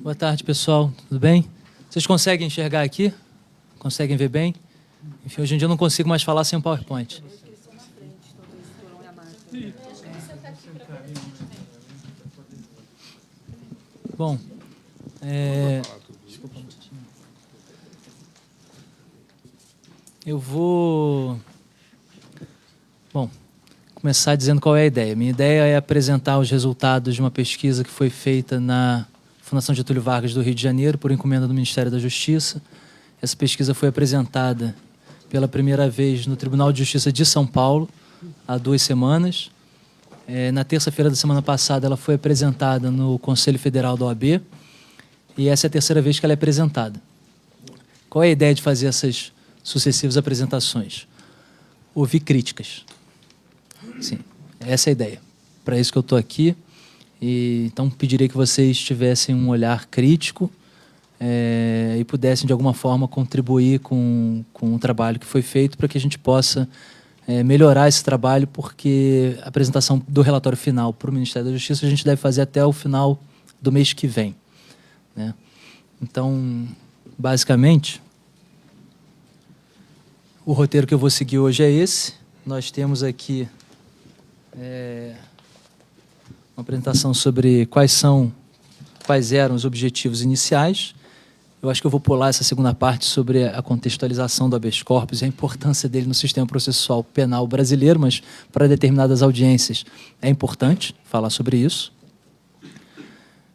Boa tarde, pessoal. Tudo bem? Vocês conseguem enxergar aqui? Conseguem ver bem? Enfim, hoje em dia eu não consigo mais falar sem o PowerPoint. Bom, eu vou começar dizendo qual é a ideia. Minha ideia é apresentar os resultados de uma pesquisa que foi feita na Fundação Getúlio Vargas do Rio de Janeiro, por encomenda do Ministério da Justiça. Essa pesquisa foi apresentada pela primeira vez no Tribunal de Justiça de São Paulo, há 2 semanas. Na terça-feira da semana passada, ela foi apresentada no Conselho Federal da OAB, e essa é a terceira vez que ela é apresentada. Qual é a ideia de fazer essas sucessivas apresentações? Ouvir críticas. Sim, essa é a ideia. Para isso que eu estou aqui. Então, pediria que vocês tivessem um olhar crítico e pudessem, de alguma forma, contribuir com o trabalho que foi feito para que a gente possa melhorar esse trabalho, porque a apresentação do relatório final para o Ministério da Justiça a gente deve fazer até o final do mês que vem, né? Então, basicamente, o roteiro que eu vou seguir hoje é esse. Nós temos aqui uma apresentação sobre quais eram os objetivos iniciais. Eu acho que eu vou pular essa segunda parte sobre a contextualização do habeas corpus e a importância dele no sistema processual penal brasileiro, mas para determinadas audiências é importante falar sobre isso.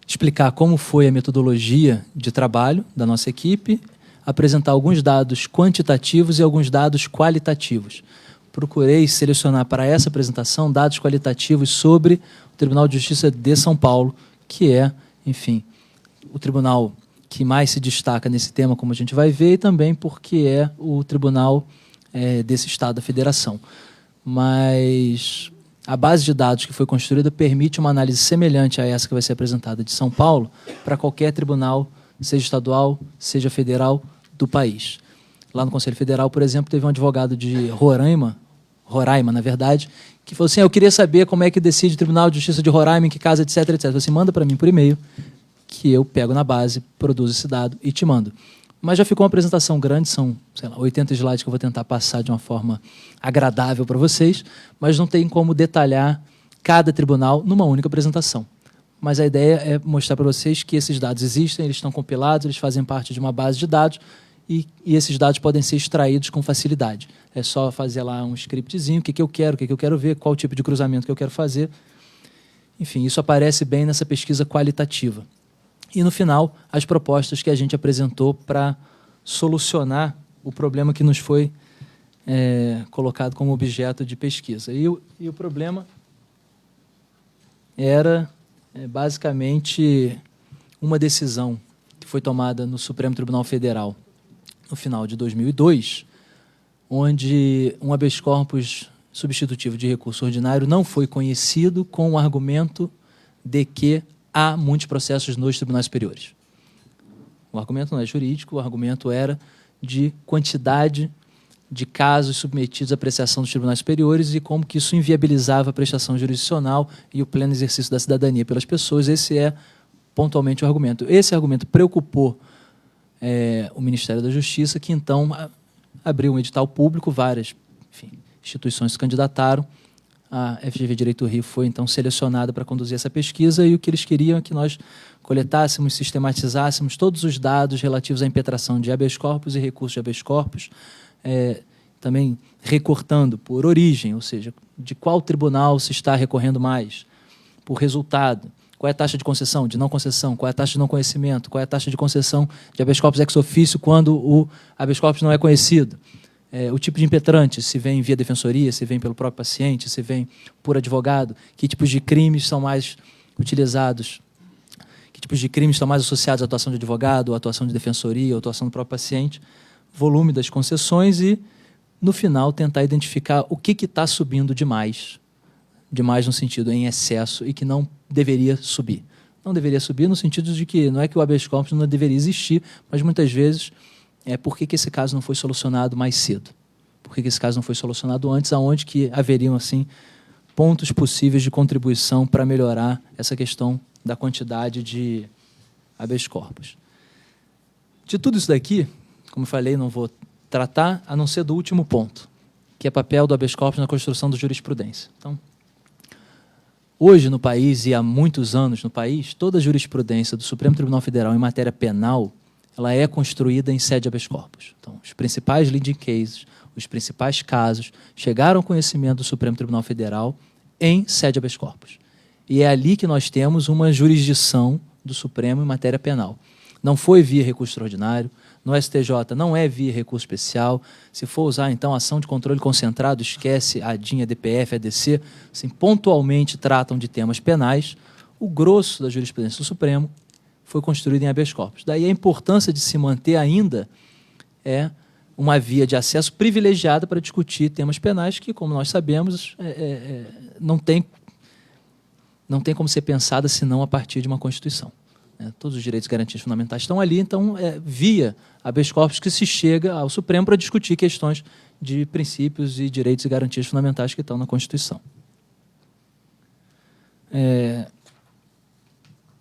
Explicar como foi a metodologia de trabalho da nossa equipe, apresentar alguns dados quantitativos e alguns dados qualitativos. Procurei selecionar para essa apresentação dados qualitativos sobre o Tribunal de Justiça de São Paulo, que é, enfim, o tribunal que mais se destaca nesse tema, como a gente vai ver, e também porque é o tribunal desse Estado da Federação. Mas a base de dados que foi construída permite uma análise semelhante a essa que vai ser apresentada de São Paulo para qualquer tribunal, seja estadual, seja federal, do país. Lá no Conselho Federal, por exemplo, teve um advogado de Roraima, na verdade, que falou assim: eu queria saber como é que decide o Tribunal de Justiça de Roraima, em que caso, etc, etc. Você manda para mim por e-mail, que eu pego na base, produzo esse dado e te mando. Mas já ficou uma apresentação grande, são, sei lá, 80 slides que eu vou tentar passar de uma forma agradável para vocês, mas não tem como detalhar cada tribunal numa única apresentação. Mas a ideia é mostrar para vocês que esses dados existem, eles estão compilados, eles fazem parte de uma base de dados e esses dados podem ser extraídos com facilidade. É só fazer lá um scriptzinho, o que eu quero, o que eu quero ver, qual tipo de cruzamento que eu quero fazer. Enfim, isso aparece bem nessa pesquisa qualitativa. E, no final, as propostas que a gente apresentou para solucionar o problema que nos foi colocado como objeto de pesquisa. E o problema era, basicamente, uma decisão que foi tomada no Supremo Tribunal Federal no final de 2002, onde um habeas corpus substitutivo de recurso ordinário não foi conhecido com o argumento de que há muitos processos nos tribunais superiores. O argumento não é jurídico, o argumento era de quantidade de casos submetidos à apreciação dos tribunais superiores e como que isso inviabilizava a prestação jurisdicional e o pleno exercício da cidadania pelas pessoas. Esse é pontualmente o argumento. Esse argumento preocupou o Ministério da Justiça, que então abriu um edital público, várias instituições se candidataram. A FGV Direito Rio foi, então, selecionada para conduzir essa pesquisa, e o que eles queriam é que nós coletássemos, sistematizássemos todos os dados relativos à impetração de habeas corpus e recursos de habeas corpus, também recortando por origem, ou seja, de qual tribunal se está recorrendo mais, por resultado, qual é a taxa de concessão, de não concessão, qual é a taxa de não conhecimento, qual é a taxa de concessão de habeas corpus ex officio quando o habeas corpus não é conhecido. O tipo de impetrante, se vem via defensoria, se vem pelo próprio paciente, se vem por advogado, que tipos de crimes são mais utilizados, que tipos de crimes estão mais associados à atuação de advogado, à atuação de defensoria, à atuação do próprio paciente, volume das concessões e, no final, tentar identificar o que está subindo demais no sentido em excesso e que não deveria subir. Não deveria subir no sentido de que não é que o habeas corpus não deveria existir, mas muitas vezes por que esse caso não foi solucionado mais cedo? Por que esse caso não foi solucionado antes, aonde que haveriam, assim, pontos possíveis de contribuição para melhorar essa questão da quantidade de habeas corpus. De tudo isso daqui, como eu falei, não vou tratar, a não ser do último ponto, que é papel do habeas corpus na construção da jurisprudência. Então, hoje no país, e há muitos anos no país, toda a jurisprudência do Supremo Tribunal Federal em matéria penal, ela é construída em sede habeas corpus. Então, os principais leading cases, os principais casos, chegaram ao conhecimento do Supremo Tribunal Federal em sede habeas corpus. E é ali que nós temos uma jurisdição do Supremo em matéria penal. Não foi via recurso extraordinário, no STJ não é via recurso especial. Se for usar, então, ação de controle concentrado, esquece a ADIM, a DPF, a ADC, assim, pontualmente tratam de temas penais. O grosso da jurisprudência do Supremo foi construído em habeas corpus. Daí a importância de se manter ainda uma via de acesso privilegiada para discutir temas penais que, como nós sabemos, não tem como ser pensada senão a partir de uma Constituição. Todos os direitos e garantias fundamentais estão ali, então via habeas corpus que se chega ao Supremo para discutir questões de princípios e direitos e garantias fundamentais que estão na Constituição.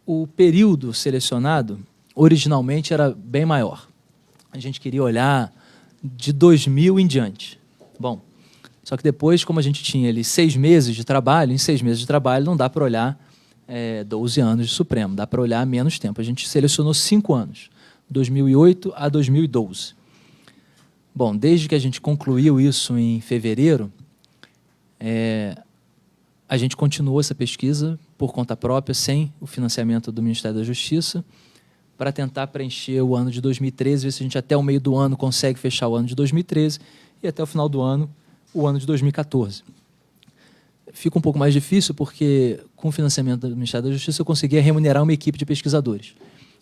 O período selecionado, originalmente, era bem maior. A gente queria olhar de 2000 em diante. Bom, só que depois, como a gente tinha ali 6 meses de trabalho, em 6 meses de trabalho não dá para olhar 12 anos de Supremo, dá para olhar menos tempo. A gente selecionou 5 anos, 2008 a 2012. Bom, desde que a gente concluiu isso em fevereiro, a gente continuou essa pesquisa por conta própria, sem o financiamento do Ministério da Justiça, para tentar preencher o ano de 2013, ver se a gente até o meio do ano consegue fechar o ano de 2013 e até o final do ano, o ano de 2014. Fica um pouco mais difícil porque, com o financiamento do Ministério da Justiça, eu conseguia remunerar uma equipe de pesquisadores.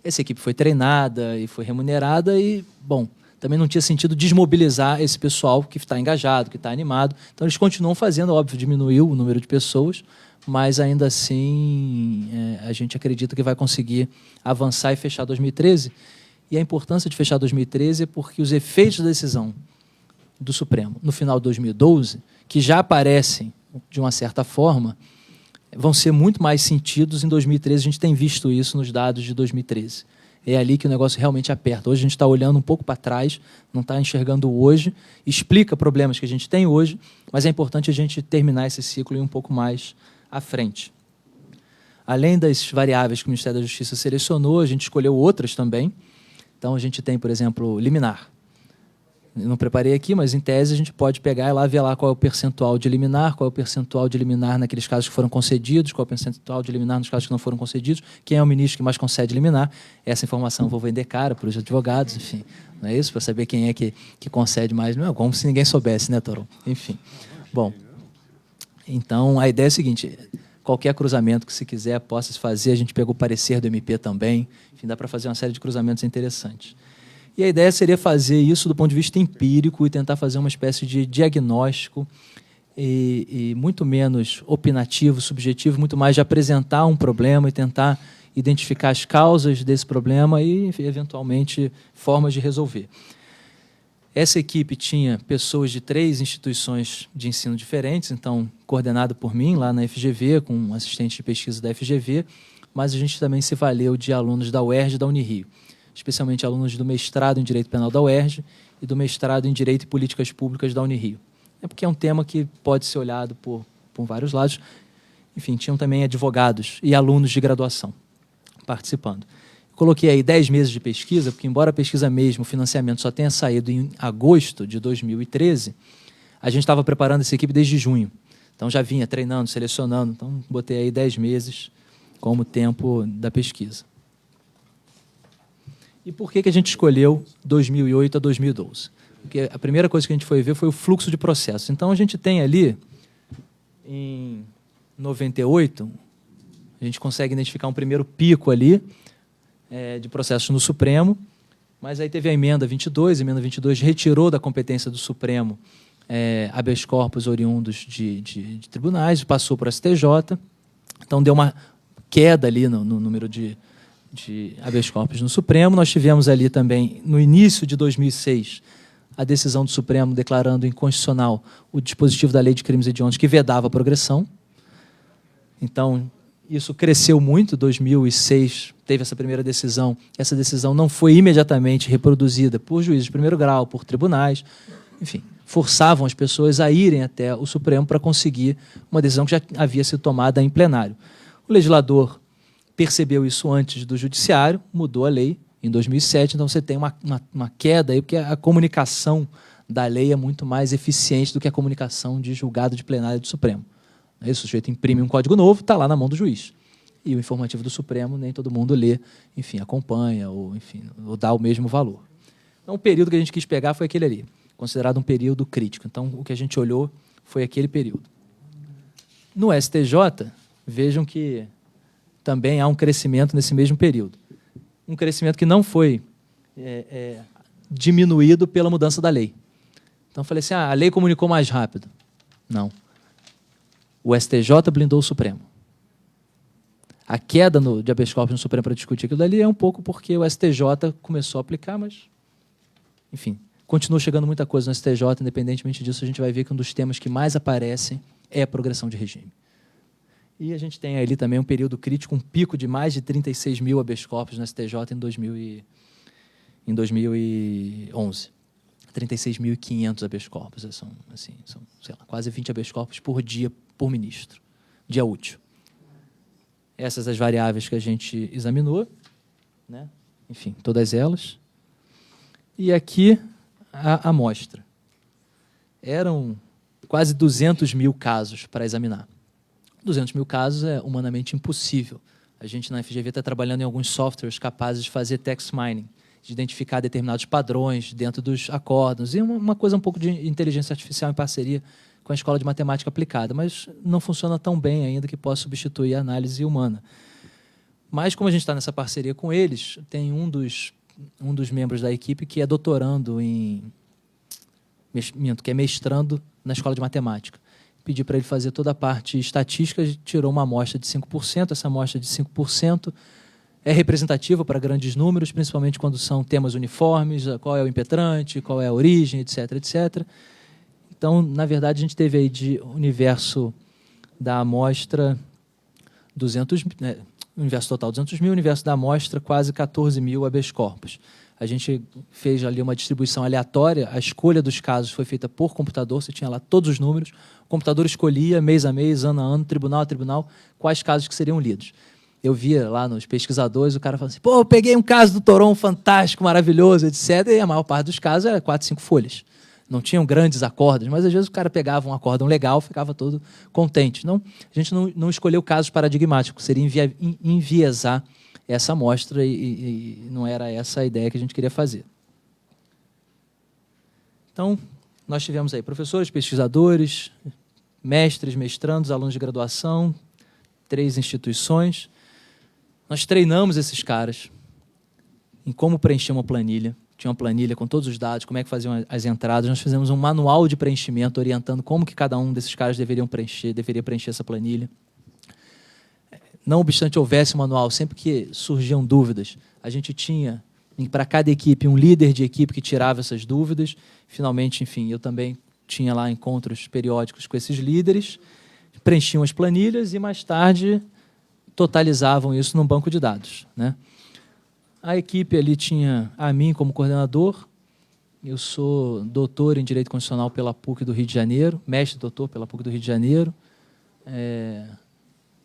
Essa equipe foi treinada e foi remunerada e, bom, também não tinha sentido desmobilizar esse pessoal que está engajado, que está animado. Então, eles continuam fazendo, óbvio, diminuiu o número de pessoas, mas, ainda assim, a gente acredita que vai conseguir avançar e fechar 2013. E a importância de fechar 2013 é porque os efeitos da decisão do Supremo no final de 2012, que já aparecem de uma certa forma, vão ser muito mais sentidos em 2013. A gente tem visto isso nos dados de 2013. É ali que o negócio realmente aperta. Hoje a gente está olhando um pouco para trás, não está enxergando o hoje, explica problemas que a gente tem hoje, mas é importante a gente terminar esse ciclo e ir um pouco mais à frente. Além das variáveis que o Ministério da Justiça selecionou, a gente escolheu outras também. Então, a gente tem, por exemplo, liminar. Eu não preparei aqui, mas, em tese, a gente pode pegar e lá ver lá qual é o percentual de liminar, qual é o percentual de liminar naqueles casos que foram concedidos, qual é o percentual de liminar nos casos que não foram concedidos, quem é o ministro que mais concede liminar. Essa informação eu vou vender cara para os advogados, enfim. Não é isso? Para saber quem é que concede mais. Não é como se ninguém soubesse, né, Toron? Enfim. Bom, então, a ideia é a seguinte: qualquer cruzamento que se quiser possa se fazer, a gente pegou o parecer do MP também, enfim, dá para fazer uma série de cruzamentos interessantes. E a ideia seria fazer isso do ponto de vista empírico e tentar fazer uma espécie de diagnóstico e muito menos opinativo, subjetivo, muito mais de apresentar um problema e tentar identificar as causas desse problema e, eventualmente, formas de resolver. Essa equipe tinha pessoas de 3 instituições de ensino diferentes, então, coordenado por mim, lá na FGV, com um assistente de pesquisa da FGV, mas a gente também se valeu de alunos da UERJ e da Unirio, especialmente alunos do mestrado em Direito Penal da UERJ e do mestrado em Direito e Políticas Públicas da Unirio. É porque é um tema que pode ser olhado por vários lados. Enfim, tinham também advogados e alunos de graduação participando. Coloquei aí 10 meses de pesquisa, porque, embora a pesquisa mesmo, o financiamento só tenha saído em agosto de 2013, a gente estava preparando essa equipe desde junho. Então, já vinha treinando, selecionando. Então, botei aí 10 meses como tempo da pesquisa. E por que a gente escolheu 2008 a 2012? Porque a primeira coisa que a gente foi ver foi o fluxo de processos. Então, a gente tem ali, em 98, a gente consegue identificar um primeiro pico ali, de processos no Supremo, mas aí teve a emenda 22 retirou da competência do Supremo habeas corpus oriundos de tribunais, passou para o STJ, então deu uma queda ali no número de habeas corpus no Supremo. Nós tivemos ali também, no início de 2006, a decisão do Supremo declarando inconstitucional o dispositivo da Lei de Crimes Hediondos que vedava a progressão. Então, isso cresceu muito, 2006 teve essa primeira decisão, essa decisão não foi imediatamente reproduzida por juízes de primeiro grau, por tribunais, enfim, forçavam as pessoas a irem até o Supremo para conseguir uma decisão que já havia sido tomada em plenário. O legislador percebeu isso antes do judiciário, mudou a lei em 2007, então você tem uma queda aí, porque a comunicação da lei é muito mais eficiente do que a comunicação de julgado de plenário do Supremo. Aí o sujeito imprime um código novo, está lá na mão do juiz. E o informativo do Supremo nem todo mundo lê, enfim, acompanha, ou, enfim, ou dá o mesmo valor. Então, o período que a gente quis pegar foi aquele ali, considerado um período crítico. Então, o que a gente olhou foi aquele período. No STJ, vejam que também há um crescimento nesse mesmo período. Um crescimento que não foi diminuído pela mudança da lei. Então, eu falei assim, a lei comunicou mais rápido. Não. O STJ blindou o Supremo. A queda de habeas corpus no Supremo para discutir aquilo dali é um pouco porque o STJ começou a aplicar, mas, enfim, continua chegando muita coisa no STJ, independentemente disso, a gente vai ver que um dos temas que mais aparecem é a progressão de regime. E a gente tem ali também um período crítico, um pico de mais de 36 mil habeas corpus no STJ em 2011. 36.500 habeas corpus, são sei lá, quase 20 habeas corpus por dia por ministro, dia útil. Essas as variáveis que a gente examinou, né? Enfim, todas elas. E aqui a amostra. Eram quase 200 mil casos para examinar. 200 mil casos é humanamente impossível. A gente na FGV está trabalhando em alguns softwares capazes de fazer text mining, de identificar determinados padrões dentro dos acórdãos, e uma coisa um pouco de inteligência artificial em parceria com a Escola de Matemática Aplicada, mas não funciona tão bem ainda que possa substituir a análise humana. Mas, como a gente está nessa parceria com eles, tem um dos membros da equipe que é doutorando que é mestrando na Escola de Matemática. Pedi para ele fazer toda a parte estatística, tirou uma amostra de 5%, essa amostra de 5% é representativa para grandes números, principalmente quando são temas uniformes, qual é o impetrante, qual é a origem, etc., etc., Então, na verdade, a gente teve aí de universo da amostra 200, universo total 200 mil, universo da amostra quase 14 mil habeas corpus. A gente fez ali uma distribuição aleatória, a escolha dos casos foi feita por computador, você tinha lá todos os números, o computador escolhia mês a mês, ano a ano, tribunal a tribunal, quais casos que seriam lidos. Eu via lá nos pesquisadores, o cara falando assim, pô, eu peguei um caso do Toron fantástico, maravilhoso, etc., e a maior parte dos casos era 4, 5 folhas. Não tinham grandes acordos, mas às vezes o cara pegava um acórdão legal, ficava todo contente. Não, a gente não escolheu casos paradigmáticos, seria enviesar essa amostra e não era essa a ideia que a gente queria fazer. Então, nós tivemos aí professores, pesquisadores, mestres, mestrandos, alunos de graduação, 3 instituições. Nós treinamos esses caras em como preencher uma planilha. Tinha uma planilha com todos os dados, como é que faziam as entradas. Nós fizemos um manual de preenchimento orientando como que cada um desses caras deveria preencher essa planilha. Não obstante houvesse um manual, sempre que surgiam dúvidas, a gente tinha, para cada equipe, um líder de equipe que tirava essas dúvidas. Finalmente, enfim, eu também tinha lá encontros periódicos com esses líderes, preenchiam as planilhas e, mais tarde, totalizavam isso num banco de dados, né? A equipe ali tinha a mim como coordenador. Eu sou doutor em Direito Constitucional pela PUC do Rio de Janeiro, mestre doutor pela PUC do Rio de Janeiro.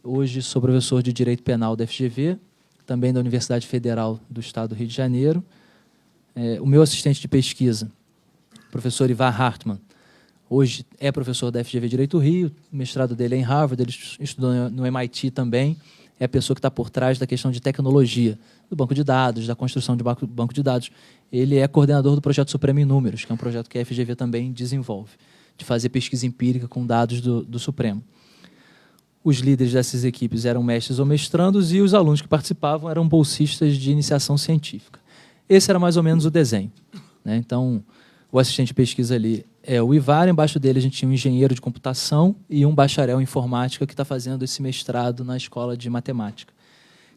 Hoje sou professor de Direito Penal da FGV, também da Universidade Federal do Estado do Rio de Janeiro. O meu assistente de pesquisa, professor Ivar Hartmann, hoje é professor da FGV Direito Rio, o mestrado dele é em Harvard, ele estudou no MIT também, é a pessoa que está por trás da questão de tecnologia, do banco de dados, da construção de banco de dados. Ele é coordenador do Projeto Supremo em Números, que é um projeto que a FGV também desenvolve, de fazer pesquisa empírica com dados do Supremo. Os líderes dessas equipes eram mestres ou mestrandos e os alunos que participavam eram bolsistas de iniciação científica. Esse era mais ou menos o desenho, né? Então, o assistente de pesquisa ali é o Ivar, embaixo dele a gente tinha um engenheiro de computação e um bacharel em informática que está fazendo esse mestrado na escola de matemática.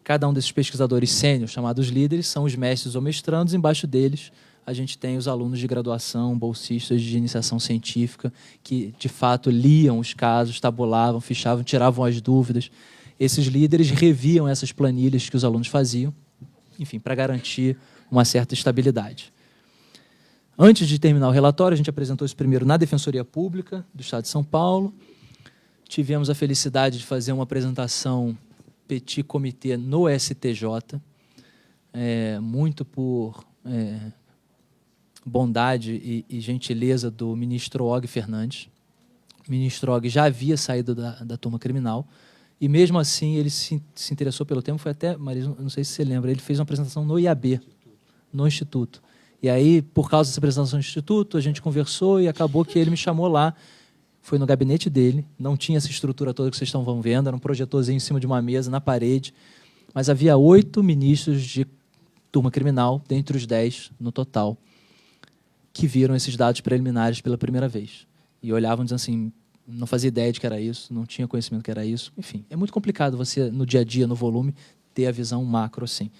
Cada um desses pesquisadores sênior, chamados líderes, são os mestres ou mestrandos, embaixo deles a gente tem os alunos de graduação, bolsistas de iniciação científica, que de fato liam os casos, tabulavam, fichavam, tiravam as dúvidas. esses líderes reviam essas planilhas que os alunos faziam, enfim, para garantir uma certa estabilidade. Antes de terminar o relatório, a gente apresentou isso primeiro na Defensoria Pública do Estado de São Paulo. Tivemos a felicidade de fazer uma apresentação petit comité no STJ, muito por bondade e gentileza do ministro Og Fernandes. O ministro Og já havia saído da turma criminal, e mesmo assim ele se interessou pelo tema. Foi até, Marisa, não sei se você lembra, ele fez uma apresentação no IAB, no Instituto. E aí, por causa dessa apresentação no Instituto, a gente conversou e acabou que ele me chamou lá. Foi no gabinete dele, não tinha essa estrutura toda que vocês estão vendo, era um projetorzinho em cima de uma mesa, na parede, mas havia 8 ministros de turma criminal, dentre os 10 no total, que viram esses dados preliminares pela primeira vez. E olhavam dizendo assim, não fazia ideia de que era isso, não tinha conhecimento que era isso. Enfim, é muito complicado você, no dia a dia, no volume, ter a visão macro assim.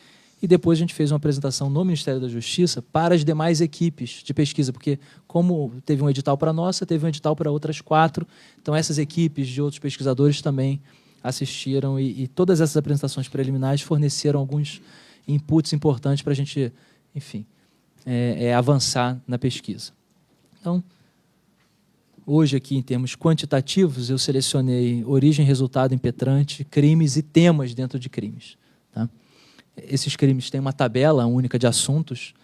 E depois a gente fez uma apresentação no Ministério da Justiça para as demais equipes de pesquisa, porque como teve um edital para a nossa, teve um edital para outras 4, então essas equipes de outros pesquisadores também assistiram e todas essas apresentações preliminares forneceram alguns inputs importantes para a gente, enfim, avançar na pesquisa. Então, hoje aqui, em termos quantitativos, eu selecionei origem, resultado impetrante, crimes e temas dentro de crimes. Tá? Esses crimes têm uma tabela única de assuntos,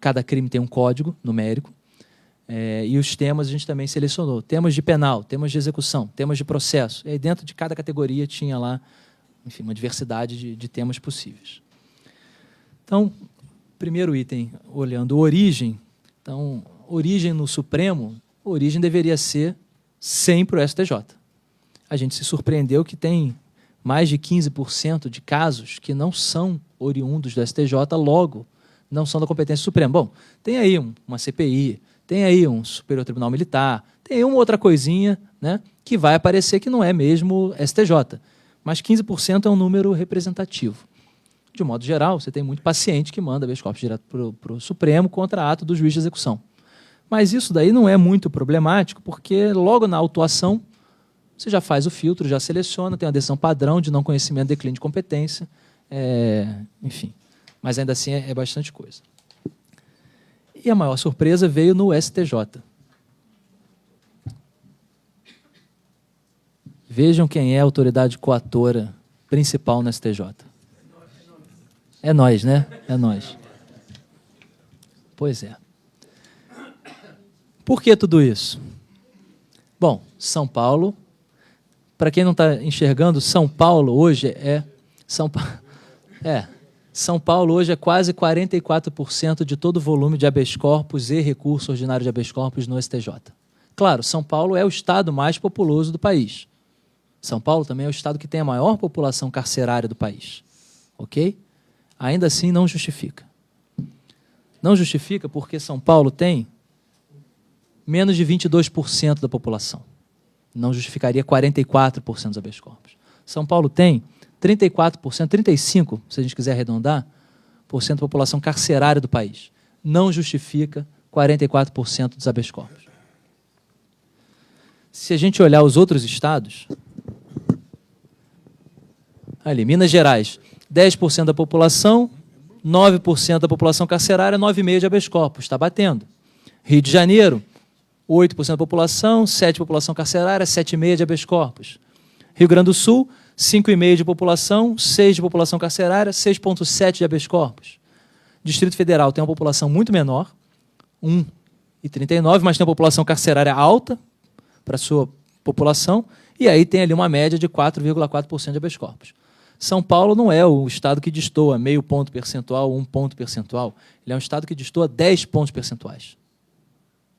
cada crime tem um código numérico, e os temas a gente também selecionou. Temas de penal, temas de execução, temas de processo. E aí dentro de cada categoria tinha lá, enfim, uma diversidade de temas possíveis. Então, primeiro item, olhando origem. Então, origem no Supremo, origem deveria ser sempre o STJ. A gente se surpreendeu que tem mais de 15% de casos que não são oriundos do STJ, logo não são da competência suprema. Bom, tem aí uma CPI, tem aí um Superior Tribunal Militar, tem aí uma outra coisinha, né, que vai aparecer que não é mesmo STJ. Mas 15% é um número representativo. De modo geral, você tem muito paciente que manda habeas corpus direto para o Supremo contra ato do juiz de execução. Mas isso daí não é muito problemático, porque logo na autuação você já faz o filtro, já seleciona, tem uma decisão padrão de não conhecimento, declínio de competência, enfim. Mas ainda assim é bastante coisa. E a maior surpresa veio no STJ. Vejam quem é a autoridade coatora principal no STJ. É nós, né? É nós. Pois é. Por que tudo isso? Bom, São Paulo, para quem não está enxergando, São Paulo hoje São Paulo hoje é quase 44% de todo o volume de habeas corpus e recurso ordinário de habeas corpus no STJ. Claro, São Paulo é o estado mais populoso do país. São Paulo também é o estado que tem a maior população carcerária do país. Ok? Ainda assim, não justifica. Não justifica porque São Paulo tem menos de 22% da população. Não justificaria 44% dos habeas corpus. São Paulo tem 34%, 35%, se a gente quiser arredondar, da população carcerária do país. Não justifica 44% dos habeas corpus. Se a gente olhar os outros estados, ali, Minas Gerais, 10% da população, 9% da população carcerária, 9,5% de habeas corpus, está batendo. Rio de Janeiro, 8% da população, 7% de população carcerária, 7,5% de habeas corpus. Rio Grande do Sul, 5,5% de população, 6% de população carcerária, 6,7% de habeas corpus. Distrito Federal tem uma população muito menor, 1,39%, mas tem uma população carcerária alta para a sua população, e aí tem ali uma média de 4,4% de habeas corpus. São Paulo não é o estado que destoa meio ponto percentual, 1 ponto percentual. Ele é um estado que destoa 10 pontos percentuais.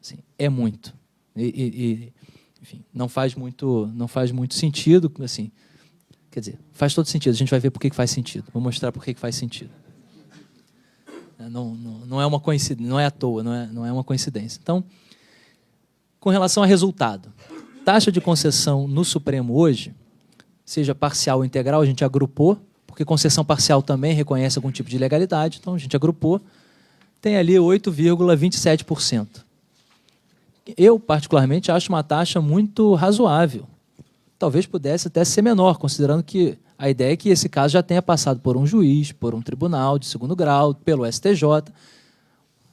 Assim, é muito. Enfim, não faz muito sentido. Assim, quer dizer, faz todo sentido. A gente vai ver por que faz sentido. Vou mostrar por que faz sentido. Não é uma coincidência, não é à toa, não é uma coincidência. Então, com relação a resultado, taxa de concessão no Supremo hoje, seja parcial ou integral, a gente agrupou, porque concessão parcial também reconhece algum tipo de ilegalidade, então a gente agrupou, tem ali 8,27%. Eu, particularmente, acho uma taxa muito razoável. Talvez pudesse até ser menor, considerando que A ideia é que esse caso já tenha passado por um juiz, por um tribunal de segundo grau, pelo STJ.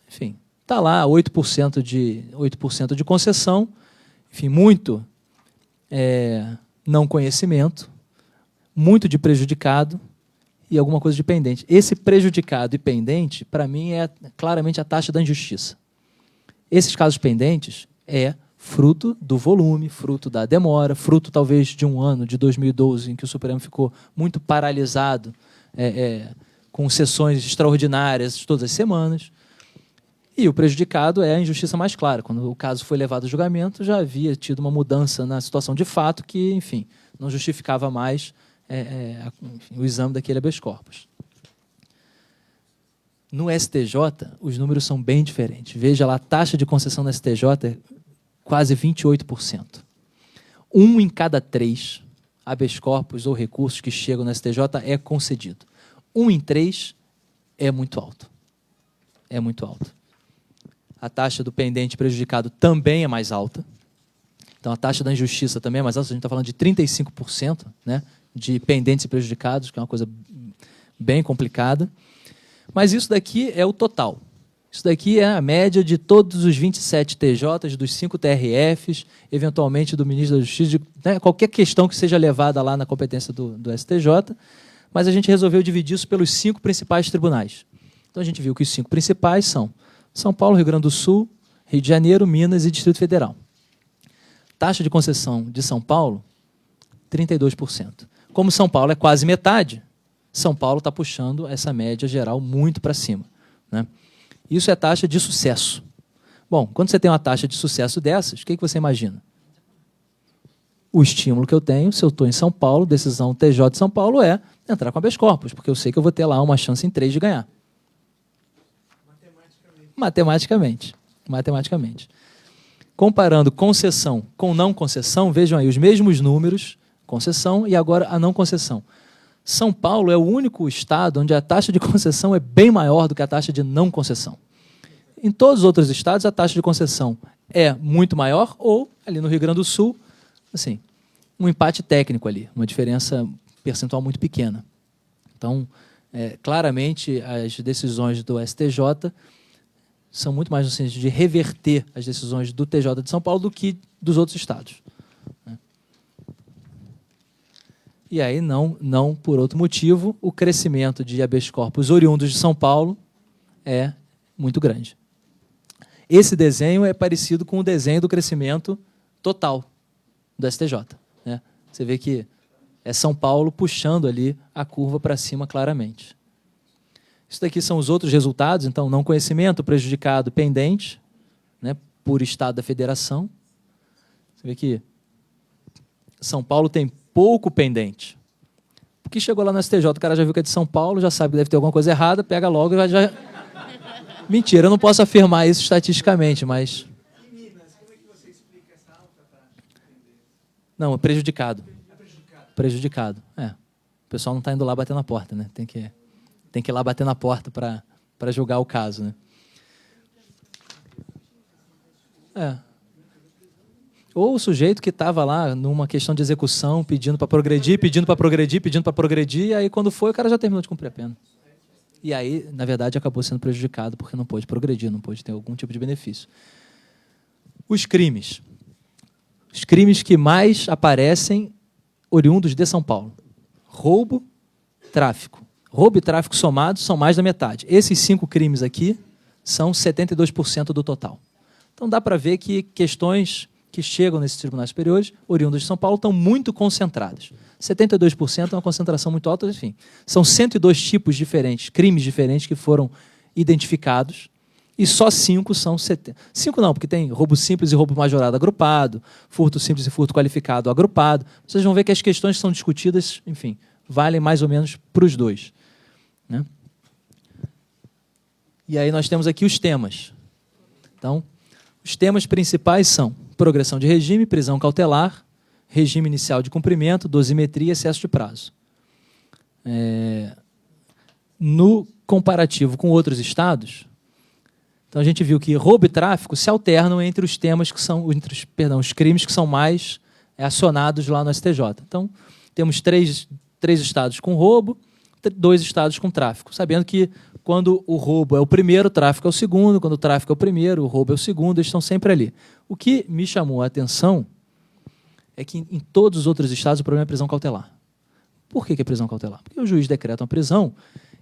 Enfim, está lá 8% de concessão, enfim, muito não conhecimento, muito de prejudicado e alguma coisa de pendente. Esse prejudicado e pendente, para mim, é claramente a taxa da injustiça. Esses casos pendentes é fruto do volume, fruto da demora, fruto talvez de um ano, de 2012, em que o Supremo ficou muito paralisado, com sessões extraordinárias todas as semanas. E o prejudicado é a injustiça mais clara. Quando o caso foi levado a julgamento, já havia tido uma mudança na situação de fato que, enfim, não justificava mais o exame daquele habeas corpus. No STJ, os números são bem diferentes. Veja lá, a taxa de concessão no STJ é quase 28%. 1 em cada 3 habeas corpus ou recursos que chegam no STJ é concedido. 1 em 3 é muito alto. É muito alto. A taxa do pendente prejudicado também é mais alta. Então, a taxa da injustiça também é mais alta. A gente está falando de 35%, né, de pendentes e prejudicados, que é uma coisa bem complicada. Mas isso daqui é o total. Isso daqui é a média de todos os 27 TJs, dos 5 TRFs, eventualmente do ministro da Justiça, né, qualquer questão que seja levada lá na competência do STJ, mas a gente resolveu dividir isso pelos 5 principais tribunais. Então, a gente viu que os 5 principais são São Paulo, Rio Grande do Sul, Rio de Janeiro, Minas e Distrito Federal. Taxa de concessão de São Paulo, 32%. Como São Paulo é quase metade, São Paulo está puxando essa média geral muito para cima, né? Isso é taxa de sucesso. Bom, quando você tem uma taxa de sucesso dessas, o que você imagina? O estímulo que eu tenho, se eu estou em São Paulo, decisão TJ de São Paulo, é entrar com habeas corpus, porque eu sei que eu vou ter lá uma chance em 3 de ganhar. Matematicamente. Comparando concessão com não concessão, vejam aí os mesmos números, concessão e agora a não concessão. São Paulo é o único estado onde a taxa de concessão é bem maior do que a taxa de não concessão. Em todos os outros estados, a taxa de concessão é muito maior ou, ali no Rio Grande do Sul, assim, um empate técnico ali, uma diferença percentual muito pequena. Então, claramente, as decisões do STJ são muito mais no sentido de reverter as decisões do TJ de São Paulo do que dos outros estados. E aí, não por outro motivo, o crescimento de habeas corpus oriundos de São Paulo é muito grande. Esse desenho é parecido com o desenho do crescimento total do STJ, né? Você vê que é São Paulo puxando ali a curva para cima claramente. Isso daqui são os outros resultados, então, não conhecimento, prejudicado, pendente, né, por estado da federação. Você vê que São Paulo tem pouco pendente. Porque chegou lá no STJ, o cara já viu que é de São Paulo, já sabe que deve ter alguma coisa errada, pega logo e já... Mentira, eu não posso afirmar isso estatisticamente, mas... Em Minas, como é que você explica essa alta taxa de pendência? Não, é prejudicado. Prejudicado. Prejudicado, O pessoal não está indo lá bater na porta, né? Tem que ir lá bater na porta para julgar o caso, né? Ou o sujeito que estava lá numa questão de execução, pedindo para progredir, e aí quando foi, o cara já terminou de cumprir a pena. E aí, na verdade, acabou sendo prejudicado porque não pôde progredir, não pôde ter algum tipo de benefício. Os crimes. Os crimes que mais aparecem oriundos de São Paulo. Roubo, tráfico. Roubo e tráfico somados são mais da metade. Esses 5 crimes aqui são 72% do total. Então dá para ver que questões que chegam nesses tribunais superiores, oriundas de São Paulo, estão muito concentradas. 72% é uma concentração muito alta, enfim. São 102 tipos diferentes, crimes diferentes que foram identificados, e só 5 são 70. 5 não, porque tem roubo simples e roubo majorado agrupado, furto simples e furto qualificado agrupado. Vocês vão ver que as questões que são discutidas, enfim, valem mais ou menos para os dois, né? E aí nós temos aqui os temas. Então, os temas principais são progressão de regime, prisão cautelar, regime inicial de cumprimento, dosimetria e excesso de prazo. No comparativo com outros estados, então a gente viu que roubo e tráfico se alternam entre os temas que são, os crimes que são mais acionados lá no STJ. Então, temos 3 3 estados com roubo, 2 estados com tráfico, sabendo que quando o roubo é o primeiro, o tráfico é o segundo, quando o tráfico é o primeiro, o roubo é o segundo, eles estão sempre ali. O que me chamou a atenção é que em todos os outros estados o problema é prisão cautelar. Por que é prisão cautelar? Porque o juiz decreta uma prisão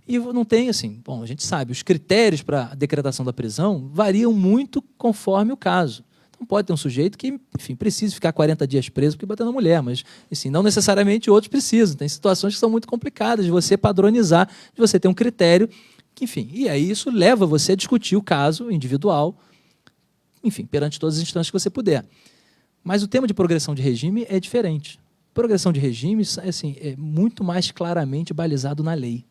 e não tem, assim, bom, a gente sabe, os critérios para a decretação da prisão variam muito conforme o caso. Então pode ter um sujeito que, enfim, precisa ficar 40 dias preso porque bateu na mulher, mas, assim, não necessariamente outros precisam. Tem situações que são muito complicadas de você padronizar, de você ter um critério, que, enfim, e aí isso leva você a discutir o caso individual, enfim, perante todas as instâncias que você puder. Mas o tema de progressão de regime é diferente. Progressão de regime, assim, é muito mais claramente balizado na lei.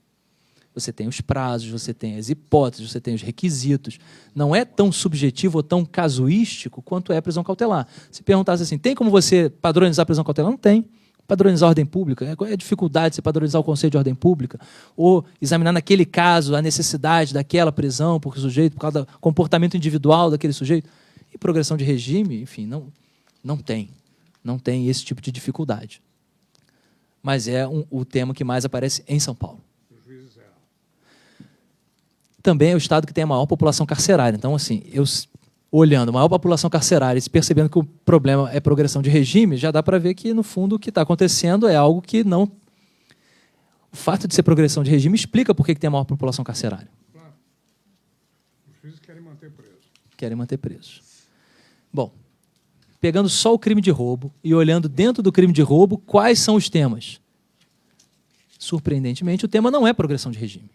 Você tem os prazos, você tem as hipóteses, você tem os requisitos. Não é tão subjetivo ou tão casuístico quanto é a prisão cautelar. Se perguntasse assim, tem como você padronizar a prisão cautelar? Não tem. Padronizar a ordem pública? Qual é a dificuldade de você padronizar o conceito de ordem pública? Ou examinar naquele caso a necessidade daquela prisão por sujeito, por causa do comportamento individual daquele sujeito? E progressão de regime, enfim, não tem. Não tem esse tipo de dificuldade. Mas é o tema que mais aparece em São Paulo. Também é o estado que tem a maior população carcerária. Então, assim, olhando a maior população carcerária e percebendo que o problema é progressão de regime, já dá para ver que, no fundo, o que está acontecendo é algo que não... O fato de ser progressão de regime explica por que tem a maior população carcerária. Claro. Os juízes querem manter preso. Querem manter presos. Bom, pegando só o crime de roubo e olhando dentro do crime de roubo, quais são os temas? Surpreendentemente, o tema não é progressão de regime.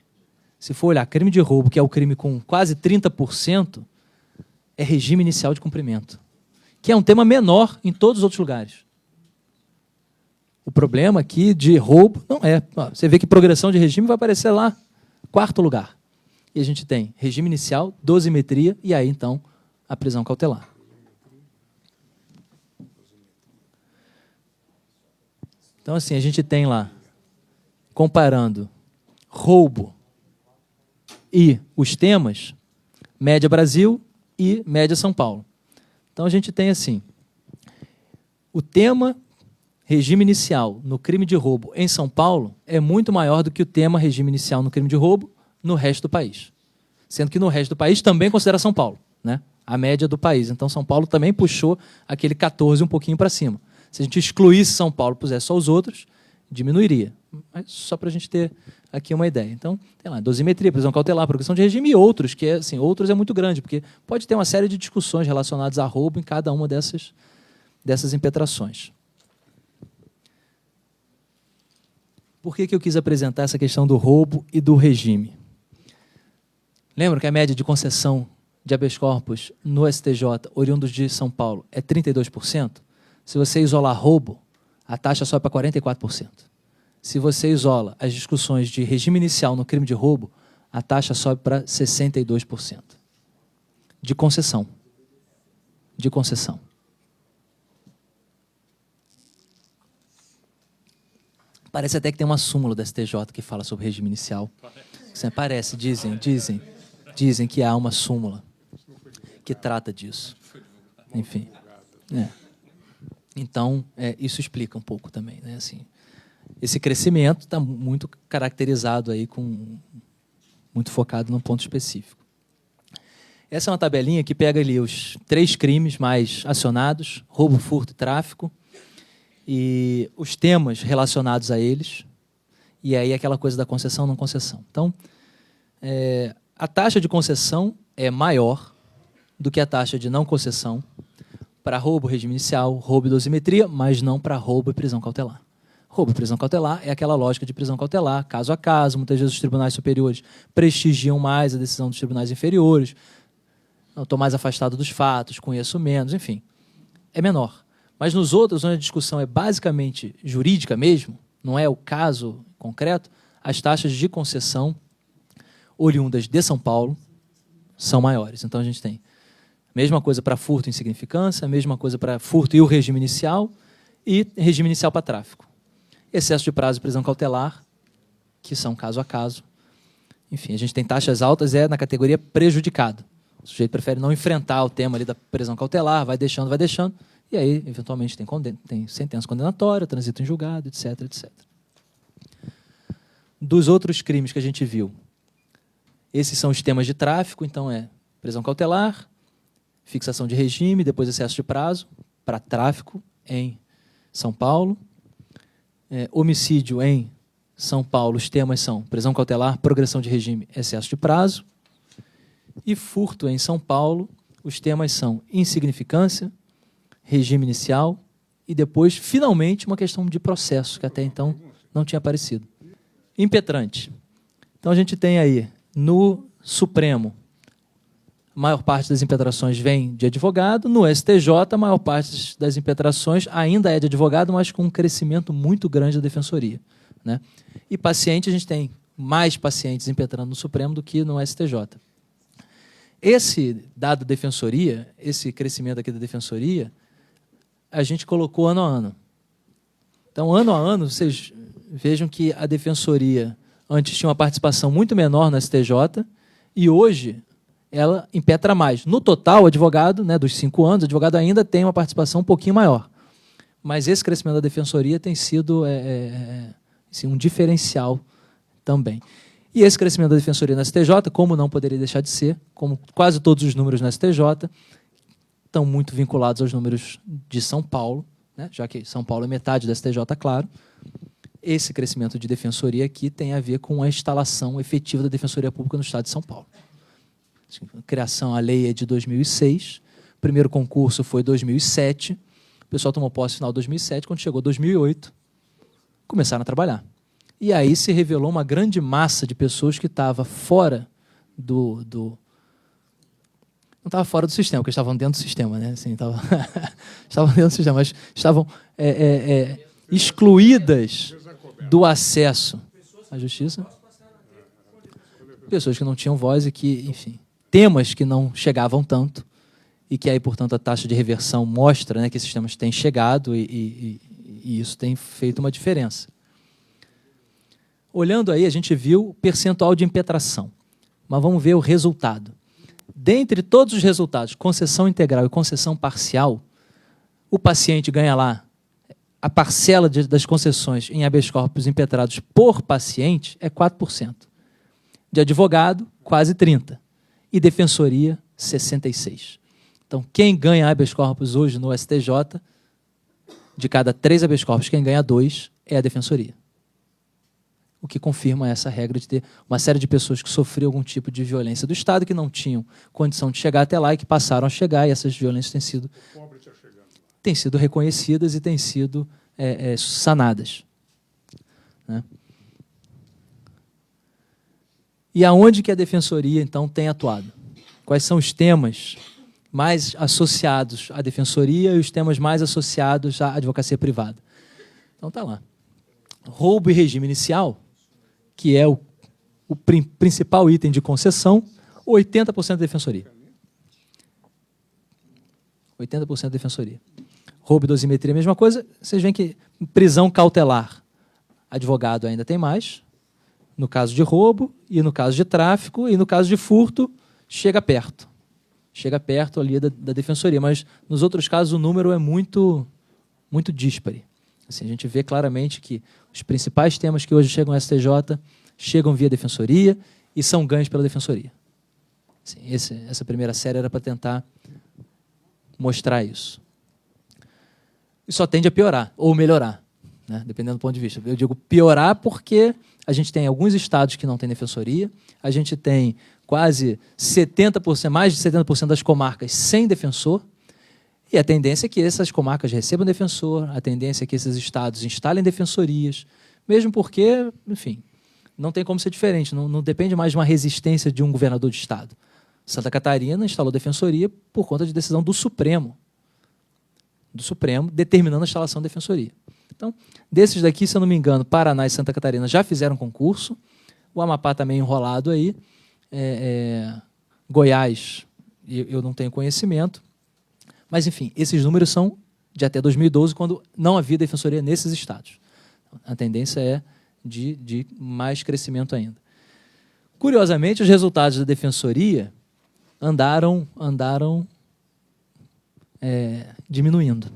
Se for olhar crime de roubo, que é o crime com quase 30%, é regime inicial de cumprimento, que é um tema menor em todos os outros lugares. O problema aqui de roubo não é. Você vê que progressão de regime vai aparecer lá, 4º lugar. E a gente tem regime inicial, dosimetria e aí, então, a prisão cautelar. Então, assim, a gente tem lá, comparando roubo e os temas, média Brasil e média São Paulo. Então, a gente tem, assim, o tema regime inicial no crime de roubo em São Paulo é muito maior do que o tema regime inicial no crime de roubo no resto do país. Sendo que no resto do país também considera São Paulo, né? A média do país. Então, São Paulo também puxou aquele 14 um pouquinho para cima. Se a gente excluísse São Paulo e pusesse só os outros, diminuiria. Mas só para a gente ter aqui uma ideia. Então, tem lá, dosimetria, prisão cautelar, progressão de regime e outros, que assim, outros é muito grande, porque pode ter uma série de discussões relacionadas a roubo em cada uma dessas impetrações. Por que eu quis apresentar essa questão do roubo e do regime? Lembra que a média de concessão de habeas corpus no STJ, oriundos de São Paulo, é 32%? Se você isolar roubo, a taxa sobe para 44%. Se você isola as discussões de regime inicial no crime de roubo, a taxa sobe para 62%. De concessão. De concessão. Parece até que tem uma súmula da STJ que fala sobre regime inicial. Parece, dizem que há uma súmula que trata disso. Enfim. Então, isso explica um pouco também, né? Assim, esse crescimento está muito caracterizado aí, muito focado num ponto específico. Essa é uma tabelinha que pega ali os 3 crimes mais acionados, roubo, furto e tráfico, e os temas relacionados a eles, e aí aquela coisa da concessão, não concessão. Então, a taxa de concessão é maior do que a taxa de não concessão para roubo, regime inicial, roubo e dosimetria, mas não para roubo e prisão cautelar. Roubo e prisão cautelar é aquela lógica de prisão cautelar, caso a caso. Muitas vezes os tribunais superiores prestigiam mais a decisão dos tribunais inferiores. Estou mais afastado dos fatos, conheço menos, enfim. É menor. Mas nos outros, onde a discussão é basicamente jurídica mesmo, não é o caso concreto, as taxas de concessão oriundas de São Paulo são maiores. Então, a gente tem mesma coisa para furto e insignificância, mesma coisa para furto e o regime inicial, e regime inicial para tráfico. Excesso de prazo e prisão cautelar, que são caso a caso. Enfim, a gente tem taxas altas na categoria prejudicado. O sujeito prefere não enfrentar o tema ali da prisão cautelar, vai deixando, e aí, eventualmente, tem sentença condenatória, transito em julgado, etc, etc. dos outros crimes que a gente viu. Esses são os temas de tráfico, então é prisão cautelar, fixação de regime, depois excesso de prazo, para tráfico em São Paulo. Homicídio em São Paulo, os temas são prisão cautelar, progressão de regime, excesso de prazo. E furto em São Paulo, os temas são insignificância, regime inicial e depois, finalmente, uma questão de processo, que até então não tinha aparecido. Impetrante. Então a gente tem aí, no Supremo, a maior parte das impetrações vem de advogado, no STJ a maior parte das impetrações ainda é de advogado, mas com um crescimento muito grande da defensoria, né? E paciente, a gente tem mais pacientes impetrando no Supremo do que no STJ. Esse dado defensoria, esse crescimento aqui da defensoria, a gente colocou ano a ano. Então, ano a ano, vocês vejam que a defensoria antes tinha uma participação muito menor no STJ e hoje ela impetra mais. No total, o advogado, né, dos 5 anos, o advogado ainda tem uma participação um pouquinho maior. Mas esse crescimento da defensoria tem sido assim, um diferencial também. E esse crescimento da defensoria na STJ, como não poderia deixar de ser, como quase todos os números na STJ, estão muito vinculados aos números de São Paulo, né, já que São Paulo é metade da STJ, claro. Esse crescimento de defensoria aqui tem a ver com a instalação efetiva da Defensoria Pública no Estado de São Paulo. A criação, a lei é de 2006, o primeiro concurso foi em 2007, o pessoal tomou posse no final de 2007, quando chegou 2008, começaram a trabalhar. E aí se revelou uma grande massa de pessoas que estava fora não estava fora do sistema, porque estavam dentro do sistema, né? Assim, estavam dentro do sistema, mas estavam excluídas do acesso à justiça. Pessoas que não tinham voz e que, enfim, temas que não chegavam tanto e que aí, portanto, a taxa de reversão mostra, né, que esses temas têm chegado e isso tem feito uma diferença. Olhando aí, a gente viu o percentual de impetração, mas vamos ver o resultado. Dentre todos os resultados, concessão integral e concessão parcial, o paciente ganha lá a parcela das concessões em habeas corpus impetrados por paciente é 4%. De advogado, quase 30%. E defensoria, 66%. Então, quem ganha habeas corpus hoje no STJ, de cada 3 habeas corpus, quem ganha 2 é a defensoria. O que confirma essa regra de ter uma série de pessoas que sofriam algum tipo de violência do Estado, que não tinham condição de chegar até lá e que passaram a chegar, e essas violências têm sido reconhecidas e têm sido sanadas, né? E aonde que a defensoria, então, tem atuado? Quais são os temas mais associados à defensoria e os temas mais associados à advocacia privada? Então, está lá. Roubo e regime inicial, que é o principal item de concessão, 80% da defensoria. 80% da defensoria. Roubo e dosimetria, a mesma coisa. Vocês veem que prisão cautelar, advogado ainda tem mais, no caso de roubo, e no caso de tráfico, e no caso de furto, chega perto. Chega perto ali da defensoria, mas nos outros casos o número é muito díspare. Assim, a gente vê claramente que os principais temas que hoje chegam ao STJ chegam via defensoria e são ganhos pela defensoria. Assim, essa primeira série era para tentar mostrar isso. E só tende a piorar ou melhorar, né? Dependendo do ponto de vista. Eu digo piorar porque a gente tem alguns estados que não têm defensoria, a gente tem quase 70%, mais de 70% das comarcas sem defensor, e a tendência é que essas comarcas recebam defensor, a tendência é que esses estados instalem defensorias, mesmo porque, enfim, não tem como ser diferente, não depende mais de uma resistência de um governador de estado. Santa Catarina instalou defensoria por conta de decisão do Supremo, determinando a instalação da defensoria. Então, desses daqui, se eu não me engano, Paraná e Santa Catarina já fizeram concurso, o Amapá também enrolado aí, Goiás, eu não tenho conhecimento, mas, enfim, esses números são de até 2012, quando não havia defensoria nesses estados. A tendência é de mais crescimento ainda. Curiosamente, os resultados da defensoria andaram diminuindo.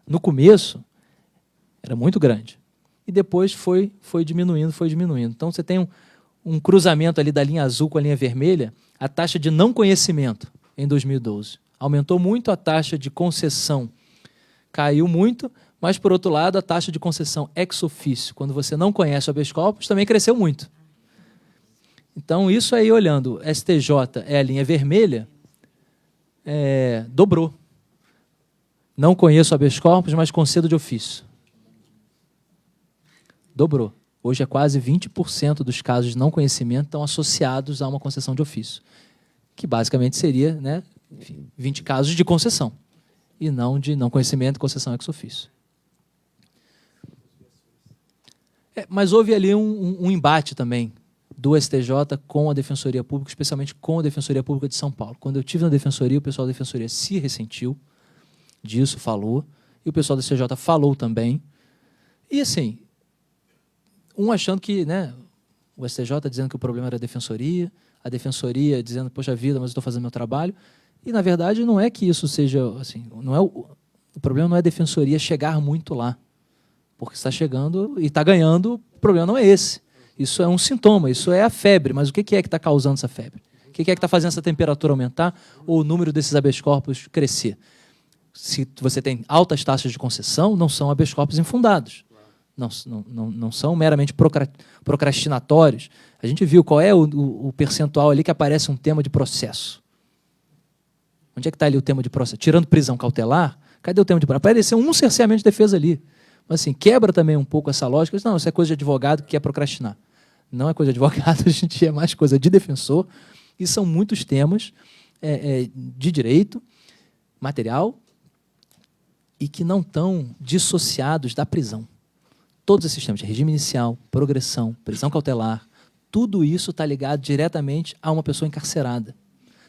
No começo, era muito grande. e depois foi diminuindo. Então, você tem um cruzamento ali da linha azul com a linha vermelha, a taxa de não conhecimento em 2012. Aumentou muito a taxa de concessão, caiu muito, mas, por outro lado, a taxa de concessão ex officio, quando você não conhece o habeas corpus, também cresceu muito. Então, isso aí, olhando, STJ é a linha vermelha, dobrou. Não conheço o habeas corpus, mas concedo de ofício. Dobrou. Hoje é quase 20% dos casos de não conhecimento estão associados a uma concessão de ofício, que basicamente seria, né, enfim, 20 casos de concessão, e não de não conhecimento e concessão ex officio. Mas houve ali um embate também do STJ com a Defensoria Pública, especialmente com a Defensoria Pública de São Paulo. Quando eu estive na Defensoria, o pessoal da Defensoria se ressentiu disso, falou, e o pessoal da STJ falou também. E assim, achando que, né, o STJ dizendo que o problema era a Defensoria dizendo, poxa vida, mas eu estou fazendo meu trabalho. E, na verdade, não é que isso seja, assim, não é o problema não é a Defensoria chegar muito lá, porque está chegando e está ganhando, o problema não é esse. Isso é um sintoma, isso é a febre, mas o que é que está causando essa febre? O que é que está fazendo essa temperatura aumentar ou o número desses habeas corpus crescer? Se você tem altas taxas de concessão, não são habeas corpus infundados. Não são meramente procrastinatórios. A gente viu qual é o percentual ali que aparece um tema de processo. Onde é que está ali o tema de processo? Tirando prisão cautelar, cadê o tema de processo? Apareceu um cerceamento de defesa ali. Mas assim, quebra também um pouco essa lógica. Não, isso é coisa de advogado que quer procrastinar. Não é coisa de advogado, a gente é mais coisa de defensor. E são muitos temas de direito material e que não estão dissociados da prisão. Todos esses temas de regime inicial, progressão, prisão cautelar, tudo isso está ligado diretamente a uma pessoa encarcerada.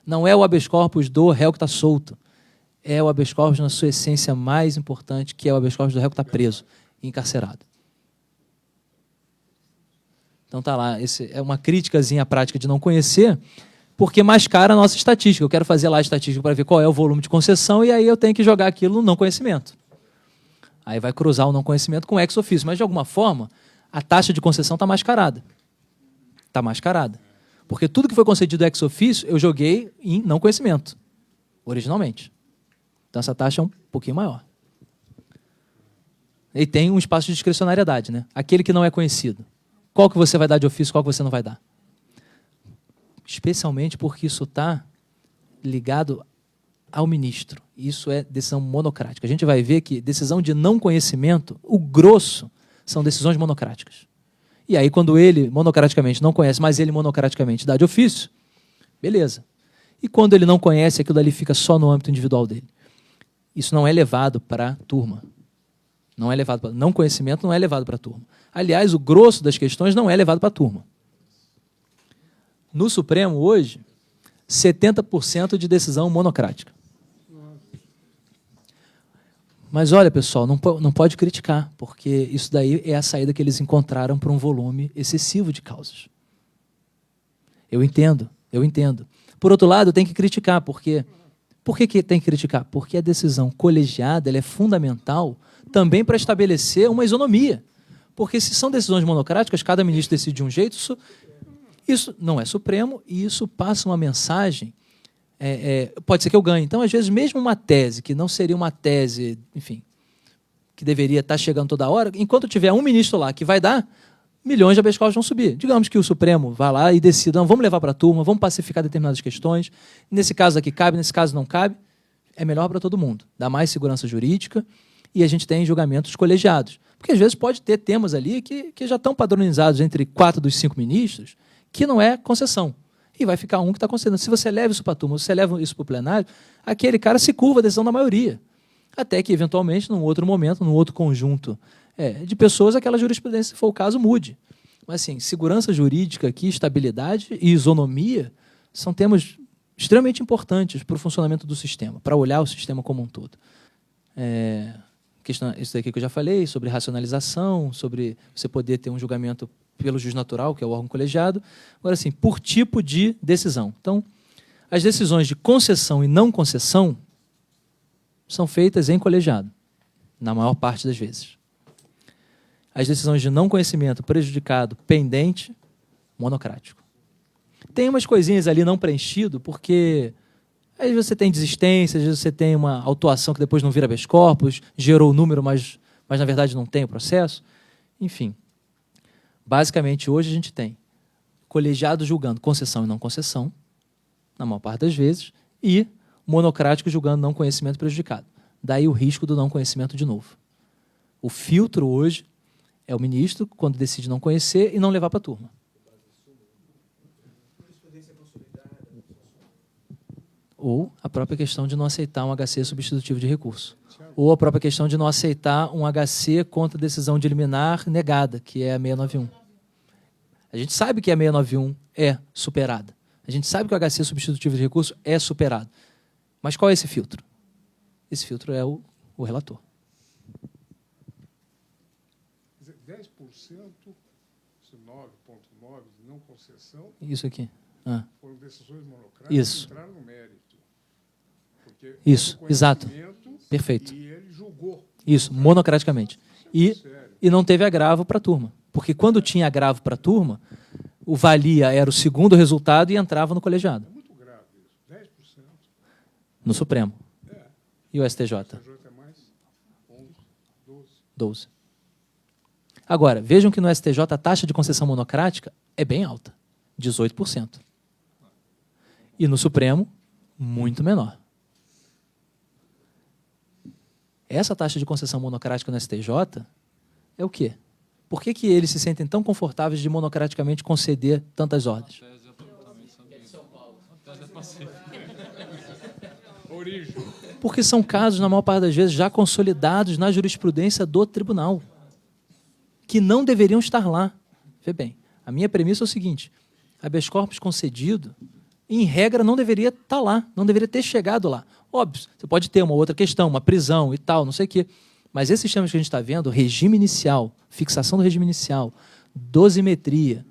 Não é o habeas corpus do réu que está solto. É o habeas corpus na sua essência mais importante, que é o habeas corpus do réu que está preso e encarcerado. Então tá lá, esse é uma criticazinha à prática de não conhecer, porque mascara a nossa estatística. Eu quero fazer lá a estatística para ver qual é o volume de concessão e aí eu tenho que jogar aquilo no não conhecimento. Aí vai cruzar o não conhecimento com o ex officio, mas de alguma forma a taxa de concessão está mascarada. Está mascarada. Porque tudo que foi concedido ex officio eu joguei em não conhecimento, originalmente. Então essa taxa é um pouquinho maior. E tem um espaço de discricionariedade, né? Aquele que não é conhecido. Qual que você vai dar de ofício, qual que você não vai dar? Especialmente porque isso está ligado ao ministro. Isso é decisão monocrática. A gente vai ver que decisão de não conhecimento, o grosso, são decisões monocráticas. E aí, quando ele monocraticamente não conhece, mas ele monocraticamente dá de ofício, beleza. E quando ele não conhece, aquilo ali fica só no âmbito individual dele. Isso não é levado para a turma. Não conhecimento não é levado para a turma. Aliás, o grosso das questões não é levado para a turma. No Supremo, hoje, 70% de decisão monocrática. Mas olha, pessoal, não pode criticar, porque isso daí é a saída que eles encontraram para um volume excessivo de causas. Eu entendo. Por outro lado, tem que criticar, porque... Por que tem que criticar? Porque a decisão colegiada ela é fundamental também para estabelecer uma isonomia. Porque se são decisões monocráticas, cada ministro decide de um jeito, isso não é Supremo e isso passa uma mensagem, pode ser que eu ganhe. Então, às vezes, mesmo uma tese, que não seria uma tese, enfim, que deveria estar chegando toda hora, enquanto tiver um ministro lá que vai dar, milhões de habeas corpus vão subir. Digamos que o Supremo vá lá e decida, não, vamos levar para a turma, vamos pacificar determinadas questões, nesse caso aqui cabe, nesse caso não cabe, é melhor para todo mundo, dá mais segurança jurídica e a gente tem julgamentos colegiados. Porque às vezes pode ter temas ali que já estão padronizados entre 4 dos 5 ministros, que não é concessão. E vai ficar um que está concedendo. Se você leva isso para a turma, se você leva isso para o plenário, aquele cara se curva a decisão da maioria. Até que, eventualmente, num outro momento, num outro conjunto de pessoas, aquela jurisprudência, se for o caso, mude. Mas, assim, segurança jurídica aqui, estabilidade e isonomia são temas extremamente importantes para o funcionamento do sistema, para olhar o sistema como um todo. Isso daqui que eu já falei, sobre racionalização, sobre você poder ter um julgamento pelo juiz natural, que é o órgão colegiado. Agora, assim, por tipo de decisão. Então, as decisões de concessão e não concessão são feitas em colegiado, na maior parte das vezes. as decisões de não conhecimento, prejudicado, pendente, monocrático. Tem umas coisinhas ali não preenchido, porque às vezes você tem desistência, às vezes você tem uma autuação que depois não vira habeas corpus, gerou o número, mas na verdade não tem o processo. Enfim, basicamente hoje a gente tem colegiado julgando concessão e não concessão, na maior parte das vezes, e monocrático julgando não conhecimento prejudicado. Daí o risco do não conhecimento de novo. O filtro hoje é o ministro, quando decide não conhecer e não levar para a turma. Ou a própria questão de não aceitar um HC substitutivo de recurso. Ou a própria questão de não aceitar um HC contra decisão de liminar negada, que é a 691. A gente sabe que a 691 é superada. A gente sabe que o HC substitutivo de recurso é superado. Mas qual é esse filtro? Esse filtro é o relator. 10%, esse 9,9% de não concessão, Isso aqui. foram decisões monocráticas Isso. que entraram no mérito. Porque Isso, houve exato. conhecimento Perfeito. E ele julgou. Isso, monocraticamente. Isso é sério. E não teve agravo para a turma. Porque quando tinha agravo para a turma, o valia era o segundo resultado e entrava no colegiado. É muito grave isso. 10%. No Supremo. É. E o STJ? O STJ é mais 11, 12. 12. Agora, vejam que no STJ a taxa de concessão monocrática é bem alta, 18%. E no Supremo, muito menor. Essa taxa de concessão monocrática no STJ é o quê? Por que eles se sentem tão confortáveis de monocraticamente conceder tantas ordens? Origem. Porque são casos, na maior parte das vezes, já consolidados na jurisprudência do tribunal, que não deveriam estar lá. Vê bem, a minha premissa é o seguinte: habeas corpus concedido, em regra, não deveria estar lá, não deveria ter chegado lá. Óbvio, você pode ter uma outra questão, uma prisão e tal, não sei o quê. Mas esses temas que a gente está vendo, regime inicial, fixação do regime inicial, dosimetria,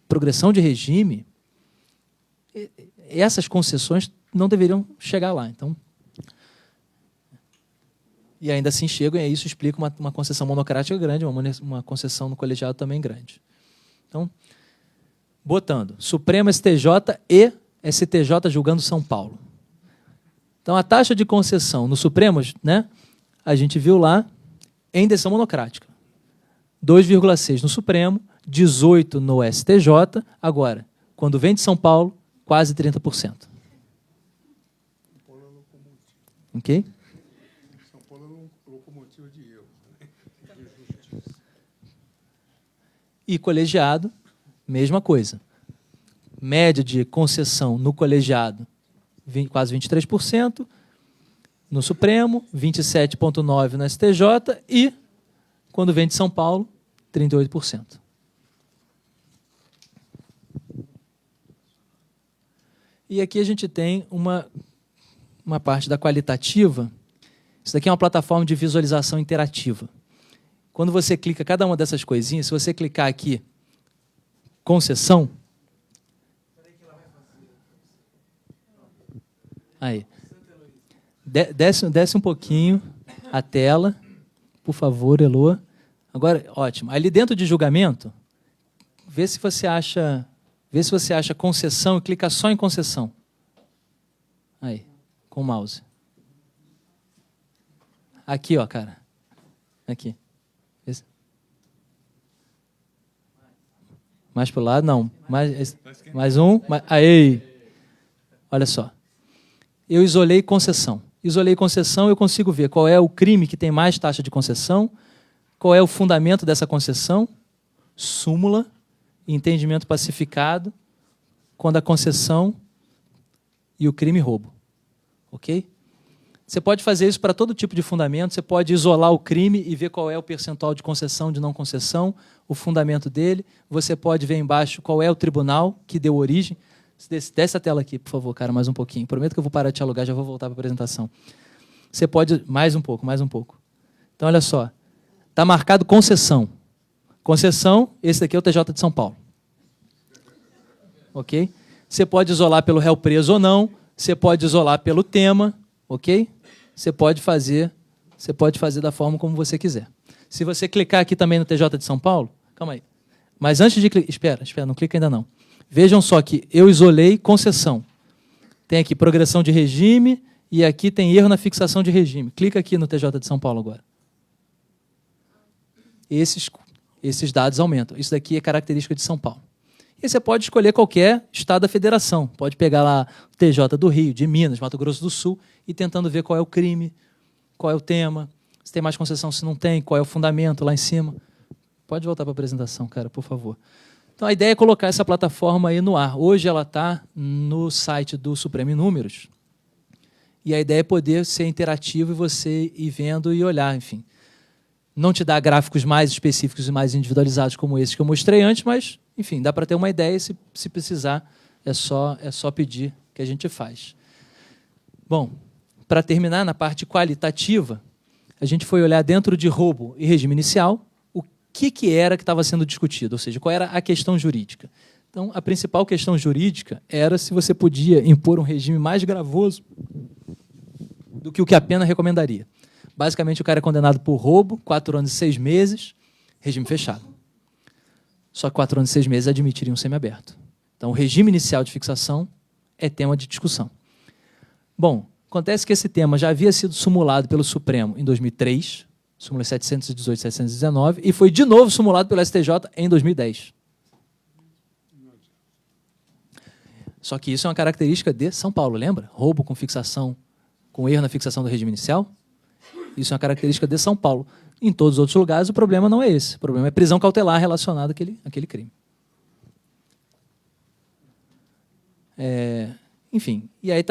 progressão de regime, essas concessões não deveriam chegar lá. Então, e ainda assim chegam, e isso explica uma concessão monocrática grande, uma concessão no colegiado também grande. Então, botando Supremo, STJ e STJ julgando São Paulo. Então, a taxa de concessão no Supremo, né, a gente viu lá, em decisão monocrática. 2,6 no Supremo, 18 no STJ. Agora, quando vem de São Paulo, quase 30%. Ok? São Paulo é locomotiva de erros, né? De justiça. E colegiado, mesma coisa. Média de concessão no colegiado, quase 23%. No Supremo, 27,9% no STJ e, quando vem de São Paulo, 38%. E aqui a gente tem uma parte da qualitativa. Isso daqui é uma plataforma de visualização interativa. Quando você clica cada uma dessas coisinhas, se você clicar aqui, concessão, aí. Desce um pouquinho a tela, por favor, Elô. Agora, ótimo. Ali dentro de julgamento, vê se você acha concessão e clica só em concessão. Aí, com o mouse. Aqui, ó, cara. Aqui. Mais pro lado, não. Mais um. Aí. Olha só. Eu isolei concessão. Isolei concessão, eu consigo ver qual é o crime que tem mais taxa de concessão, qual é o fundamento dessa concessão, súmula, entendimento pacificado, quando a concessão e o crime roubo. Ok? Você pode fazer isso para todo tipo de fundamento, você pode isolar o crime e ver qual é o percentual de concessão, de não concessão, o fundamento dele, você pode ver embaixo qual é o tribunal que deu origem. Desce a tela aqui, por favor, cara, mais um pouquinho. Prometo que eu vou parar de te alugar, já vou voltar para a apresentação. Você pode... Mais um pouco. Então, olha só. Está marcado concessão. Concessão, esse daqui é o TJ de São Paulo. Ok? Você pode isolar pelo réu preso ou não. Você pode isolar pelo tema. Ok? Você pode fazer da forma como você quiser. Se você clicar aqui também no TJ de São Paulo, calma aí. Mas antes de clicar, espera, não clica ainda não. Vejam só que eu isolei concessão. Tem aqui progressão de regime e aqui tem erro na fixação de regime. Clica aqui no TJ de São Paulo agora. Esses dados aumentam. Isso daqui é característica de São Paulo. E você pode escolher qualquer estado da federação. Pode pegar lá o TJ do Rio, de Minas, Mato Grosso do Sul e tentando ver qual é o crime, qual é o tema, se tem mais concessão, se não tem, qual é o fundamento lá em cima. Pode voltar para a apresentação, cara, por favor. Então, a ideia é colocar essa plataforma aí no ar. Hoje ela está no site do Supremo em Números. E a ideia é poder ser interativo e você ir vendo e olhar, enfim. Não te dá gráficos mais específicos e mais individualizados como esses que eu mostrei antes, mas, enfim, dá para ter uma ideia e, se precisar, é só pedir que a gente faz. Bom, para terminar, na parte qualitativa, a gente foi olhar dentro de roubo e regime inicial o que era que estava sendo discutido, ou seja, qual era a questão jurídica. Então, a principal questão jurídica era se você podia impor um regime mais gravoso do que o que a pena recomendaria. Basicamente, o cara é condenado por roubo, 4 anos e 6 meses, regime fechado. Só que 4 anos e 6 meses admitiriam um semiaberto. Então, o regime inicial de fixação é tema de discussão. Bom, acontece que esse tema já havia sido sumulado pelo Supremo em 2003, súmula 718 e 719, e foi de novo sumulado pelo STJ em 2010. Só que isso é uma característica de São Paulo, lembra? Roubo com fixação, com erro na fixação do regime inicial. Isso é uma característica de São Paulo. Em todos os outros lugares, o problema não é esse. O problema é prisão cautelar relacionada àquele crime. Enfim, e aí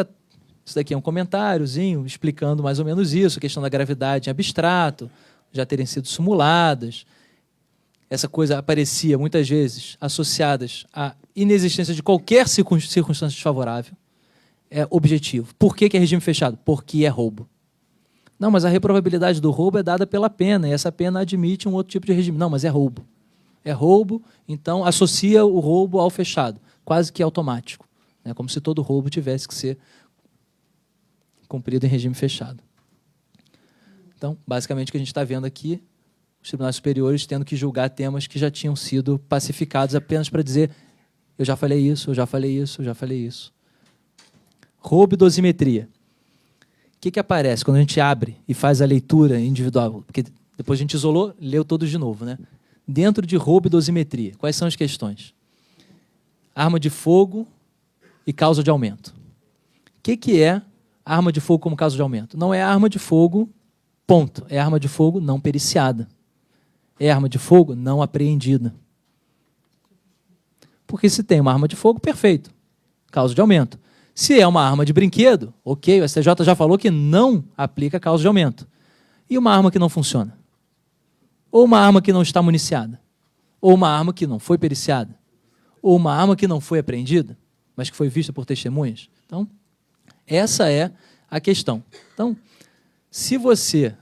isso daqui é um comentáriozinho explicando mais ou menos isso, a questão da gravidade em abstrato, já terem sido sumuladas. Essa coisa aparecia, muitas vezes, associadas à inexistência de qualquer circunstância desfavorável. É objetivo. Por que é regime fechado? Porque é roubo. Não, mas a reprovabilidade do roubo é dada pela pena, e essa pena admite um outro tipo de regime. Não, mas é roubo. É roubo, então associa o roubo ao fechado, quase que automático. É como se todo roubo tivesse que ser cumprido em regime fechado. Então, basicamente, o que a gente está vendo aqui, os tribunais superiores tendo que julgar temas que já tinham sido pacificados apenas para dizer eu já falei isso, eu já falei isso, eu já falei isso. Roubo e dosimetria. O que aparece quando a gente abre e faz a leitura individual? Porque depois a gente isolou, leu todos de novo, né? Dentro de roubo e dosimetria, quais são as questões? Arma de fogo e causa de aumento. O que é arma de fogo como causa de aumento? Não é arma de fogo, ponto. É arma de fogo não periciada. É arma de fogo não apreendida. Porque se tem uma arma de fogo, perfeito. Causa de aumento. Se é uma arma de brinquedo, ok, o STJ já falou que não aplica causa de aumento. E uma arma que não funciona? Ou uma arma que não está municiada? Ou uma arma que não foi periciada? Ou uma arma que não foi apreendida, mas que foi vista por testemunhas? Então, essa é a questão. Então, se você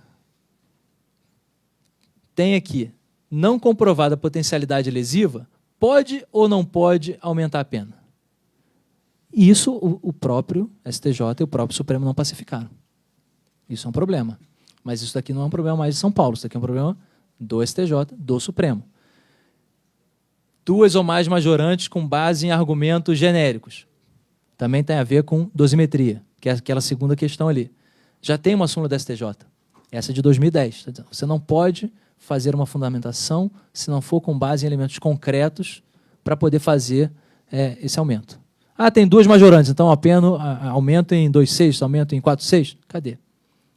tem aqui não comprovada a potencialidade lesiva, pode ou não pode aumentar a pena? E isso o próprio STJ e o próprio Supremo não pacificaram. Isso é um problema. Mas isso daqui não é um problema mais de São Paulo, isso daqui é um problema do STJ, do Supremo. 2 ou mais majorantes com base em argumentos genéricos. Também tem a ver com dosimetria, que é aquela segunda questão ali. Já tem uma súmula do STJ, essa é de 2010. Você não pode fazer uma fundamentação se não for com base em elementos concretos para poder fazer esse aumento. Ah, tem 2 majorantes, então aumento em 2/6, aumento em 4/6. Cadê?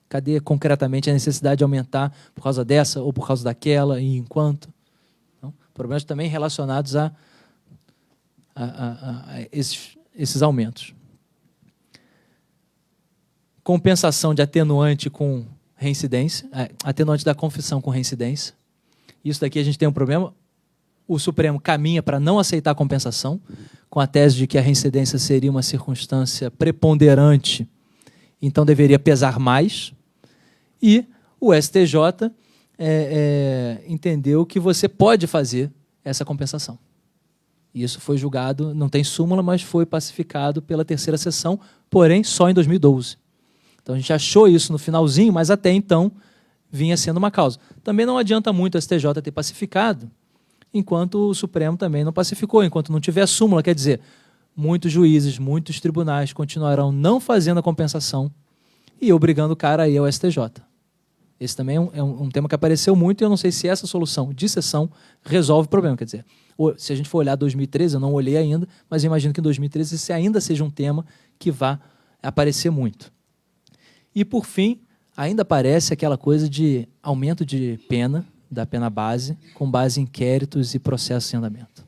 Cadê concretamente a necessidade de aumentar por causa dessa ou por causa daquela e enquanto? Então, problemas também relacionados a esses aumentos. Compensação de atenuante com reincidência, atenuante da confissão com reincidência. Isso daqui a gente tem um problema. O Supremo caminha para não aceitar a compensação, com a tese de que a reincidência seria uma circunstância preponderante, então deveria pesar mais. E o STJ entendeu que você pode fazer essa compensação. Isso foi julgado, não tem súmula, mas foi pacificado pela 3ª sessão, porém só em 2012. Então a gente achou isso no finalzinho, mas até então vinha sendo uma causa. Também não adianta muito o STJ ter pacificado, enquanto o Supremo também não pacificou, enquanto não tiver súmula. Quer dizer, muitos juízes, muitos tribunais continuarão não fazendo a compensação e obrigando o cara a ir ao STJ. Esse também é um tema que apareceu muito e eu não sei se essa solução de exceção resolve o problema. Quer dizer, se a gente for olhar 2013, eu não olhei ainda, mas eu imagino que em 2013 esse ainda seja um tema que vá aparecer muito. E, por fim, ainda aparece aquela coisa de aumento de pena, da pena base, com base em inquéritos e processos em andamento.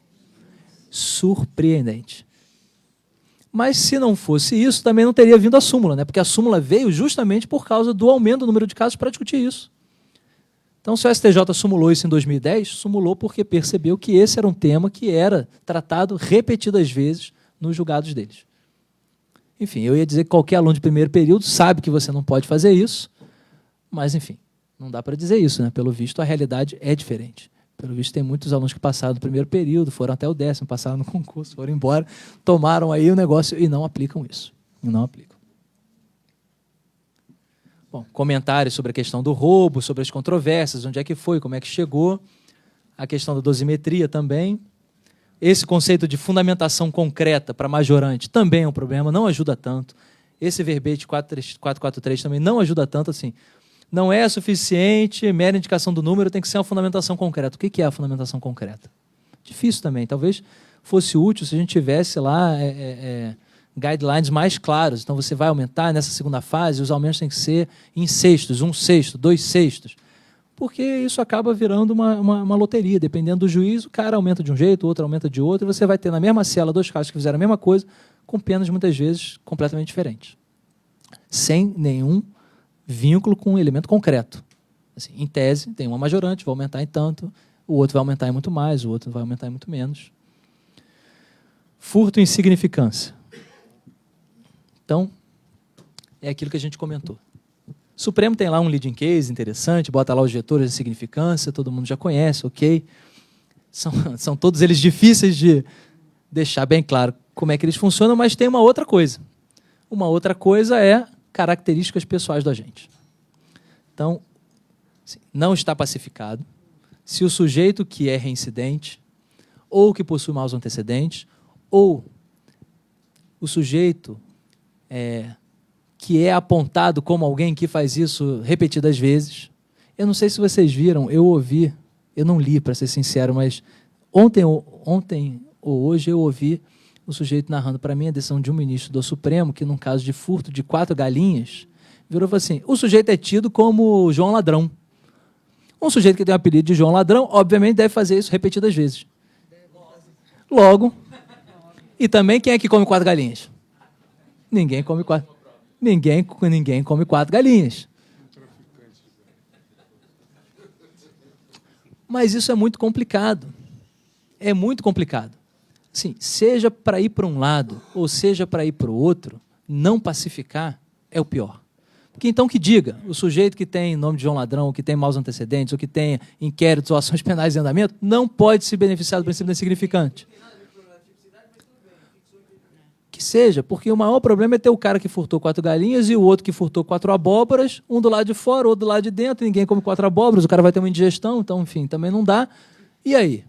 Surpreendente. Mas, se não fosse isso, também não teria vindo a súmula, né? Porque a súmula veio justamente por causa do aumento do número de casos para discutir isso. Então, se o STJ sumulou isso em 2010, sumulou porque percebeu que esse era um tema que era tratado repetidas vezes nos julgados deles. Enfim, eu ia dizer que qualquer aluno de primeiro período sabe que você não pode fazer isso, mas, enfim, não dá para dizer isso, né? Pelo visto, a realidade é diferente. Pelo visto, tem muitos alunos que passaram do primeiro período, foram até o 10º, passaram no concurso, foram embora, tomaram aí o negócio e não aplicam isso. Não aplicam. Bom, comentários sobre a questão do roubo, sobre as controvérsias, onde é que foi, como é que chegou, a questão da dosimetria também. Esse conceito de fundamentação concreta para majorante também é um problema, não ajuda tanto. Esse verbete 443 também não ajuda tanto assim. Não é suficiente, mera indicação do número, tem que ser uma fundamentação concreta. O que é a fundamentação concreta? Difícil também. Talvez fosse útil se a gente tivesse lá guidelines mais claros. Então, você vai aumentar nessa segunda fase, os aumentos têm que ser em sextos, 1/6, 2/6. Porque isso acaba virando uma loteria. Dependendo do juiz, o cara aumenta de um jeito, o outro aumenta de outro, e você vai ter na mesma cela dois casos que fizeram a mesma coisa, com penas muitas vezes completamente diferentes. Sem nenhum vínculo com um elemento concreto. Assim, em tese, tem uma majorante, vai aumentar em tanto, o outro vai aumentar em muito mais, o outro vai aumentar em muito menos. Furto em significância. Então, é aquilo que a gente comentou. O Supremo tem lá um leading case interessante, bota lá os vetores de significância, todo mundo já conhece, ok. São todos eles difíceis de deixar bem claro como é que eles funcionam, mas tem uma outra coisa. Uma outra coisa é características pessoais do agente. Então, não está pacificado. Se o sujeito que é reincidente, ou que possui maus antecedentes, ou o sujeito que é apontado como alguém que faz isso repetidas vezes. Eu não sei se vocês viram, eu ouvi, eu não li, para ser sincero, mas ontem ou hoje eu ouvi o sujeito narrando para mim a decisão de um ministro do Supremo, que num caso de furto de 4 galinhas, virou e falou assim, o sujeito é tido como João Ladrão. Um sujeito que tem o apelido de João Ladrão, obviamente deve fazer isso repetidas vezes. Logo, e também quem é que come 4 galinhas? Ninguém come 4. Ninguém come 4 galinhas. Mas isso é muito complicado. É muito complicado. Assim, seja para ir para um lado, ou seja para ir para o outro, não pacificar é o pior. Porque então que diga, o sujeito que tem nome de João Ladrão, ou que tem maus antecedentes, ou que tem inquéritos ou ações penais em andamento, não pode se beneficiar do princípio da insignificante. Que seja, porque o maior problema é ter o cara que furtou 4 galinhas e o outro que furtou 4 abóboras, um do lado de fora, outro do lado de dentro, ninguém come 4 abóboras, o cara vai ter uma indigestão, então, enfim, também não dá. E aí?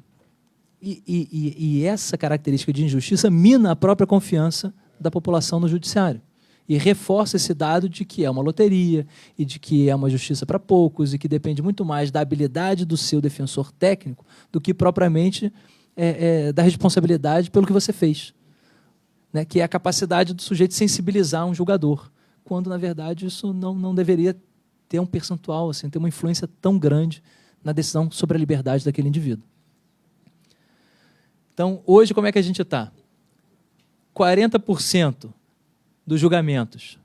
E essa característica de injustiça mina a própria confiança da população no judiciário. E reforça esse dado de que é uma loteria, e de que é uma justiça para poucos, e que depende muito mais da habilidade do seu defensor técnico do que propriamente da responsabilidade pelo que você fez. Né, que é a capacidade do sujeito sensibilizar um julgador, quando, na verdade, isso não deveria ter um percentual, assim, ter uma influência tão grande na decisão sobre a liberdade daquele indivíduo. Então, hoje, como é que a gente está? 40% dos julgamentos,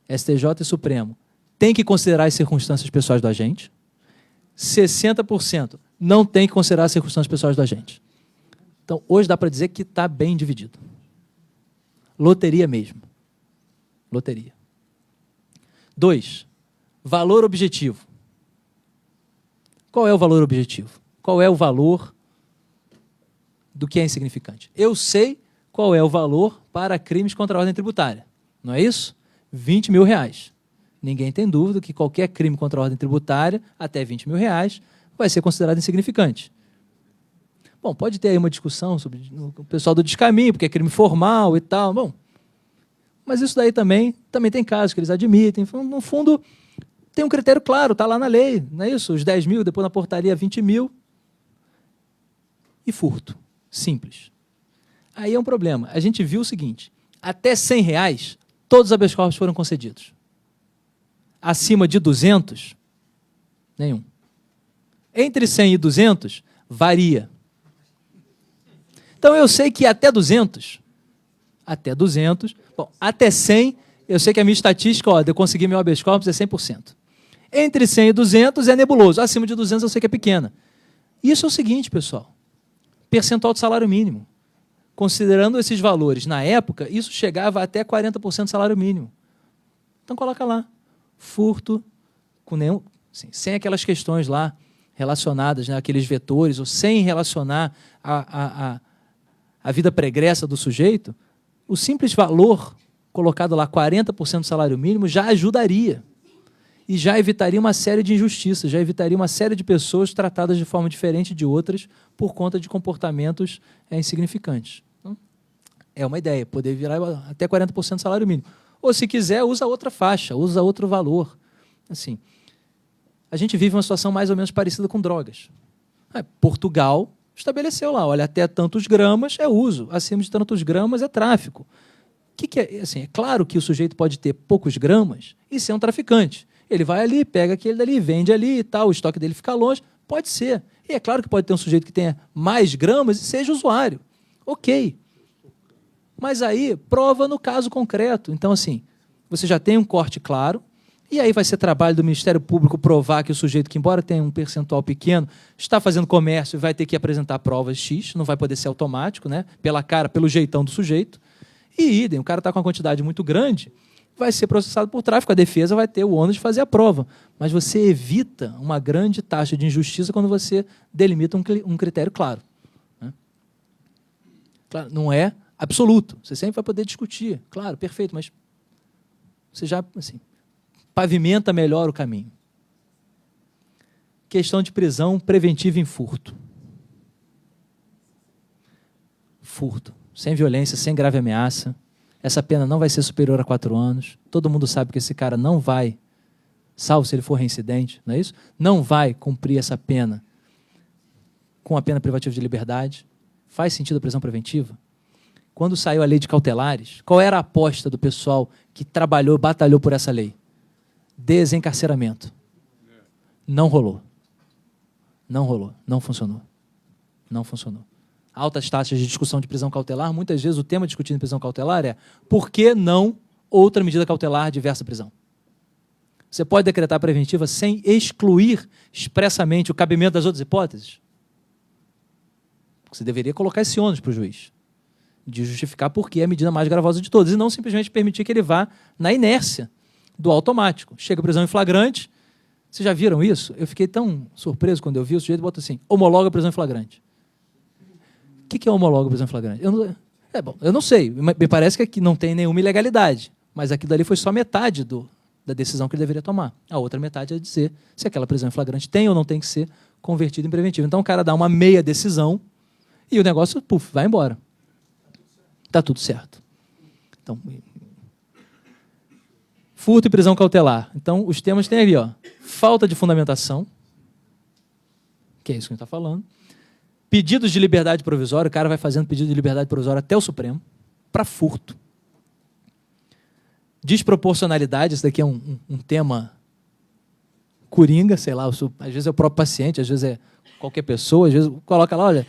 STJ e Supremo, tem que considerar as circunstâncias pessoais do agente, 60% não tem que considerar as circunstâncias pessoais do agente. Então, hoje dá para dizer que está bem dividido. Loteria mesmo. Loteria. 2. Valor objetivo. Qual é o valor objetivo? Qual é o valor do que é insignificante? Eu sei qual é o valor para crimes contra a ordem tributária. Não é isso? R$20 mil. Ninguém tem dúvida que qualquer crime contra a ordem tributária, até R$20 mil, vai ser considerado insignificante. Bom, pode ter aí uma discussão sobre o pessoal do descaminho, porque é crime formal e tal. Bom, mas isso daí também tem casos que eles admitem. No fundo, tem um critério claro, está lá na lei, não é isso? Os 10 mil, depois na portaria 20 mil. E furto. Simples. Aí é um problema. A gente viu o seguinte, até R$100, todos os habeas corpus foram concedidos. Acima de 200, nenhum. Entre 100 e 200, varia. Então, eu sei que até 200, bom, até 100, eu sei que a minha estatística, de eu conseguir meu habeas corpus é 100%. Entre 100 e 200 é nebuloso. Acima de 200 eu sei que é pequena. Isso é o seguinte, pessoal. Percentual do salário mínimo. Considerando esses valores, na época, isso chegava até 40% do salário mínimo. Então, coloca lá. Furto, com nenhum, assim, sem aquelas questões lá relacionadas, né, aqueles vetores, ou sem relacionar a vida pregressa do sujeito, o simples valor colocado lá, 40% do salário mínimo, já ajudaria. E já evitaria uma série de injustiças, já evitaria uma série de pessoas tratadas de forma diferente de outras por conta de comportamentos insignificantes. Então, é uma ideia, poder virar até 40% do salário mínimo. Ou, se quiser, usa outra faixa, usa outro valor. Assim, a gente vive uma situação mais ou menos parecida com drogas. Portugal estabeleceu lá, olha, até tantos gramas é uso, acima de tantos gramas é tráfico. Que é? Assim, é claro que o sujeito pode ter poucos gramas e ser um traficante. Ele vai ali, pega aquele dali, vende ali e tal, o estoque dele fica longe. Pode ser. E é claro que pode ter um sujeito que tenha mais gramas e seja usuário. Ok. Mas aí, prova no caso concreto. Então, assim, você já tem um corte claro, e aí vai ser trabalho do Ministério Público provar que o sujeito, que embora tenha um percentual pequeno, está fazendo comércio e vai ter que apresentar provas X, não vai poder ser automático, né? Pela cara, pelo jeitão do sujeito. E idem, o cara está com uma quantidade muito grande, vai ser processado por tráfico, a defesa vai ter o ônus de fazer a prova. Mas você evita uma grande taxa de injustiça quando você delimita um critério claro. Né? Claro, não é absoluto, você sempre vai poder discutir, claro, perfeito, mas você já, assim, pavimenta melhor o caminho. Questão de prisão preventiva em furto. Furto. Sem violência, sem grave ameaça. Essa pena não vai ser superior a 4 anos. Todo mundo sabe que esse cara não vai, salvo se ele for reincidente, não é isso? Não vai cumprir essa pena com a pena privativa de liberdade. Faz sentido a prisão preventiva? Quando saiu a lei de cautelares, qual era a aposta do pessoal que trabalhou, batalhou por essa lei? Desencarceramento. Não rolou. Não rolou. Não funcionou. Não funcionou. Altas taxas de discussão de prisão cautelar, muitas vezes o tema discutido em prisão cautelar é por que não outra medida cautelar diversa prisão? Você pode decretar preventiva sem excluir expressamente o cabimento das outras hipóteses? Você deveria colocar esse ônus para o juiz, de justificar por que é a medida mais gravosa de todas, e não simplesmente permitir que ele vá na inércia do automático. Chega a prisão em flagrante, vocês já viram isso? Eu fiquei tão surpreso quando eu vi, o sujeito bota assim, homologa a prisão em flagrante. O que é homologa a prisão em flagrante? Eu não sei, me parece que aqui não tem nenhuma ilegalidade, mas aquilo dali foi só metade da decisão que ele deveria tomar. A outra metade é dizer se aquela prisão em flagrante tem ou não tem que ser convertida em preventiva. Então o cara dá uma meia decisão e o negócio, puf, vai embora. Está tudo certo. Então, furto e prisão cautelar. Então, os temas tem ali, ó, falta de fundamentação, que é isso que a gente está falando, pedidos de liberdade provisória, o cara vai fazendo pedido de liberdade provisória até o Supremo, para furto. Desproporcionalidade, isso daqui é um tema coringa, sei lá, às vezes é o próprio paciente, às vezes é qualquer pessoa, às vezes coloca lá, olha,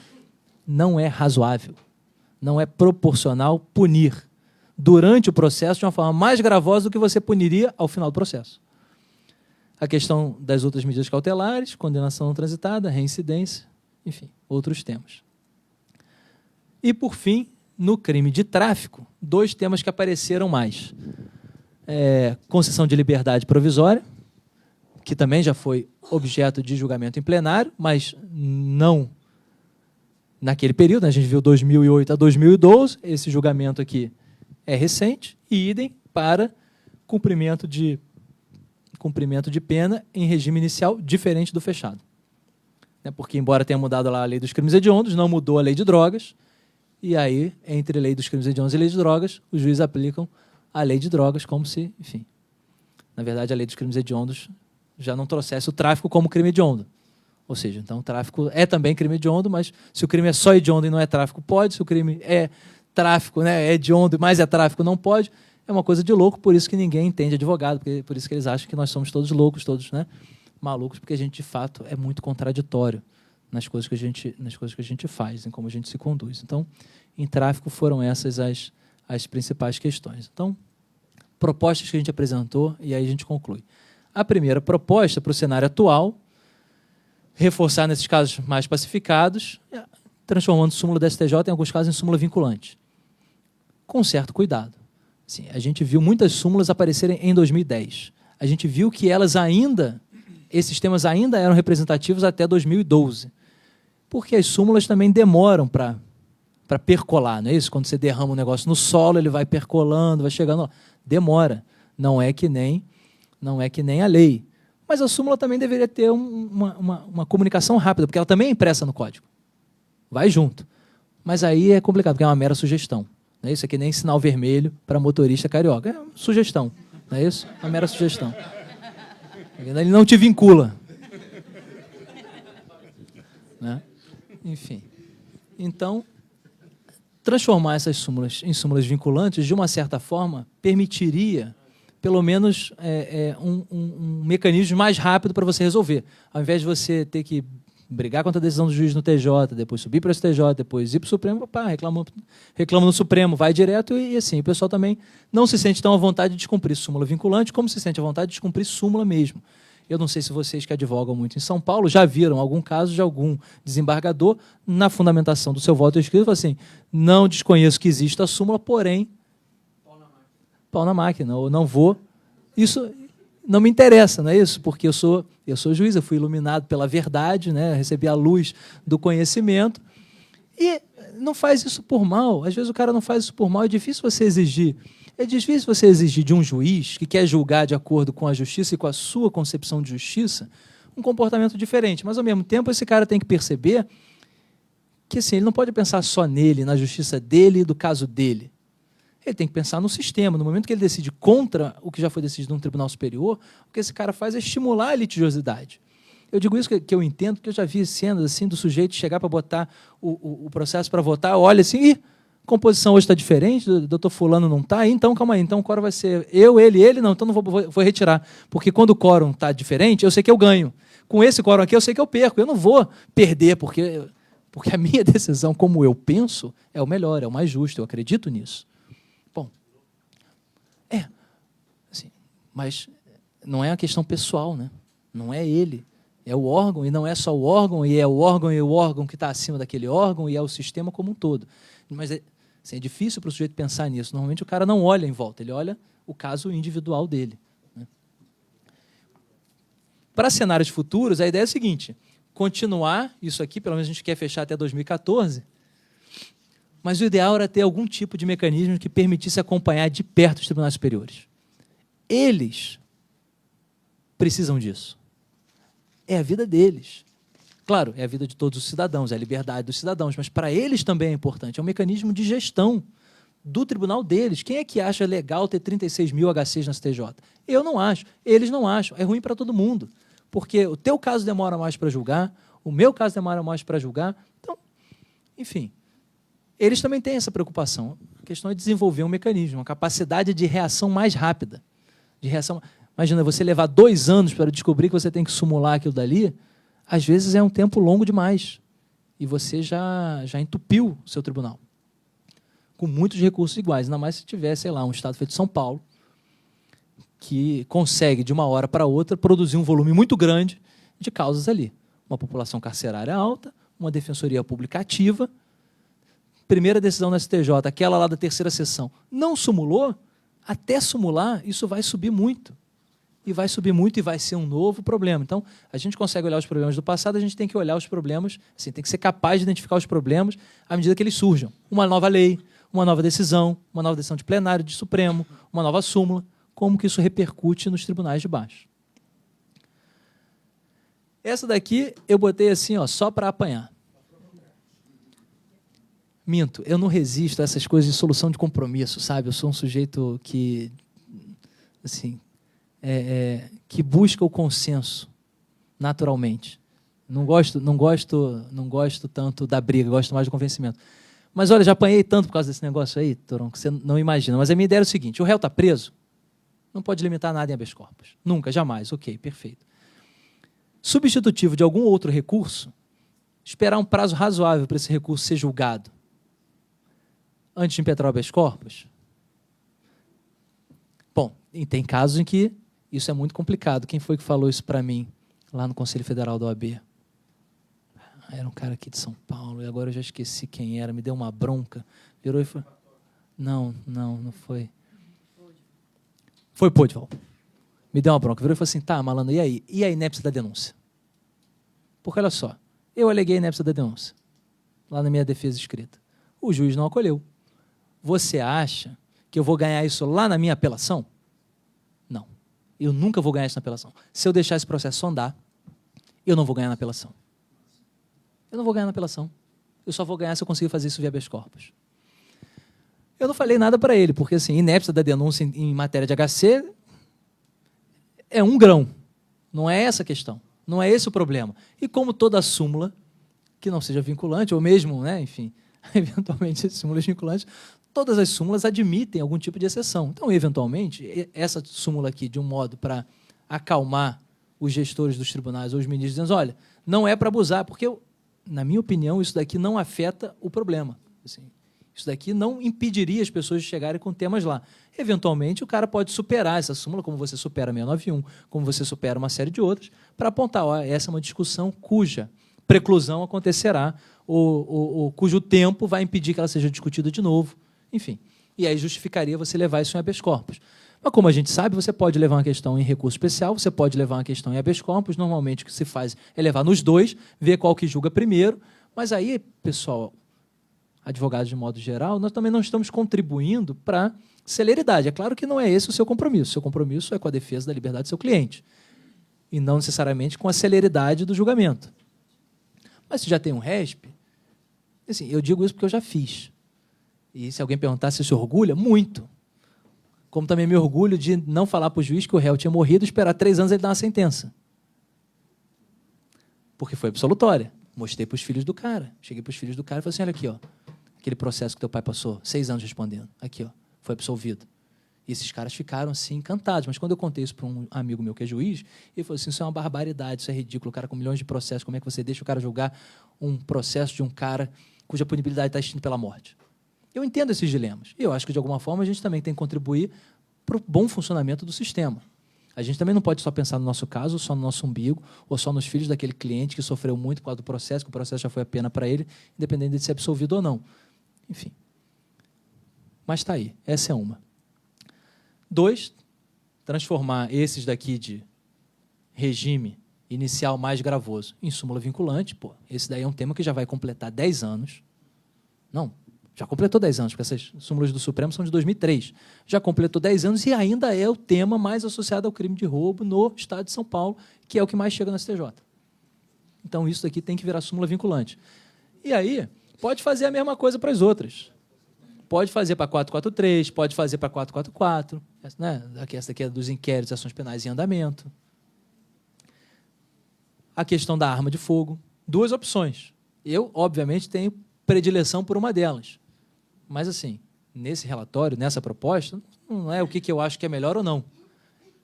não é razoável, não é proporcional punir durante o processo de uma forma mais gravosa do que você puniria ao final do processo. A questão das outras medidas cautelares, condenação não transitada, reincidência, enfim, outros temas. E, por fim, no crime de tráfico, 2 temas que apareceram mais. Concessão de liberdade provisória, que também já foi objeto de julgamento em plenário, mas não naquele período, né? A gente viu 2008 a 2012, esse julgamento aqui é recente, e idem para cumprimento de cumprimento de pena em regime inicial diferente do fechado. Porque, embora tenha mudado lá a lei dos crimes hediondos, não mudou a lei de drogas, e aí, entre a lei dos crimes hediondos e a lei de drogas, os juízes aplicam a lei de drogas como se, enfim, na verdade, a lei dos crimes hediondos já não trouxesse o tráfico como crime hediondo. Ou seja, então o tráfico é também crime hediondo, mas se o crime é só hediondo e não é tráfico, pode. Se o crime é tráfico, né, é hediondo, mas é tráfico, não pode. É uma coisa de louco, por isso que ninguém entende advogado, por isso que eles acham que nós somos todos loucos, todos, né, malucos, porque a gente, de fato, é muito contraditório nas coisas que a gente faz, em como a gente se conduz. Então, em tráfico foram essas as principais questões. Então, propostas que a gente apresentou, e aí a gente conclui. A primeira proposta para o cenário atual, reforçar nesses casos mais pacificados, transformando súmula do STJ, em alguns casos, em súmula vinculante. Com certo cuidado. Assim, a gente viu muitas súmulas aparecerem em 2010. A gente viu que esses temas ainda eram representativos até 2012. Porque as súmulas também demoram para percolar, não é isso? Quando você derrama um negócio no solo, ele vai percolando, vai chegando lá. Demora. Não é que nem a lei. Mas a súmula também deveria ter uma comunicação rápida, porque ela também é impressa no código. Vai junto. Mas aí é complicado, porque é uma mera sugestão. Não é isso? É que nem sinal vermelho para motorista carioca. É uma sugestão. Não é isso? Uma mera sugestão. Ele não te vincula. Né? Enfim. Então, transformar essas súmulas em súmulas vinculantes, de uma certa forma, permitiria, pelo menos, um mecanismo mais rápido para você resolver. Ao invés de você ter que brigar contra a decisão do juiz no TJ, depois subir para o STJ, depois ir para o Supremo, reclama no Supremo, vai direto e assim, o pessoal também não se sente tão à vontade de descumprir súmula vinculante como se sente à vontade de descumprir súmula mesmo. Eu não sei se vocês que advogam muito em São Paulo já viram algum caso de algum desembargador na fundamentação do seu voto escrito, assim, não desconheço que exista a súmula, porém, pau na máquina, ou não vou. Isso não me interessa, não é isso? Porque eu sou juiz, eu fui iluminado pela verdade, né? Recebi a luz do conhecimento, e não faz isso por mal. Às vezes o cara não faz isso por mal, é difícil você exigir de um juiz que quer julgar de acordo com a justiça e com a sua concepção de justiça um comportamento diferente. Mas, ao mesmo tempo, esse cara tem que perceber que assim, ele não pode pensar só nele, na justiça dele e do caso dele. Ele tem que pensar no sistema. No momento que ele decide contra o que já foi decidido num tribunal superior, o que esse cara faz é estimular a litigiosidade. Eu digo isso que eu entendo, porque eu já vi cenas assim, do sujeito chegar para botar o processo para votar, olha assim, ih, composição hoje está diferente, o doutor fulano não está, então calma aí, então o quórum vai ser eu, ele, não, então não vou retirar, porque quando o quórum está diferente, eu sei que eu ganho. Com esse quórum aqui, eu sei que eu perco, eu não vou perder, porque a minha decisão, como eu penso, é o melhor, é o mais justo, eu acredito nisso. Bom, assim, mas não é uma questão pessoal, né? Não é ele, é o órgão, e não é só o órgão, e é o órgão que está acima daquele órgão, e é o sistema como um todo. Mas assim, é difícil para o sujeito pensar nisso. Normalmente o cara não olha em volta, ele olha o caso individual dele. Né? Para cenários futuros, a ideia é a seguinte, continuar isso aqui, pelo menos a gente quer fechar até 2014, mas o ideal era ter algum tipo de mecanismo que permitisse acompanhar de perto os tribunais superiores. Eles precisam disso. É a vida deles. Claro, é a vida de todos os cidadãos, é a liberdade dos cidadãos, mas para eles também é importante. É um mecanismo de gestão do tribunal deles. Quem é que acha legal ter 36 mil HCs na STJ? Eu não acho, eles não acham. É ruim para todo mundo, porque o teu caso demora mais para julgar, o meu caso demora mais para julgar. Então, enfim, eles também têm essa preocupação. A questão é desenvolver um mecanismo, uma capacidade de reação mais rápida. Imagina, você levar 2 anos para descobrir que você tem que sumular aquilo dali, às vezes é um tempo longo demais e você já entupiu o seu tribunal com muitos recursos iguais, ainda mais se tiver, sei lá, um estado feito São Paulo que consegue, de uma hora para outra, produzir um volume muito grande de causas ali. Uma população carcerária alta, uma defensoria pública ativa, primeira decisão na STJ, aquela lá da 3ª sessão, não sumulou, até sumular, isso vai subir muito. E vai subir muito e vai ser um novo problema. Então, a gente consegue olhar os problemas do passado, a gente tem que olhar os problemas, assim, tem que ser capaz de identificar os problemas à medida que eles surjam. Uma nova lei, uma nova decisão de plenário, de Supremo, uma nova súmula, como que isso repercute nos tribunais de baixo. Essa daqui eu botei assim, ó, só para apanhar. Minto, eu não resisto a essas coisas de solução de compromisso, sabe? Eu sou um sujeito que, assim, que busca o consenso naturalmente. Não gosto tanto da briga, gosto mais do convencimento. Mas olha, já apanhei tanto por causa desse negócio aí, Toron, que você não imagina. Mas a minha ideia era o seguinte: o réu está preso, não pode limitar nada em habeas corpus. Nunca, jamais. Ok, perfeito. Substitutivo de algum outro recurso, esperar um prazo razoável para esse recurso ser julgado antes de impetrar o habeas corpus? Bom, e tem casos em que isso é muito complicado. Quem foi que falou isso para mim lá no Conselho Federal da OAB? Era um cara aqui de São Paulo, e agora eu já esqueci quem era, me deu uma bronca. Virou e falou... Não foi. Foi Podval. Me deu uma bronca. Virou e falou assim, tá, malandro, e aí? E a inépcia da denúncia? Porque, olha só, eu aleguei a inépcia da denúncia, lá na minha defesa escrita. O juiz não acolheu. Você acha que eu vou ganhar isso lá na minha apelação? Não. Eu nunca vou ganhar isso na apelação. Se eu deixar esse processo andar, eu não vou ganhar na apelação. Eu não vou ganhar na apelação. Eu só vou ganhar se eu conseguir fazer isso via habeas corpus. Eu não falei nada para ele, porque assim, inépcia da denúncia em matéria de HC é um grão. Não é essa a questão. Não é esse o problema. E como toda súmula que não seja vinculante, ou mesmo, né, enfim, eventualmente súmulas vinculantes, todas as súmulas admitem algum tipo de exceção. Então, eventualmente, essa súmula aqui, de um modo para acalmar os gestores dos tribunais ou os ministros, dizendo, olha, não é para abusar, porque, na minha opinião, isso daqui não afeta o problema. Assim, isso daqui não impediria as pessoas de chegarem com temas lá. Eventualmente, o cara pode superar essa súmula, como você supera a 691, como você supera uma série de outras, para apontar, ó, essa é uma discussão cuja preclusão acontecerá, ou cujo tempo vai impedir que ela seja discutida de novo. Enfim, e aí justificaria você levar isso em habeas corpus. Mas, como a gente sabe, você pode levar uma questão em recurso especial, você pode levar uma questão em habeas corpus, normalmente o que se faz é levar nos dois, ver qual que julga primeiro, mas aí, pessoal, advogados de modo geral, nós também não estamos contribuindo para celeridade. É claro que não é esse o seu compromisso. O seu compromisso é com a defesa da liberdade do seu cliente, e não necessariamente com a celeridade do julgamento. Mas se já tem um RESP, assim, eu digo isso porque eu já fiz. E se alguém perguntar se se orgulha, muito. Como também me orgulho de não falar para o juiz que o réu tinha morrido e esperar 3 anos ele dar uma sentença. Porque foi absolutória. Mostrei para os filhos do cara. Cheguei para os filhos do cara e falei assim, olha aqui, ó, aquele processo que teu pai passou 6 anos respondendo. Aqui, ó, foi absolvido. E esses caras ficaram, assim, encantados. Mas quando eu contei isso para um amigo meu que é juiz, ele falou assim, isso é uma barbaridade, isso é ridículo. O cara com milhões de processos, como é que você deixa o cara julgar um processo de um cara cuja punibilidade está extinta pela morte? Eu entendo esses dilemas. E eu acho que, de alguma forma, a gente também tem que contribuir para o bom funcionamento do sistema. A gente também não pode só pensar no nosso caso, só no nosso umbigo, ou só nos filhos daquele cliente que sofreu muito por causa do processo, que o processo já foi a pena para ele, independente de ser absolvido ou não. Enfim. Mas está aí. Essa é uma. 2, transformar esses daqui de regime inicial mais gravoso em súmula vinculante. Pô, esse daí é um tema que já vai completar 10 anos. Não, já completou 10 anos, porque essas súmulas do Supremo são de 2003. Já completou 10 anos e ainda é o tema mais associado ao crime de roubo no Estado de São Paulo, que é o que mais chega no STJ. Então, isso daqui tem que virar súmula vinculante. E aí, pode fazer a mesma coisa para as outras. Pode fazer para 443, pode fazer para 444, né? Essa daqui é dos inquéritos e ações penais em andamento. A questão da arma de fogo. 2 opções. Eu, obviamente, tenho predileção por uma delas. Mas, assim, nesse relatório, nessa proposta, não é o que eu acho que é melhor ou não.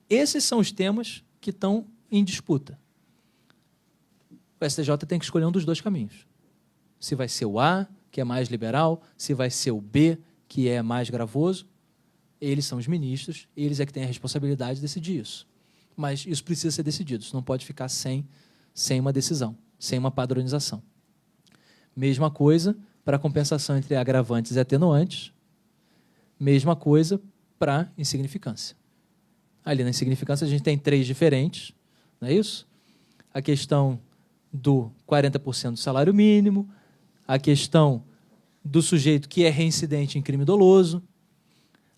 Esses são os temas que estão em disputa. O STJ tem que escolher um dos 2 caminhos. Se vai ser o A, que é mais liberal, se vai ser o B, que é mais gravoso, eles são os ministros, eles é que têm a responsabilidade de decidir isso. Mas isso precisa ser decidido, isso não pode ficar sem uma decisão, sem uma padronização. Mesma coisa para a compensação entre agravantes e atenuantes, mesma coisa para insignificância. Ali na insignificância a gente tem 3 diferentes, não é isso? A questão do 40% do salário mínimo, a questão do sujeito que é reincidente em crime doloso,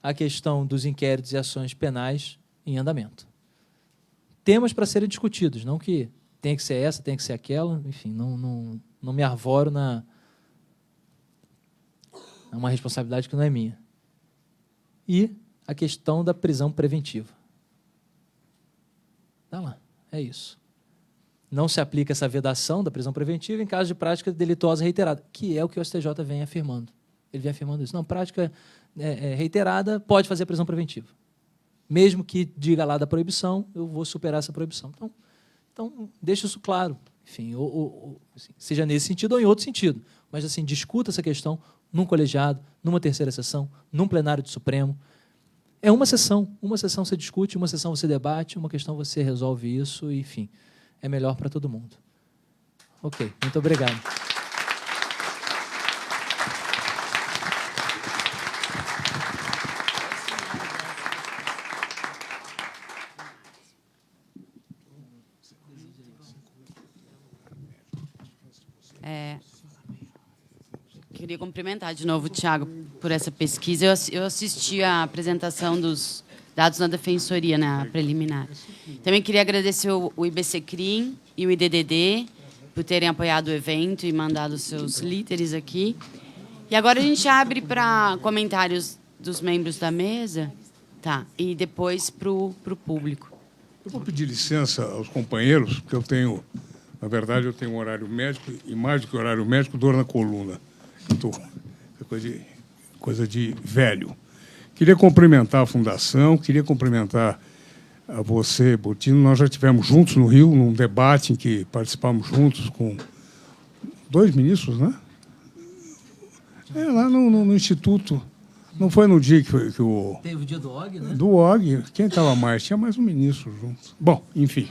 a questão dos inquéritos e ações penais em andamento. Temas para serem discutidos, não que tem que ser essa, tem que ser aquela, enfim, não me arvoro é uma responsabilidade que não é minha. E a questão da prisão preventiva. Tá lá, é isso. Não se aplica essa vedação da prisão preventiva em caso de prática delituosa reiterada, que é o que o STJ vem afirmando. Ele vem afirmando isso. Não, prática reiterada pode fazer a prisão preventiva. Mesmo que diga lá da proibição, eu vou superar essa proibição. Então deixa isso claro. Enfim, assim, seja nesse sentido ou em outro sentido. Mas, assim, discuta essa questão num colegiado, numa terceira sessão, num plenário do Supremo. É uma sessão você discute, uma sessão você debate, uma questão você resolve isso, e, enfim, é melhor para todo mundo. Ok, muito obrigado. Queria cumprimentar de novo o Thiago por essa pesquisa. Eu assisti à apresentação dos dados na Defensoria, na preliminar. Também queria agradecer o IBCCRIM e o IDDD por terem apoiado o evento e mandado seus líderes aqui. E agora a gente abre para comentários dos membros da mesa, tá? E depois para o público. Eu vou pedir licença aos companheiros, porque eu tenho, na verdade, eu tenho um horário médico, e mais do que horário médico, dor na coluna. Coisa de velho. Queria cumprimentar a Fundação, queria cumprimentar a você, Bottino. Nós já estivemos juntos no Rio, num debate em que participamos juntos com 2 ministros, né? Lá no Instituto. Não foi no dia que o... Teve o dia do OG, né? Do OG. Quem estava mais? Tinha mais um ministro junto. Bom, enfim,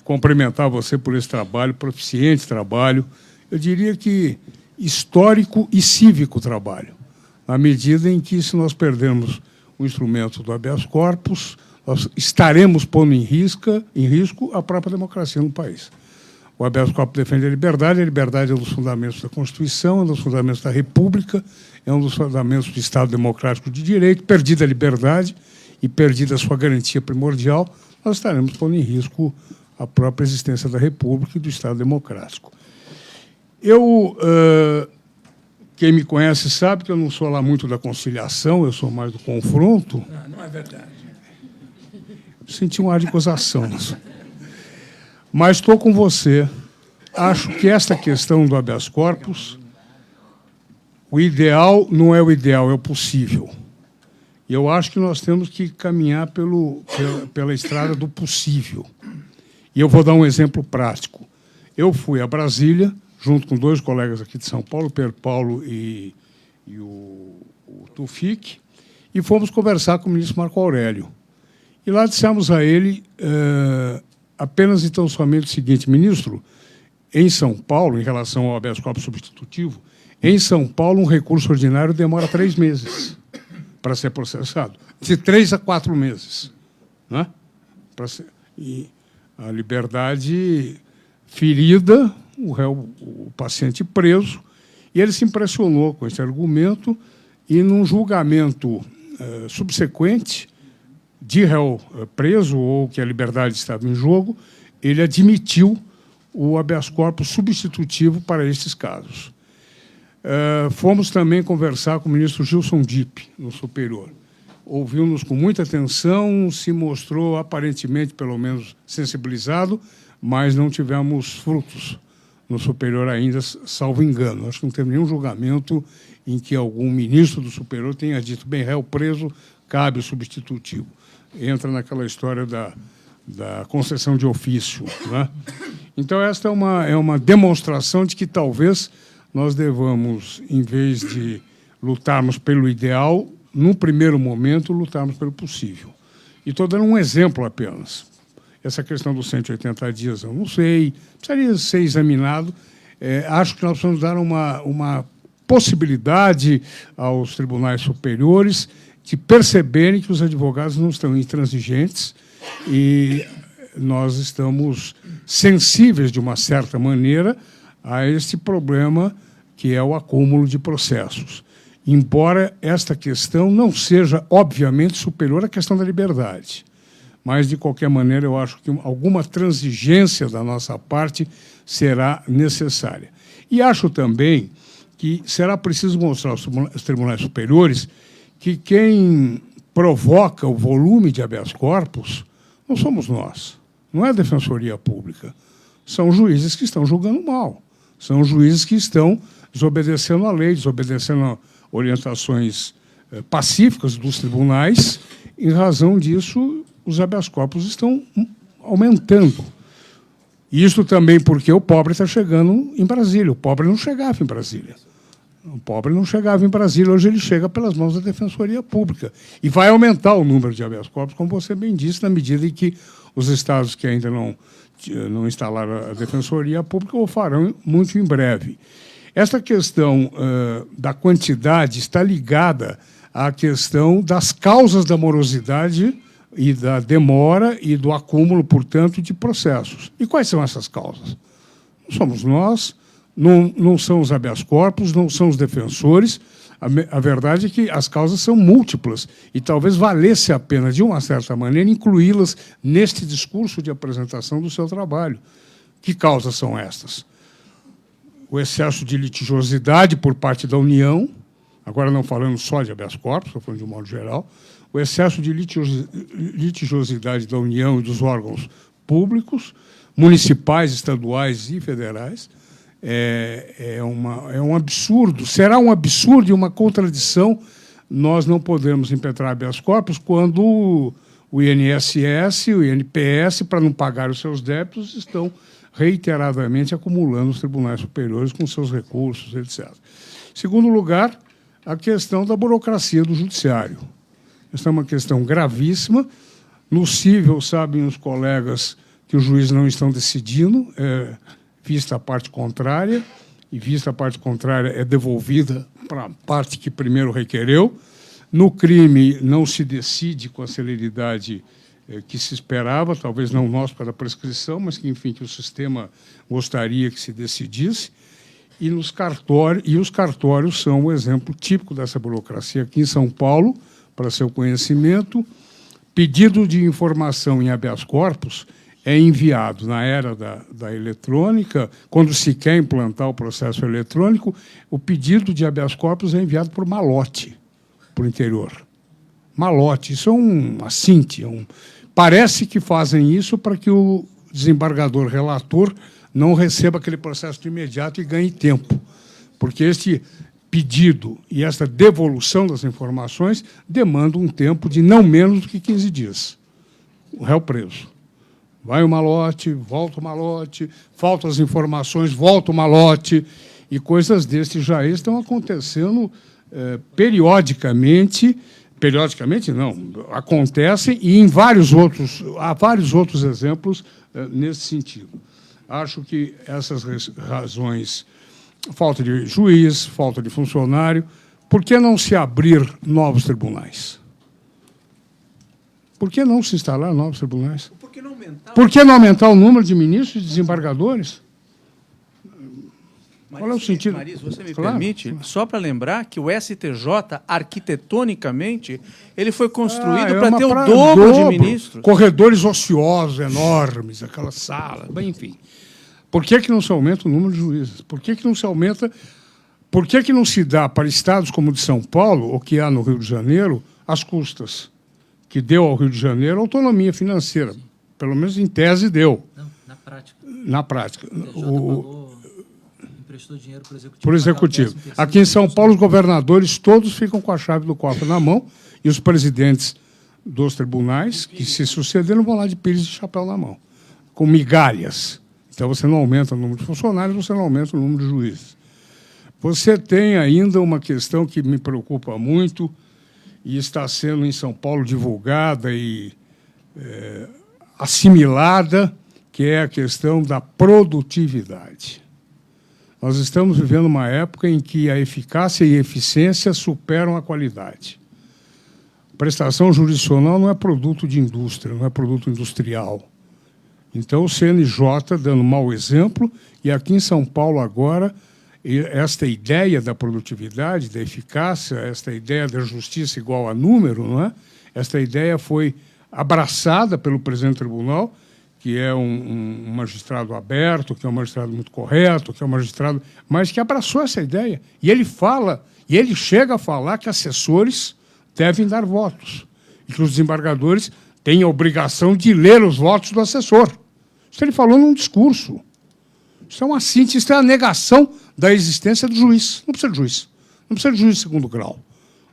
cumprimentar você por esse trabalho, proficiente trabalho. Eu diria que histórico e cívico trabalho, na medida em que, se nós perdermos o instrumento do habeas corpus, nós estaremos pondo em risco a própria democracia no país. O habeas corpus defende a liberdade é um dos fundamentos da Constituição, é um dos fundamentos da República, é um dos fundamentos do Estado Democrático de Direito. Perdida a liberdade e perdida a sua garantia primordial, nós estaremos pondo em risco a própria existência da República e do Estado Democrático. Quem me conhece sabe que eu não sou lá muito da conciliação, eu sou mais do confronto. Não é verdade. Senti um ar de gozação. Mas estou com você. Acho que esta questão do habeas corpus, o ideal não é o ideal, é o possível. E eu acho que nós temos que caminhar pela estrada do possível. E eu vou dar um exemplo prático. Eu fui a Brasília, junto com 2 colegas aqui de São Paulo, o Pedro Paulo e o Tufik, e fomos conversar com o ministro Marco Aurélio. E lá dissemos a ele apenas e tão somente o seguinte: ministro, em São Paulo, em relação ao habeas corpus substitutivo, em São Paulo um recurso ordinário demora 3 meses para ser processado, de 3 a 4 meses. Né? E a liberdade ferida, o paciente preso, e ele se impressionou com esse argumento e, num julgamento subsequente de réu preso ou que a liberdade estava em jogo, ele admitiu o habeas corpus substitutivo para estes casos. Fomos também conversar com o ministro Gilson Dipp, no Superior. Ouviu-nos com muita atenção, se mostrou aparentemente, pelo menos, sensibilizado, mas não tivemos frutos no Superior ainda, salvo engano. Acho que não teve nenhum julgamento em que algum ministro do Superior tenha dito: bem, réu preso, cabe o substitutivo. Entra naquela história da concessão de ofício. Né? Então, esta é uma demonstração de que talvez nós devamos, em vez de lutarmos pelo ideal, num primeiro momento, lutarmos pelo possível. E estou dando um exemplo apenas. Essa questão dos 180 dias, eu não sei, precisaria ser examinado. Acho que nós precisamos dar uma possibilidade aos tribunais superiores de perceberem que os advogados não estão intransigentes e nós estamos sensíveis, de uma certa maneira, a este problema que é o acúmulo de processos. Embora esta questão não seja, obviamente, superior à questão da liberdade. mas, de qualquer maneira, eu acho que alguma transigência da nossa parte será necessária. E acho também que será preciso mostrar aos tribunais superiores que quem provoca o volume de habeas corpus não somos nós, não é a Defensoria Pública. São juízes que estão julgando mal, são juízes que estão desobedecendo a lei, desobedecendo a orientações pacíficas dos tribunais. Em razão disso, os habeas corpus estão aumentando. Isso também porque o pobre está chegando em Brasília. O pobre não chegava em Brasília. O pobre não chegava em Brasília, hoje ele chega pelas mãos da Defensoria Pública. E vai aumentar o número de habeas corpus, como você bem disse, na medida em que os estados que ainda não instalaram a Defensoria Pública o farão muito em breve. Esta questão da quantidade está ligada à questão das causas da morosidade e da demora e do acúmulo, portanto, de processos. E quais são essas causas? Não somos nós, não são os habeas corpus, não são os defensores. A verdade é que as causas são múltiplas e talvez valesse a pena, de uma certa maneira, incluí-las neste discurso de apresentação do seu trabalho. Que causas são estas? O excesso de litigiosidade por parte da União, agora não falando só de habeas corpus, estou falando de um modo geral, o excesso de litigiosidade da União e dos órgãos públicos, municipais, estaduais e federais, é um absurdo, será um absurdo e uma contradição nós não podemos impetrar habeas corpus quando o INSS e o INPS, para não pagar os seus débitos, estão reiteradamente acumulando os tribunais superiores com seus recursos, etc. Em segundo lugar, a questão da burocracia do judiciário. Essa é uma questão gravíssima. No cível, sabem os colegas que os juízes não estão decidindo, vista a parte contrária, e vista a parte contrária é devolvida para a parte que primeiro requereu. No crime, não se decide com a celeridade que se esperava, talvez não nós para a prescrição, mas que, enfim, que o sistema gostaria que se decidisse. E os cartórios são o exemplo típico dessa burocracia aqui em São Paulo, para seu conhecimento. Pedido de informação em habeas corpus é enviado na era da eletrônica, quando se quer implantar o processo eletrônico, o pedido de habeas corpus é enviado por malote, para o interior. Malote, isso é um assinte. Parece que fazem isso para que o desembargador relator não receba aquele processo de imediato e ganhe tempo, porque este pedido e esta devolução das informações demandam um tempo de não menos do que 15 dias. O réu preso. Vai o malote, volta o malote, faltam as informações, volta o malote, e coisas desse já estão acontecendo periodicamente não, acontecem, e há vários outros exemplos nesse sentido. Acho que essas razões, falta de juiz, falta de funcionário, por que não se abrir novos tribunais? Por que não se instalar novos tribunais? Por que não aumentar o número de ministros e desembargadores? Qual é o sentido? Maris, você me permite, só para lembrar que o STJ, arquitetonicamente, ele foi construído para ter o dobro de ministros. Corredores ociosos, enormes, aquelas salas, bem, enfim. Por que não se aumenta o número de juízes? Por que não se aumenta? Por que não se dá para estados como o de São Paulo, ou que há no Rio de Janeiro, as custas, que deu ao Rio de Janeiro autonomia financeira? Pelo menos em tese deu. Não, na prática. Na prática. Emprestou dinheiro para o executivo. Por executivo. Aqui em São Paulo, os governadores todos ficam com a chave do cofre na mão e os presidentes dos tribunais, que se sucederam, vão lá de pires e chapéu na mão, com migalhas. Então, você não aumenta o número de funcionários, você não aumenta o número de juízes. Você tem ainda uma questão que me preocupa muito e está sendo em São Paulo divulgada e assimilada, que é a questão da produtividade. Nós estamos vivendo uma época em que a eficácia e a eficiência superam a qualidade. Prestação jurisdicional não é produto de indústria, não é produto industrial. Então, o CNJ dando mau exemplo, e aqui em São Paulo agora, esta ideia da produtividade, da eficácia, esta ideia da justiça igual a número, não é? Esta ideia foi abraçada pelo presidente do tribunal, que é um magistrado aberto, que é um magistrado muito correto, que é um magistrado, mas que abraçou essa ideia. E ele fala, e ele chega a falar que assessores devem dar votos, e que os desembargadores têm a obrigação de ler os votos do assessor. Isso ele falou num discurso. Isso é uma síntese, isso é a negação da existência do juiz. Não precisa de juiz. Não precisa de juiz de segundo grau.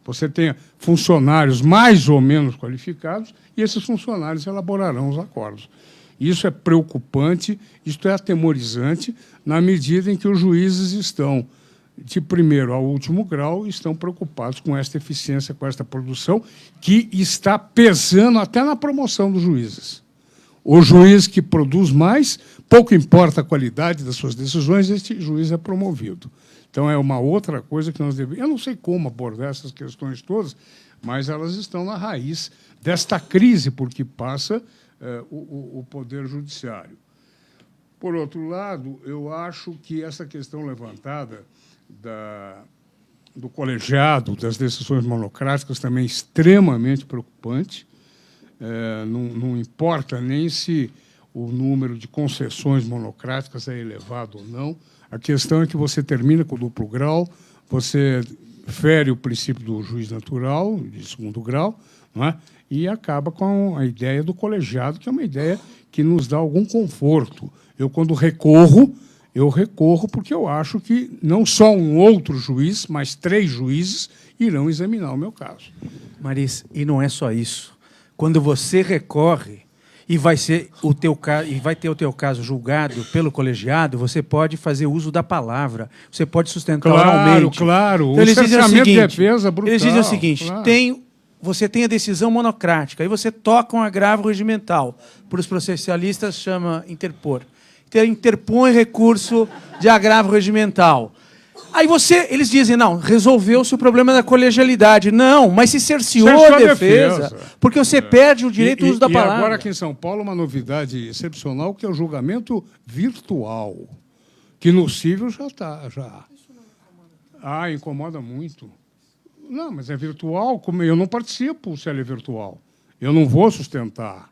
Você tem funcionários mais ou menos qualificados e esses funcionários elaborarão os acordos. Isso é preocupante, isso é atemorizante, na medida em que os juízes estão, de primeiro ao último grau, estão preocupados com esta eficiência, com esta produção, que está pesando até na promoção dos juízes. O juiz que produz mais, pouco importa a qualidade das suas decisões, este juiz é promovido. Então, é uma outra coisa que nós devemos... Eu não sei como abordar essas questões todas, mas elas estão na raiz desta crise por que passa o Poder Judiciário. Por outro lado, eu acho que essa questão levantada do colegiado, das decisões monocráticas, também é extremamente preocupante. Não importa nem se o número de concessões monocráticas é elevado ou não. A questão é que você termina com o duplo grau, você fere o princípio do juiz natural, de segundo grau, não é? E acaba com a ideia do colegiado, que é uma ideia que nos dá algum conforto. Eu, quando recorro porque eu acho que não só um outro juiz, mas 3 juízes irão examinar o meu caso. Maris, e não é só isso. Quando você recorre e vai ter o teu caso julgado pelo colegiado, você pode fazer uso da palavra, você pode sustentar oralmente. Claro. Então, eles dizem o seguinte, de defesa brutal, eles dizem o seguinte, claro. Você tem a decisão monocrática, aí você toca um agravo regimental. Para os processualistas, chama interpor. Então, interpõe recurso de agravo regimental. Aí eles dizem, não, resolveu-se o problema da colegialidade. Não, mas se cerceou a defesa, porque você perde o direito ao uso da palavra. E agora aqui em São Paulo, uma novidade excepcional, que é o julgamento virtual, que no civil já está. Incomoda muito. Não, mas é virtual, como eu não participo se ele é virtual. Eu não vou sustentar.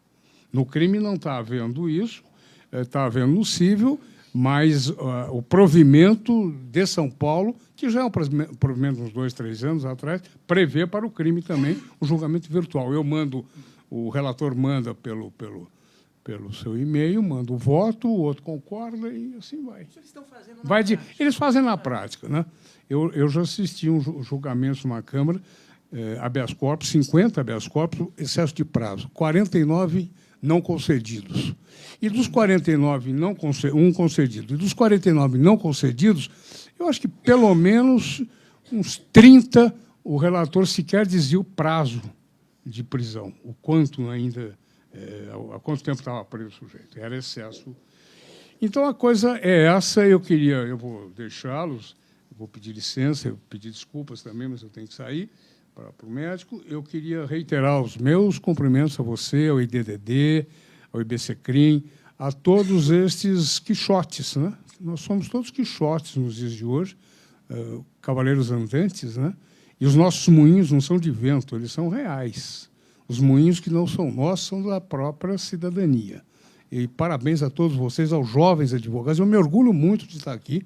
No crime não está havendo isso, está havendo no civil, mas o provimento de São Paulo, que já é um provimento uns 2, 3 anos atrás, prevê para o crime também o julgamento virtual. O relator manda pelo seu e-mail, manda o voto, o outro concorda e assim vai. Eles estão fazendo eles fazem na prática, né? Eu já assisti um julgamento numa Câmara, habeas corpus, 50 habeas corpus, excesso de prazo, 49 não concedidos. E dos 49 um concedido, e dos 49 não concedidos, eu acho que pelo menos uns 30 o relator sequer dizia o prazo de prisão, o quanto ainda, há quanto tempo estava preso o sujeito. Era excesso. Então a coisa é essa, eu vou deixá-los, vou pedir licença, pedir desculpas também, mas eu tenho que sair para o médico. Eu queria reiterar os meus cumprimentos a você, ao IDDD, ao IBCCRIM, a todos estes quixotes, né? Nós somos todos quixotes nos dias de hoje, cavaleiros andantes, né? E os nossos moinhos não são de vento, eles são reais. Os moinhos que não são nossos são da própria cidadania. E parabéns a todos vocês, aos jovens advogados. Eu me orgulho muito de estar aqui,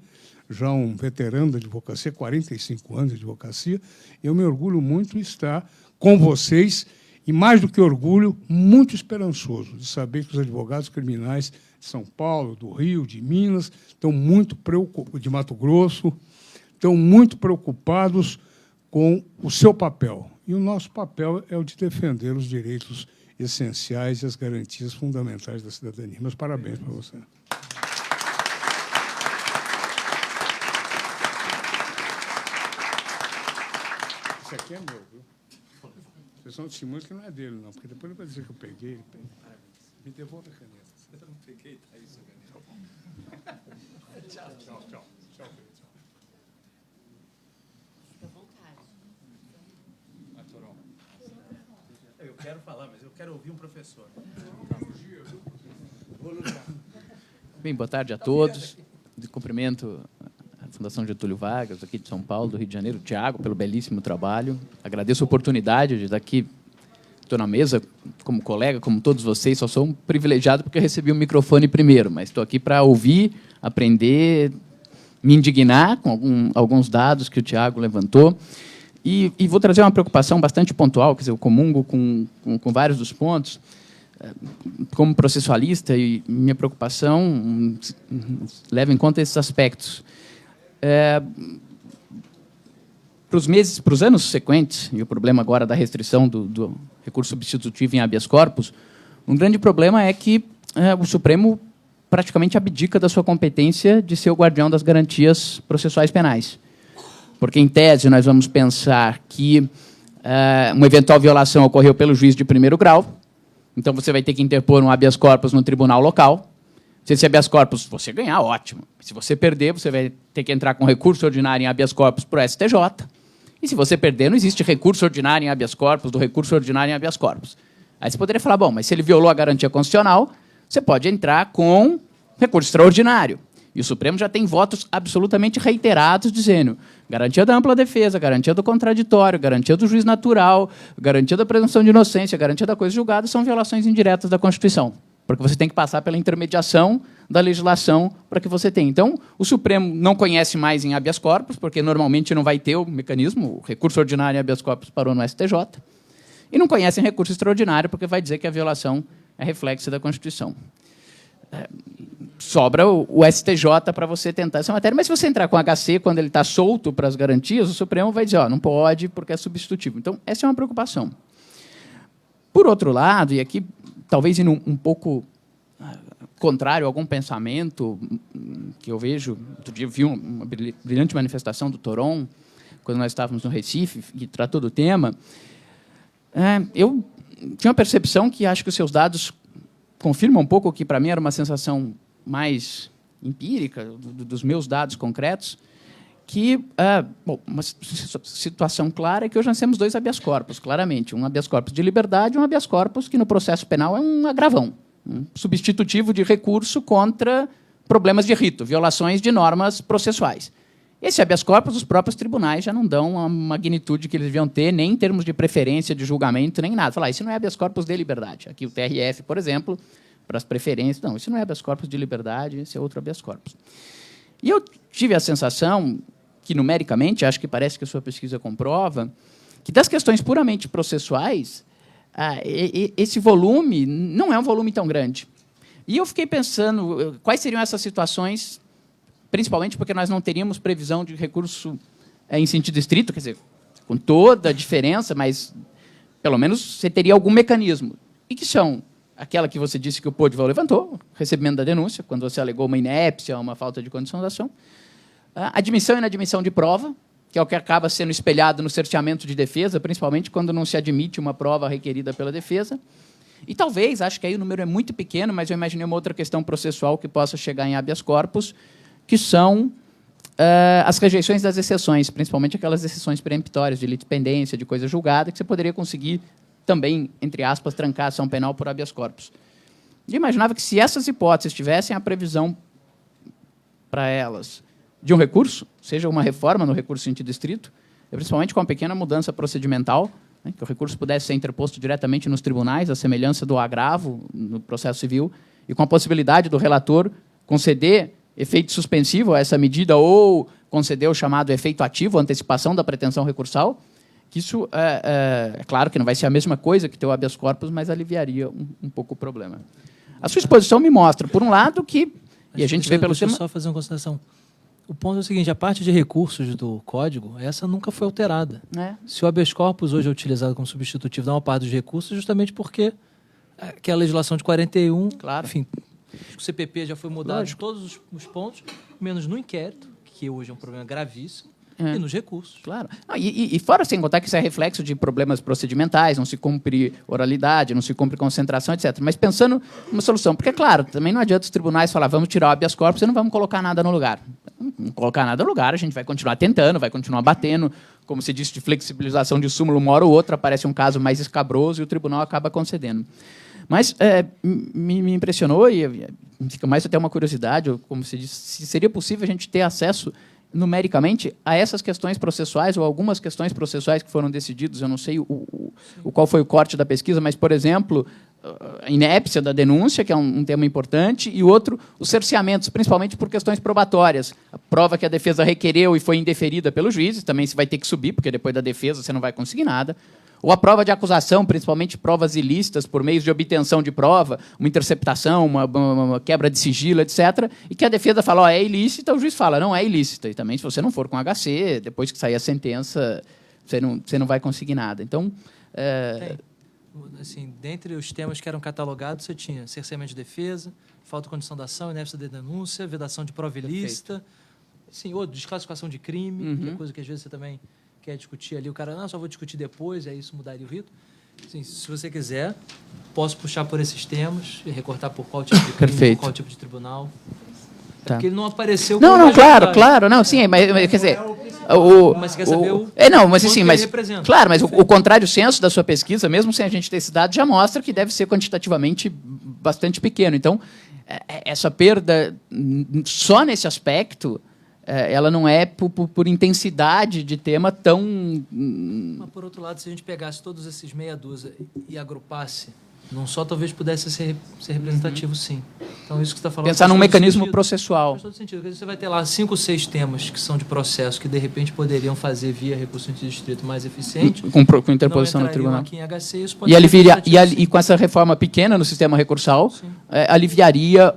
já um veterano da advocacia, 45 anos de advocacia. Eu me orgulho muito de estar com vocês e, mais do que orgulho, muito esperançoso de saber que os advogados criminais de São Paulo, do Rio, de Minas, estão muito preocupados, de Mato Grosso, estão muito preocupados com o seu papel. E o nosso papel é o de defender os direitos essenciais e as garantias fundamentais da cidadania. Meus parabéns para você. Esse aqui é meu, viu? Vocês são testemunhos que não é dele, não, porque depois ele vai dizer que eu peguei. Me devolve a caneta. Eu não peguei, tá isso, a caneta. Tchau. Eu quero falar, mas eu quero ouvir um professor. Bem, boa tarde a todos. Cumprimento a Fundação Getúlio Vargas, aqui de São Paulo, do Rio de Janeiro, Tiago, pelo belíssimo trabalho. Agradeço a oportunidade de estar aqui. Estou na mesa como colega, como todos vocês, só sou um privilegiado porque eu recebi o microfone primeiro, mas estou aqui para ouvir, aprender, me indignar com alguns dados que o Tiago levantou. E vou trazer uma preocupação bastante pontual, quer dizer, eu comungo com vários dos pontos. Como processualista, e minha preocupação leva em conta esses aspectos. Para os anos sequentes, e o problema agora da restrição do recurso substitutivo em habeas corpus, um grande problema é que o Supremo praticamente abdica da sua competência de ser o guardião das garantias processuais penais. Porque, em tese, nós vamos pensar que uma eventual violação ocorreu pelo juiz de primeiro grau, então você vai ter que interpor um habeas corpus no tribunal local. Se esse habeas corpus você ganhar, ótimo. Se você perder, você vai ter que entrar com recurso ordinário em habeas corpus para o STJ. E se você perder, não existe recurso ordinário em habeas corpus, do recurso ordinário em habeas corpus. Aí você poderia falar, bom, mas se ele violou a garantia constitucional, você pode entrar com recurso extraordinário. E o Supremo já tem votos absolutamente reiterados dizendo garantia da ampla defesa, garantia do contraditório, garantia do juiz natural, garantia da presunção de inocência, garantia da coisa julgada são violações indiretas da Constituição, porque você tem que passar pela intermediação da legislação para que você tenha. Então, o Supremo não conhece mais em habeas corpus, porque normalmente não vai ter o mecanismo, o recurso ordinário em habeas corpus parou no STJ, e não conhece em recurso extraordinário, porque vai dizer que a violação é reflexo da Constituição. Sobra o STJ para você tentar essa matéria, mas se você entrar com o HC, quando ele está solto para as garantias, o Supremo vai dizer, não pode, porque é substitutivo. Então, essa é uma preocupação. Por outro lado, e aqui talvez indo um pouco contrário a algum pensamento que eu vejo, outro dia eu vi uma brilhante manifestação do Toron, quando nós estávamos no Recife, que tratou do tema, eu tinha uma percepção que acho que os seus dados confirmam um pouco o que, para mim, era uma sensação mais empírica, dos meus dados concretos, que uma situação clara é que hoje nós temos dois habeas corpus, claramente. Um habeas corpus de liberdade e um habeas corpus que, no processo penal, é um agravão, um substitutivo de recurso contra problemas de rito, violações de normas processuais. Esse habeas corpus, os próprios tribunais já não dão a magnitude que eles deviam ter, nem em termos de preferência, de julgamento, nem nada. Falar, isso não é habeas corpus de liberdade. Aqui o TRF, por exemplo, para as preferências, não, isso não é habeas corpus de liberdade, esse é outro habeas corpus. E eu tive a sensação que, numericamente, acho que parece que a sua pesquisa comprova, que das questões puramente processuais, esse volume não é um volume tão grande. E eu fiquei pensando quais seriam essas situações, principalmente porque nós não teríamos previsão de recurso em sentido estrito, quer dizer, com toda a diferença, mas pelo menos você teria algum mecanismo. E que são aquela que você disse que o Podival levantou, recebimento da denúncia, quando você alegou uma inépcia, uma falta de condição da ação, admissão e inadmissão de prova, que é o que acaba sendo espelhado no cerceamento de defesa, principalmente quando não se admite uma prova requerida pela defesa. E talvez, acho que aí o número é muito pequeno, mas eu imaginei uma outra questão processual que possa chegar em habeas corpus, que são as rejeições das exceções, principalmente aquelas exceções peremptórias de litispendência, de coisa julgada, que você poderia conseguir também, entre aspas, trancar a ação penal por habeas corpus. E imaginava que, se essas hipóteses tivessem a previsão para elas de um recurso, seja uma reforma no recurso em sentido estrito, principalmente com uma pequena mudança procedimental, que o recurso pudesse ser interposto diretamente nos tribunais, à semelhança do agravo no processo civil, e com a possibilidade do relator conceder efeito suspensivo a essa medida ou conceder o chamado efeito ativo, antecipação da pretensão recursal, que isso, é claro que não vai ser a mesma coisa que ter o habeas corpus, mas aliviaria um pouco o problema. A sua exposição me mostra, por um lado, que... E a gente vê pelo tema... Deixa eu só fazer uma consideração. O ponto é o seguinte, a parte de recursos do Código, essa nunca foi alterada. Se o habeas corpus hoje é utilizado como substitutivo da uma parte dos recursos, justamente porque a legislação de 41, claro. Enfim, o CPP já foi mudado em todos os pontos, menos no inquérito, que hoje é um problema gravíssimo, e nos recursos. Claro. E fora, sem contar que isso é reflexo de problemas procedimentais, não se cumpre oralidade, não se cumpre concentração, etc. Mas pensando numa solução, porque, claro, também não adianta os tribunais falar, vamos tirar o habeas corpus e não vamos colocar nada no lugar. Não colocar nada no lugar, a gente vai continuar tentando, vai continuar batendo, como se disse, de flexibilização de súmulo, uma hora ou outra aparece um caso mais escabroso e o tribunal acaba concedendo. Mas me impressionou, e fica mais até uma curiosidade, como se disse, se seria possível a gente ter acesso numericamente a essas questões processuais ou algumas questões processuais que foram decididas. Eu não sei qual foi o corte da pesquisa, mas, por exemplo, a inépcia da denúncia, que é um tema importante, e outro, os cerceamentos, principalmente por questões probatórias. A prova que a defesa requereu e foi indeferida pelo juiz, também se vai ter que subir, porque depois da defesa você não vai conseguir nada. Ou a prova de acusação, principalmente provas ilícitas, por meios de obtenção de prova, uma interceptação, uma quebra de sigilo, etc., e que a defesa fala, é ilícita, o juiz fala, não é ilícita. E também, se você não for com HC, depois que sair a sentença, você não vai conseguir nada. Então, assim, dentre os temas que eram catalogados, você tinha cerceamento de defesa, falta de condição da ação, inépcia de denúncia, vedação de prova ilícita, assim, ou desclassificação de crime, que é coisa que às vezes você também quer discutir ali, o cara, não, só vou discutir depois, aí isso mudaria o rito. Assim, se você quiser, posso puxar por esses temas e recortar por qual tipo de crime, por qual tipo de tribunal. Tá. Porque ele não apareceu Não, claro, não, sim, mas quer dizer... Mas você quer saber claro, mas o contrário senso da sua pesquisa, mesmo sem a gente ter esse dado, já mostra que deve ser quantitativamente bastante pequeno. Então, essa perda, só nesse aspecto, ela não é por intensidade de tema tão... Mas, por outro lado, se a gente pegasse todos esses meia dúzia e agrupasse num só, talvez pudesse ser representativo, sim. Então, isso que você está falando... Pensar num mecanismo processual. Faz todo sentido. Você vai ter lá 5 ou 6 temas que são de processo que, de repente, poderiam fazer via recurso de distrito mais eficiente. Com interposição no tribunal. Aqui em HC, isso pode e com essa reforma pequena no sistema recursal, aliviaria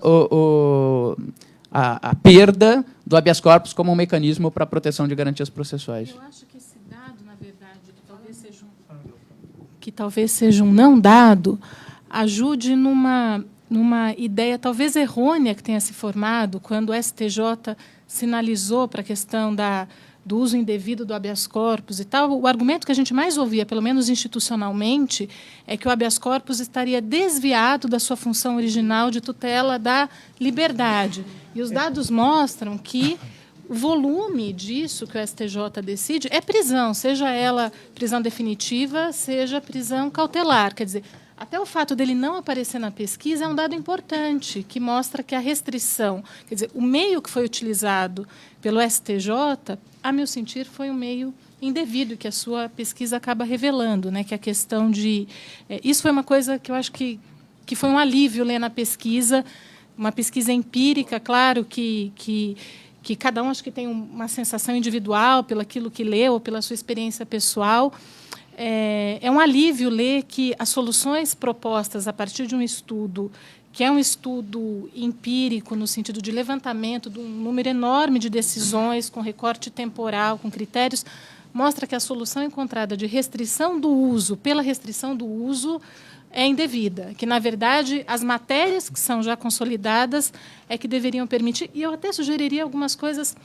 a perda do habeas corpus como um mecanismo para a proteção de garantias processuais. Eu acho que esse dado, na verdade, que talvez seja um não dado, ajude numa ideia talvez errônea que tenha se formado quando o STJ sinalizou para a questão do uso indevido do habeas corpus e tal. O argumento que a gente mais ouvia, pelo menos institucionalmente, é que o habeas corpus estaria desviado da sua função original de tutela da liberdade. E os dados mostram que o volume disso que o STJ decide é prisão, seja ela prisão definitiva, seja prisão cautelar. Quer dizer, até o fato dele não aparecer na pesquisa é um dado importante, que mostra que a restrição, quer dizer, o meio que foi utilizado pelo STJ, a meu sentir, foi um meio indevido, que a sua pesquisa acaba revelando, né? Que a questão de... isso foi uma coisa que eu acho que foi um alívio ler na pesquisa, uma pesquisa empírica, claro, que cada um acho que tem uma sensação individual pelo aquilo que leu ou pela sua experiência pessoal. É um alívio ler que as soluções propostas a partir de um estudo, que é um estudo empírico, no sentido de levantamento de um número enorme de decisões, com recorte temporal, com critérios, mostra que a solução encontrada de restrição do uso pela restrição do uso é indevida, que, na verdade, as matérias que são já consolidadas é que deveriam permitir, e eu até sugeriria algumas coisas,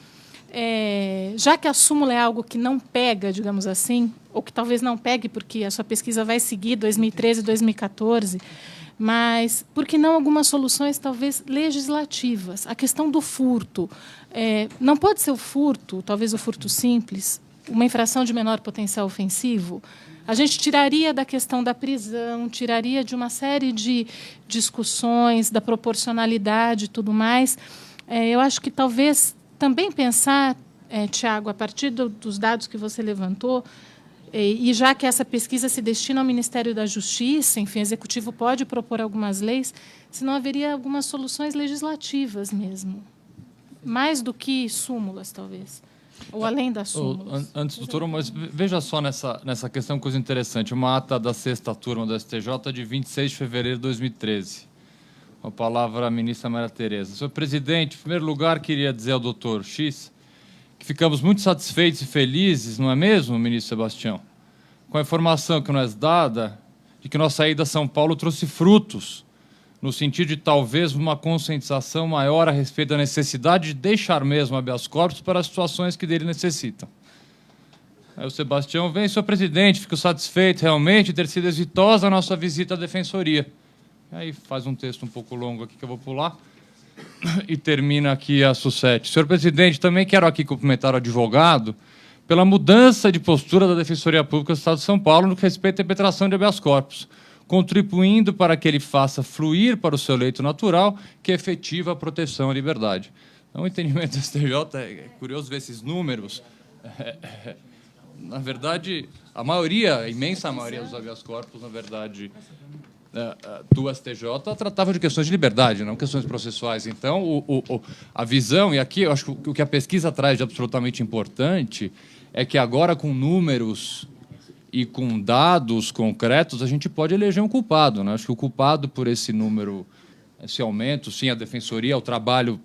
já que a súmula é algo que não pega, digamos assim, ou que talvez não pegue, porque a sua pesquisa vai seguir 2013 e 2014, mas por que não algumas soluções, talvez, legislativas? A questão do furto. Não pode ser o furto, talvez o furto simples, uma infração de menor potencial ofensivo? A gente tiraria da questão da prisão, tiraria de uma série de discussões, da proporcionalidade e tudo mais. Eu acho que talvez também pensar, Tiago, a partir dos dados que você levantou, e já que essa pesquisa se destina ao Ministério da Justiça, enfim, o Executivo pode propor algumas leis, se não haveria algumas soluções legislativas mesmo, mais do que súmulas, talvez. Ou além das súmulas. Antes, doutor, mas veja só nessa questão coisa interessante. Uma ata da 6ª turma do STJ de 26 de fevereiro de 2013. Com a palavra à ministra Maria Tereza. Senhor presidente, em primeiro lugar, queria dizer ao doutor X que ficamos muito satisfeitos e felizes, não é mesmo, ministro Sebastião, com a informação que nos é dada de que nossa ida a São Paulo trouxe frutos, no sentido de talvez uma conscientização maior a respeito da necessidade de deixar mesmo habeas corpus para as situações que dele necessitam. Aí o Sebastião vem, senhor presidente, fico satisfeito realmente de ter sido exitosa a nossa visita à defensoria. Aí faz um texto um pouco longo aqui que eu vou pular e termina aqui a sucete. Senhor presidente, também quero aqui cumprimentar o advogado pela mudança de postura da Defensoria Pública do Estado de São Paulo no que respeita à impetração de habeas corpus, contribuindo para que ele faça fluir para o seu leito natural, que efetiva a proteção à liberdade. Então, o entendimento do STJ, é curioso ver esses números. Na verdade, a imensa maioria dos habeas corpus, na verdade, do STJ, tratava de questões de liberdade, não questões processuais. Então, a visão, e aqui eu acho que o que a pesquisa traz de absolutamente importante é que agora, com números e com dados concretos, a gente pode eleger um culpado, né? Acho que o culpado por esse número, esse aumento, sim, a defensoria, o trabalho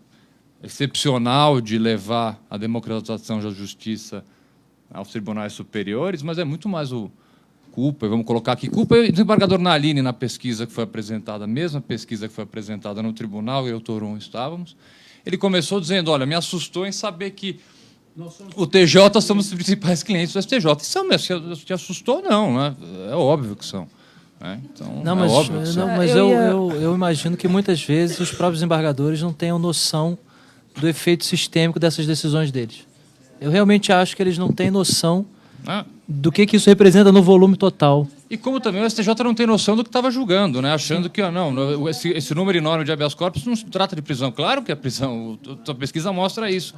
excepcional de levar a democratização da justiça aos tribunais superiores, mas é muito mais o culpa, vamos colocar aqui, culpa, o desembargador Nalini, na pesquisa que foi apresentada, a mesma pesquisa que foi apresentada no tribunal, eu e o Toron estávamos, ele começou dizendo, olha, me assustou em saber que o TJ somos os principais clientes do STJ. Isso mesmo, te assustou? Não, né? É óbvio que são. Né? Então, Não, mas, é óbvio que são. não, mas eu imagino que muitas vezes os próprios desembargadores não tenham noção do efeito sistêmico dessas decisões deles. Eu realmente acho que eles não têm noção do que isso representa no volume total. E como também o STJ não tem noção do que estava julgando, né? Achando que não, esse número enorme de habeas corpus não se trata de prisão. Claro que é prisão, a pesquisa mostra isso.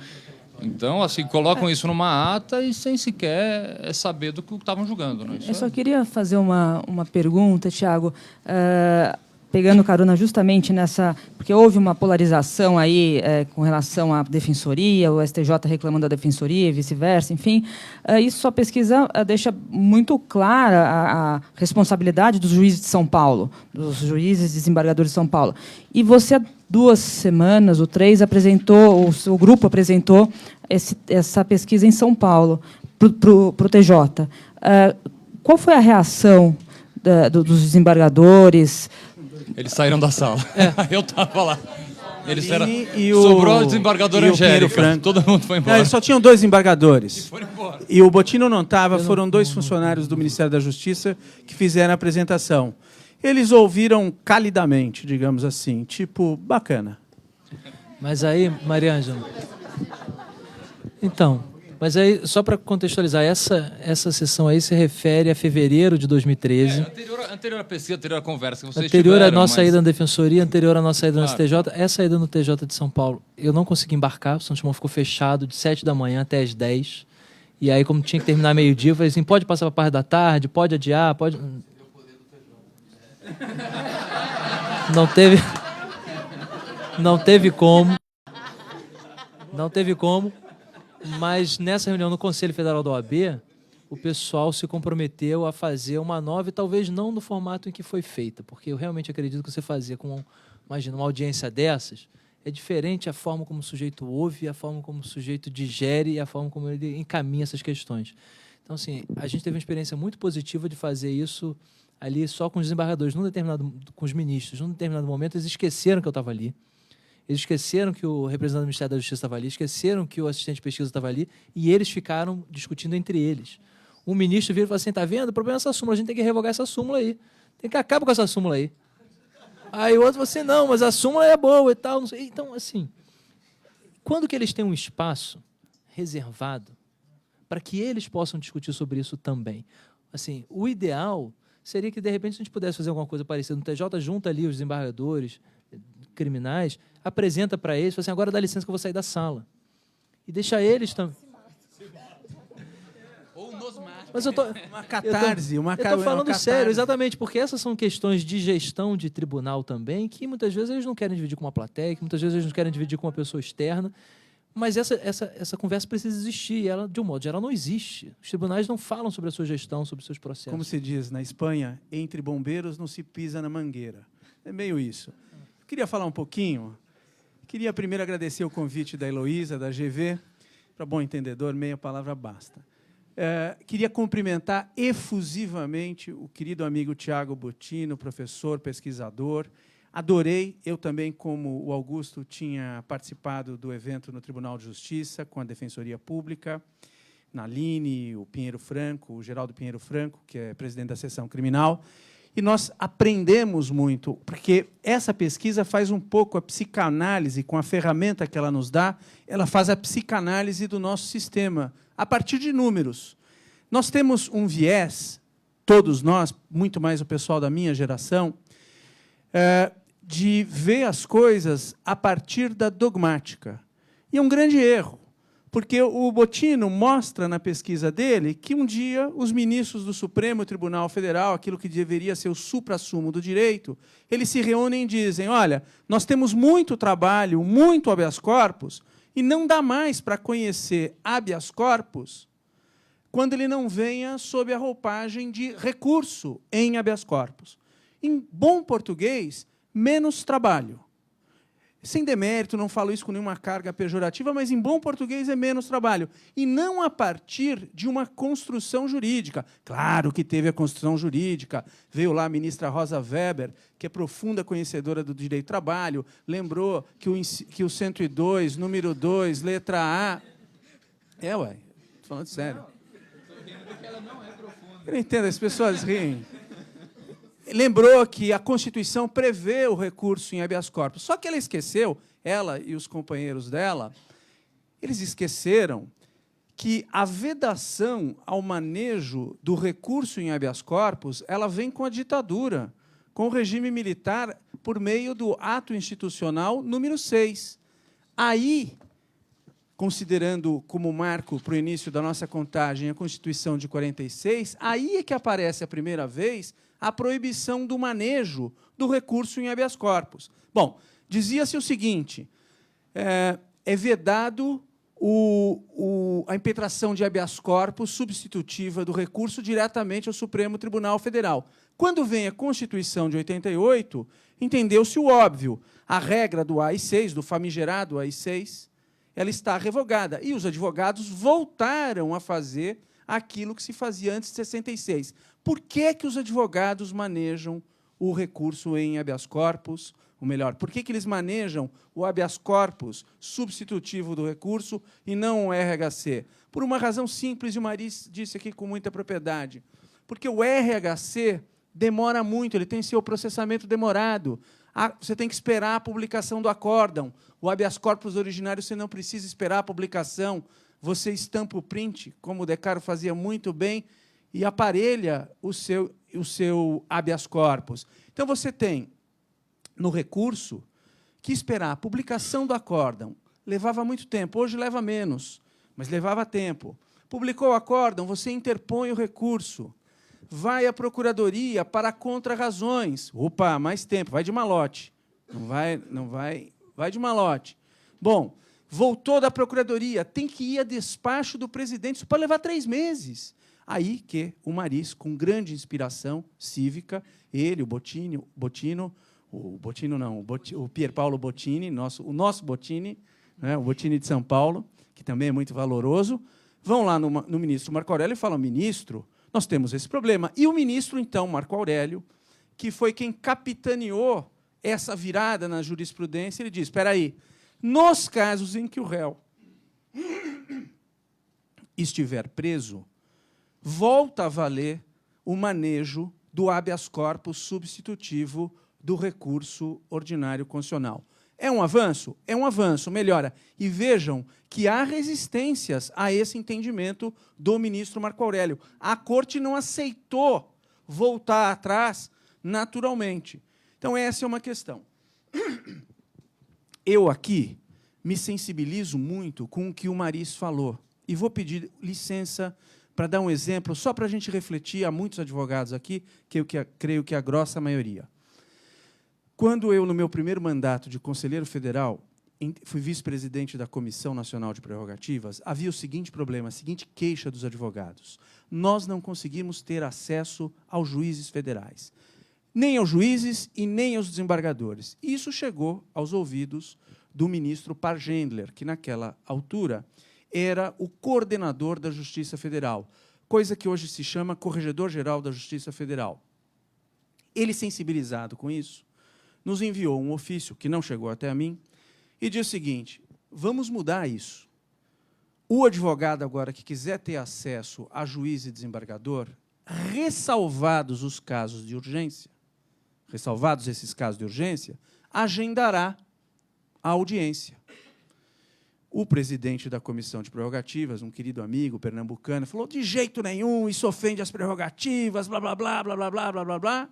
Então, assim, colocam isso numa ata e sem sequer saber do que estavam julgando. Né? Eu só queria fazer uma pergunta, Tiago, pegando carona justamente nessa... Porque houve uma polarização aí com relação à defensoria, o STJ reclamando da defensoria e vice-versa, enfim. Isso, sua pesquisa deixa muito clara a responsabilidade dos juízes de São Paulo, dos juízes e desembargadores de São Paulo. E você, há 2 semanas ou 3, apresentou, o seu grupo apresentou essa pesquisa em São Paulo, para o TJ. Qual foi a reação dos desembargadores? Eles saíram da sala. Eu estava lá. Eles eram... o Sobrou o desembargador Angélica. Todo mundo foi embora. Não, só tinham 2 desembargadores. E foram embora. E o Bottino não estava, foram 2 funcionários do Ministério da Justiça que fizeram a apresentação. Eles ouviram calidamente, digamos assim, tipo, bacana. Mas aí, Maria Ângela... Então, mas aí, só para contextualizar, essa sessão aí se refere a fevereiro de 2013. Anterior à pesquisa, anterior à conversa que vocês anterior tiveram. À nossa ida na Defensoria, anterior à nossa ida no STJ. Essa ida no TJ de São Paulo, eu não consegui embarcar, o Santos Dumont ficou fechado de 7 da manhã até as 10. E aí, como tinha que terminar meio-dia, eu falei assim, pode passar para a parte da tarde, pode adiar, pode... Não teve como, mas nessa reunião no Conselho Federal da OAB, o pessoal se comprometeu a fazer uma nova, e talvez não no formato em que foi feita, porque eu realmente acredito que você fazer com, imagina, uma audiência dessas, é diferente a forma como o sujeito ouve, a forma como o sujeito digere e a forma como ele encaminha essas questões. Então, assim, a gente teve uma experiência muito positiva de fazer isso ali só com os desembargadores, com os ministros. Num determinado momento, eles esqueceram que eu estava ali. Eles esqueceram que o representante do Ministério da Justiça estava ali, esqueceram que o assistente de pesquisa estava ali, e eles ficaram discutindo entre eles. Um ministro vira e fala assim, tá vendo? O problema é essa súmula, a gente tem que revogar essa súmula aí. Tem que acabar com essa súmula aí. Aí o outro fala assim, não, mas a súmula é boa e tal. Não sei. Então, assim, quando que eles têm um espaço reservado para que eles possam discutir sobre isso também? Assim, o ideal seria que, de repente, a gente pudesse fazer alguma coisa parecida no TJ, junta ali os desembargadores criminais, apresenta para eles, fala assim, agora dá licença que eu vou sair da sala. E deixa eles também. Mas eu tô, uma catarse. Eu estou falando sério, exatamente, porque essas são questões de gestão de tribunal também, que muitas vezes eles não querem dividir com uma plateia, que muitas vezes eles não querem dividir com uma pessoa externa, mas essa conversa precisa existir, e ela, de um modo geral, não existe. Os tribunais não falam sobre a sua gestão, sobre os seus processos. Como se diz na Espanha, entre bombeiros não se pisa na mangueira. É meio isso. Eu queria falar um pouquinho. Queria primeiro agradecer o convite da Heloísa, da GV. Para bom entendedor, meia palavra basta. Queria cumprimentar efusivamente o querido amigo Tiago Bottino, professor, pesquisador. Adorei, eu também, como o Augusto, tinha participado do evento no Tribunal de Justiça, com a Defensoria Pública, Nalini, o Pinheiro Franco, o Geraldo Pinheiro Franco, que é presidente da seção criminal. E nós aprendemos muito, porque essa pesquisa faz um pouco a psicanálise, com a ferramenta que ela nos dá, ela faz a psicanálise do nosso sistema, a partir de números. Nós temos um viés, todos nós, muito mais o pessoal da minha geração, de ver as coisas a partir da dogmática. E é um grande erro, porque o Bottino mostra na pesquisa dele que um dia os ministros do Supremo Tribunal Federal, aquilo que deveria ser o suprassumo do direito, eles se reúnem e dizem, olha, nós temos muito trabalho, muito habeas corpus, e não dá mais para conhecer habeas corpus quando ele não venha sob a roupagem de recurso em habeas corpus. Em bom português, menos trabalho. Sem demérito, não falo isso com nenhuma carga pejorativa, mas em bom português é menos trabalho. E não a partir de uma construção jurídica. Claro que teve a construção jurídica. Veio lá a ministra Rosa Weber, que é profunda conhecedora do direito do trabalho, lembrou que o 102, número 2, letra A... Estou falando sério. Eu não entendo, as pessoas riem. Lembrou que a Constituição prevê o recurso em habeas corpus. Só que ela esqueceu, ela e os companheiros dela, eles esqueceram que a vedação ao manejo do recurso em habeas corpus, ela vem com a ditadura, com o regime militar, por meio do ato institucional número 6. Aí, considerando como marco para o início da nossa contagem a Constituição de 46, aí é que aparece a primeira vez a proibição do manejo do recurso em habeas corpus. Bom, dizia-se o seguinte, é vedado a impetração de habeas corpus substitutiva do recurso diretamente ao Supremo Tribunal Federal. Quando vem a Constituição de 88, entendeu-se o óbvio. A regra do AI-6, do famigerado AI-6, ela está revogada. E os advogados voltaram a fazer aquilo que se fazia antes de 66. Por que os advogados manejam o recurso em habeas corpus? Ou melhor, por que eles manejam o habeas corpus substitutivo do recurso e não o RHC? Por uma razão simples, e o Maris disse aqui com muita propriedade. Porque o RHC demora muito, ele tem seu processamento demorado. Você tem que esperar a publicação do acórdão. O habeas corpus originário você não precisa esperar a publicação. Você estampa o print, como o Decaro fazia muito bem, e aparelha o seu habeas corpus. Então, você tem, no recurso, que esperar a publicação do acórdão. Levava muito tempo, hoje leva menos, mas levava tempo. Publicou o acórdão, você interpõe o recurso. Vai à procuradoria para contrarrazões. Opa, mais tempo, vai de malote. Vai de malote. Bom, voltou da procuradoria, tem que ir a despacho do presidente, isso pode levar 3 meses. Aí que o Maris, com grande inspiração cívica, ele, o Pier Paolo Bottini, o nosso Bottini, né, o Bottini de São Paulo, que também é muito valoroso, vão lá no ministro Marco Aurélio e falam, ministro, nós temos esse problema. E o ministro, então, Marco Aurélio, que foi quem capitaneou essa virada na jurisprudência, ele diz, espera aí, nos casos em que o réu estiver preso, volta a valer o manejo do habeas corpus substitutivo do recurso ordinário constitucional. É um avanço? É um avanço, melhora. E vejam que há resistências a esse entendimento do ministro Marco Aurélio. A Corte não aceitou voltar atrás naturalmente. Então, essa é uma questão. Eu aqui me sensibilizo muito com o que o Maris falou. E vou pedir licença para dar um exemplo, só para a gente refletir, há muitos advogados aqui, que eu creio que é a grossa maioria. Quando eu, no meu primeiro mandato de conselheiro federal, fui vice-presidente da Comissão Nacional de Prerrogativas, havia o seguinte problema, a seguinte queixa dos advogados. Nós não conseguimos ter acesso aos juízes federais. Nem aos juízes e nem aos desembargadores. Isso chegou aos ouvidos do ministro Pargendler, que, naquela altura, era o coordenador da Justiça Federal, coisa que hoje se chama Corregedor-Geral da Justiça Federal. Ele, sensibilizado com isso, nos enviou um ofício, que não chegou até a mim, e diz o seguinte, vamos mudar isso. O advogado agora que quiser ter acesso a juiz e desembargador, ressalvados os casos de urgência, ressalvados esses casos de urgência, agendará a audiência. O presidente da Comissão de Prerrogativas, um querido amigo pernambucano, falou, de jeito nenhum, isso ofende as prerrogativas, blá, blá, blá, blá, blá, blá, blá, blá, blá.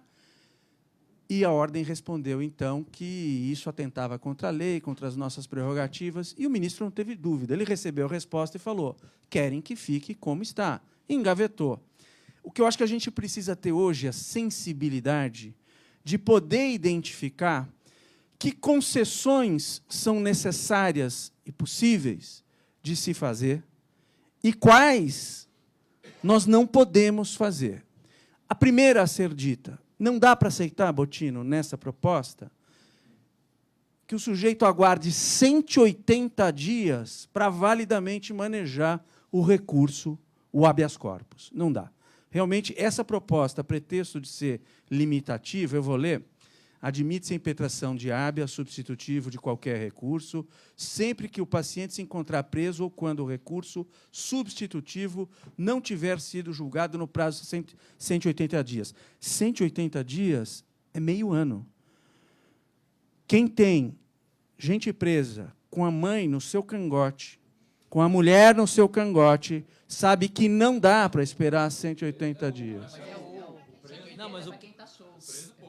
E a ordem respondeu, então, que isso atentava contra a lei, contra as nossas prerrogativas, e o ministro não teve dúvida. Ele recebeu a resposta e falou: querem que fique como está. E engavetou. O que eu acho que a gente precisa ter hoje é a sensibilidade de poder identificar que concessões são necessárias e possíveis de se fazer e quais nós não podemos fazer. A primeira a ser dita: não dá para aceitar, Bottino, nessa proposta, que o sujeito aguarde 180 dias para validamente manejar o recurso, o habeas corpus. Não dá. Realmente, essa proposta, a pretexto de ser limitativa, eu vou ler: admite-se a impetração de habeas substitutivo de qualquer recurso, sempre que o paciente se encontrar preso ou quando o recurso substitutivo não tiver sido julgado no prazo de 180 dias. 180 dias é meio ano. Quem tem gente presa com a mãe no seu cangote, com a mulher no seu cangote, sabe que não dá para esperar 180 dias. Não, mas quem está solto,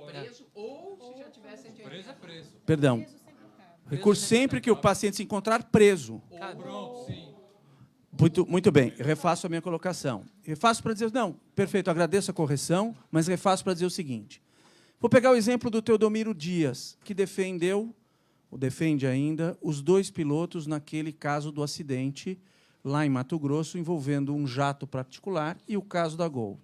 preso ou se já tiver 180. Preso é preso. Perdão. Recurso sempre que o paciente se encontrar preso. Pronto, sim. Muito bem, eu refaço a minha colocação. Refaço para dizer, não, perfeito, agradeço a correção, mas refaço para dizer o seguinte. Vou pegar o exemplo do Teodomiro Dias, que defendeu, ou defende ainda, os 2 pilotos naquele caso do acidente lá em Mato Grosso, envolvendo um jato particular e o caso da Gol.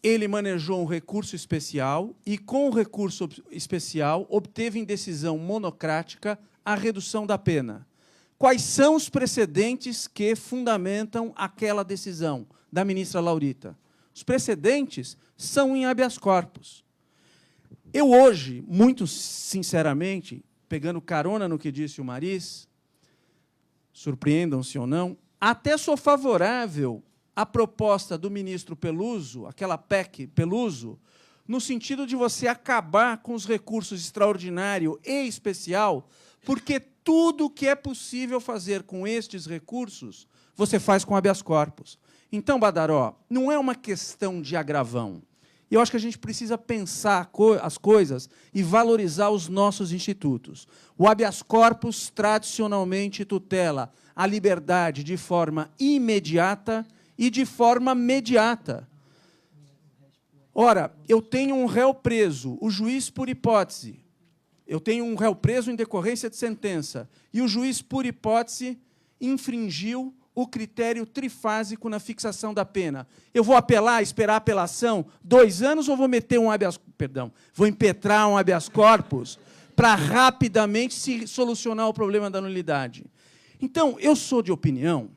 Ele manejou um recurso especial e, com o recurso especial, obteve em decisão monocrática a redução da pena. Quais são os precedentes que fundamentam aquela decisão da ministra Laurita? Os precedentes são em habeas corpus. Eu hoje, muito sinceramente, pegando carona no que disse o Mariz, surpreendam-se ou não, até sou favorável a proposta do ministro Peluso, aquela PEC Peluso, no sentido de você acabar com os recursos extraordinário e especial, porque tudo que é possível fazer com estes recursos, você faz com habeas corpus. Então, Badaró, não é uma questão de agravão. Eu acho que a gente precisa pensar as coisas e valorizar os nossos institutos. O habeas corpus tradicionalmente tutela a liberdade de forma imediata e de forma mediata. Ora, eu tenho um réu preso, o juiz por hipótese. Eu tenho um réu preso em decorrência de sentença. E o juiz, por hipótese, infringiu o critério trifásico na fixação da pena. Eu vou apelar, esperar a apelação 2 anos ou vou meter um habeas... Perdão, vou impetrar um habeas corpus para rapidamente se solucionar o problema da nulidade. Então, eu sou de opinião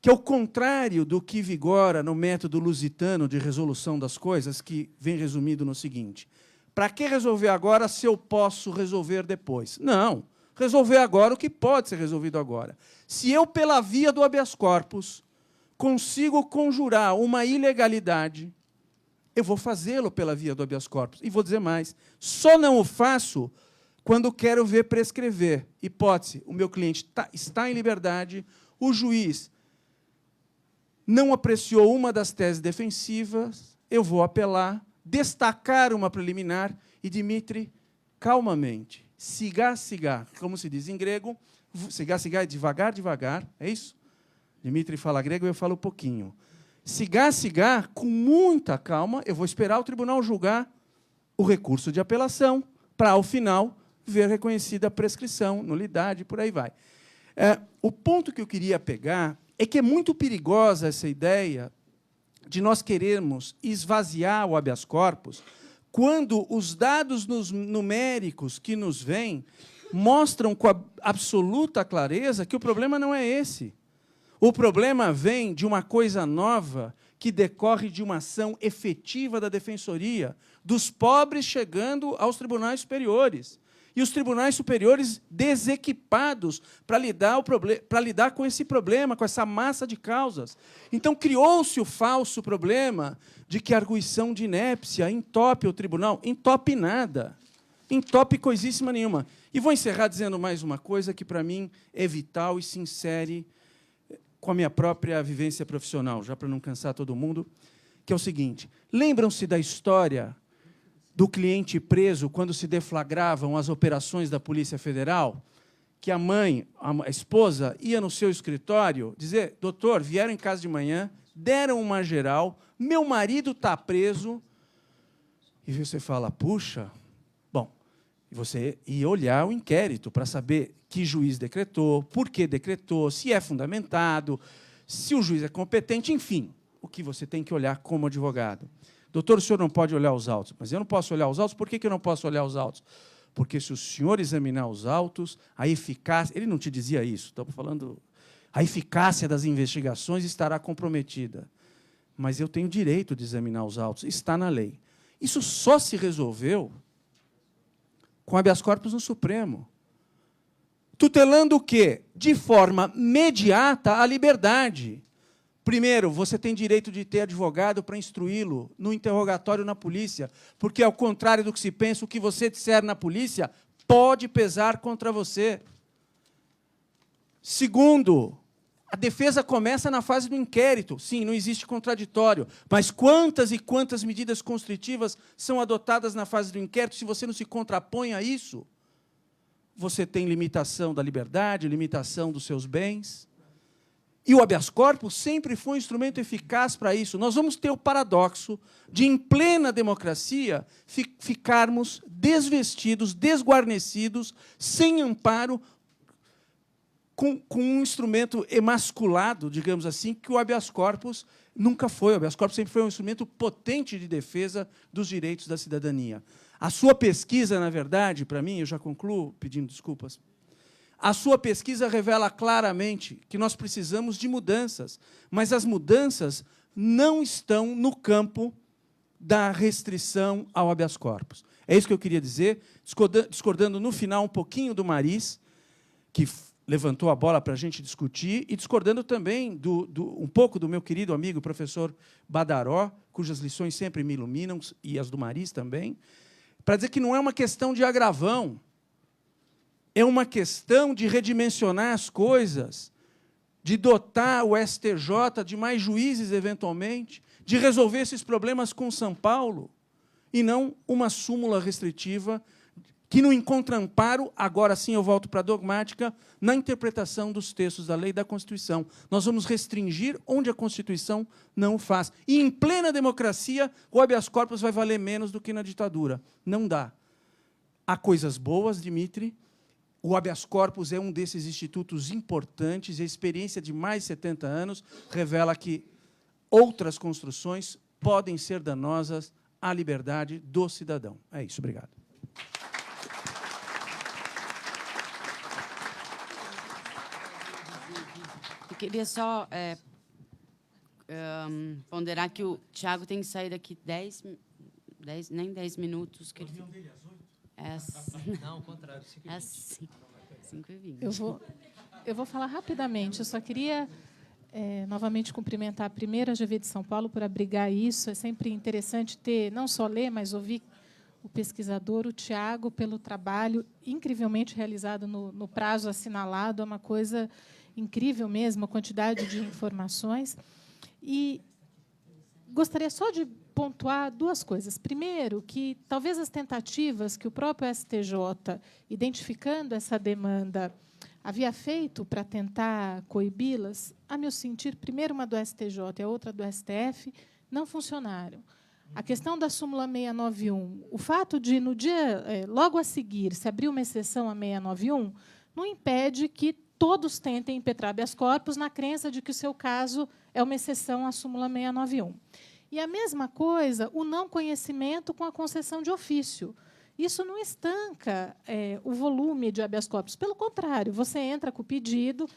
que, ao contrário do que vigora no método lusitano de resolução das coisas, que vem resumido no seguinte: para que resolver agora se eu posso resolver depois? Não. Resolver agora o que pode ser resolvido agora. Se eu, pela via do habeas corpus, consigo conjurar uma ilegalidade, eu vou fazê-lo pela via do habeas corpus. E vou dizer mais, só não o faço quando quero ver prescrever. Hipótese, o meu cliente está em liberdade, o juiz não apreciou uma das teses defensivas, eu vou apelar, destacar uma preliminar e, Dimitri, calmamente, sigar, como se diz em grego, sigar é devagar, devagar, é isso? Dimitri fala grego e eu falo pouquinho. Sigar, com muita calma, eu vou esperar o tribunal julgar o recurso de apelação, para, ao final, ver reconhecida a prescrição, nulidade, por aí vai. O ponto que eu queria pegar é que é muito perigosa essa ideia de nós querermos esvaziar o habeas corpus quando os dados numéricos que nos vêm mostram com absoluta clareza que o problema não é esse. O problema vem de uma coisa nova que decorre de uma ação efetiva da Defensoria, dos pobres chegando aos tribunais superiores. E os tribunais superiores desequipados para lidar com esse problema, com essa massa de causas. Então, criou-se o falso problema de que a arguição de inépcia entope o tribunal. Entope nada. Entope coisíssima nenhuma. E vou encerrar dizendo mais uma coisa que, para mim, é vital e se insere com a minha própria vivência profissional, já para não cansar todo mundo, que é o seguinte: lembram-se da história do cliente preso quando se deflagravam as operações da Polícia Federal, que a mãe, a esposa, ia no seu escritório dizer: doutor, vieram em casa de manhã, deram uma geral, meu marido está preso. E você fala: puxa, bom, e você ia olhar o inquérito para saber que juiz decretou, por que decretou, se é fundamentado, se o juiz é competente, enfim, o que você tem que olhar como advogado. Doutor, o senhor não pode olhar os autos. Mas eu não posso olhar os autos. Por que eu não posso olhar os autos? Porque se o senhor examinar os autos, a eficácia... Ele não te dizia isso, estamos falando... A eficácia das investigações estará comprometida. Mas eu tenho direito de examinar os autos. Está na lei. Isso só se resolveu com habeas corpus no Supremo. Tutelando o quê? De forma imediata a liberdade. Primeiro, você tem direito de ter advogado para instruí-lo no interrogatório na polícia, porque, ao contrário do que se pensa, o que você disser na polícia pode pesar contra você. Segundo, a defesa começa na fase do inquérito. Sim, não existe contraditório, mas quantas e quantas medidas constritivas são adotadas na fase do inquérito? Se você não se contrapõe a isso, você tem limitação da liberdade, limitação dos seus bens. E o habeas corpus sempre foi um instrumento eficaz para isso. Nós vamos ter o paradoxo de, em plena democracia, ficarmos desvestidos, desguarnecidos, sem amparo, com um instrumento emasculado, digamos assim, que o habeas corpus nunca foi. O habeas corpus sempre foi um instrumento potente de defesa dos direitos da cidadania. A sua pesquisa, na verdade, para mim, eu já concluo pedindo desculpas, a sua pesquisa revela claramente que nós precisamos de mudanças, mas as mudanças não estão no campo da restrição ao habeas corpus. É isso que eu queria dizer, discordando no final um pouquinho do Mariz, que levantou a bola para a gente discutir, e discordando também um pouco do meu querido amigo professor Badaró, cujas lições sempre me iluminam, e as do Mariz também, para dizer que não é uma questão de agravão, é uma questão de redimensionar as coisas, de dotar o STJ de mais juízes, eventualmente, de resolver esses problemas com São Paulo, e não uma súmula restritiva que não encontra amparo, agora sim eu volto para a dogmática, na interpretação dos textos da lei e da Constituição. Nós vamos restringir onde a Constituição não o faz. E, em plena democracia, o habeas corpus vai valer menos do que na ditadura. Não dá. Há coisas boas, Dimitri. O habeas corpus é um desses institutos importantes, e a experiência de mais de 70 anos revela que outras construções podem ser danosas à liberdade do cidadão. É isso, obrigado. Eu queria só ponderar que o Tiago tem que sair daqui 10 minutos. Que ele... Não, ao contrário. 5h20. Eu vou falar rapidamente. Eu só queria novamente cumprimentar a primeira GV de São Paulo por abrigar isso. É sempre interessante ter, não só ler, mas ouvir o pesquisador, o Tiago, pelo trabalho incrivelmente realizado no prazo assinalado. É uma coisa incrível mesmo, a quantidade de informações. E gostaria só de pontuar duas coisas. Primeiro, que talvez as tentativas que o próprio STJ, identificando essa demanda, havia feito para tentar coibi-las, a meu sentir, primeiro uma do STJ e a outra do STF, não funcionaram. A questão da súmula 691, o fato de, no dia logo a seguir, se abrir uma exceção a 691, não impede que todos tentem impetrar habeas corpus na crença de que o seu caso é uma exceção à súmula 691. E a mesma coisa, o não conhecimento com a concessão de ofício. Isso não estanca o volume de habeas corpus. Pelo contrário, você entra com o pedido,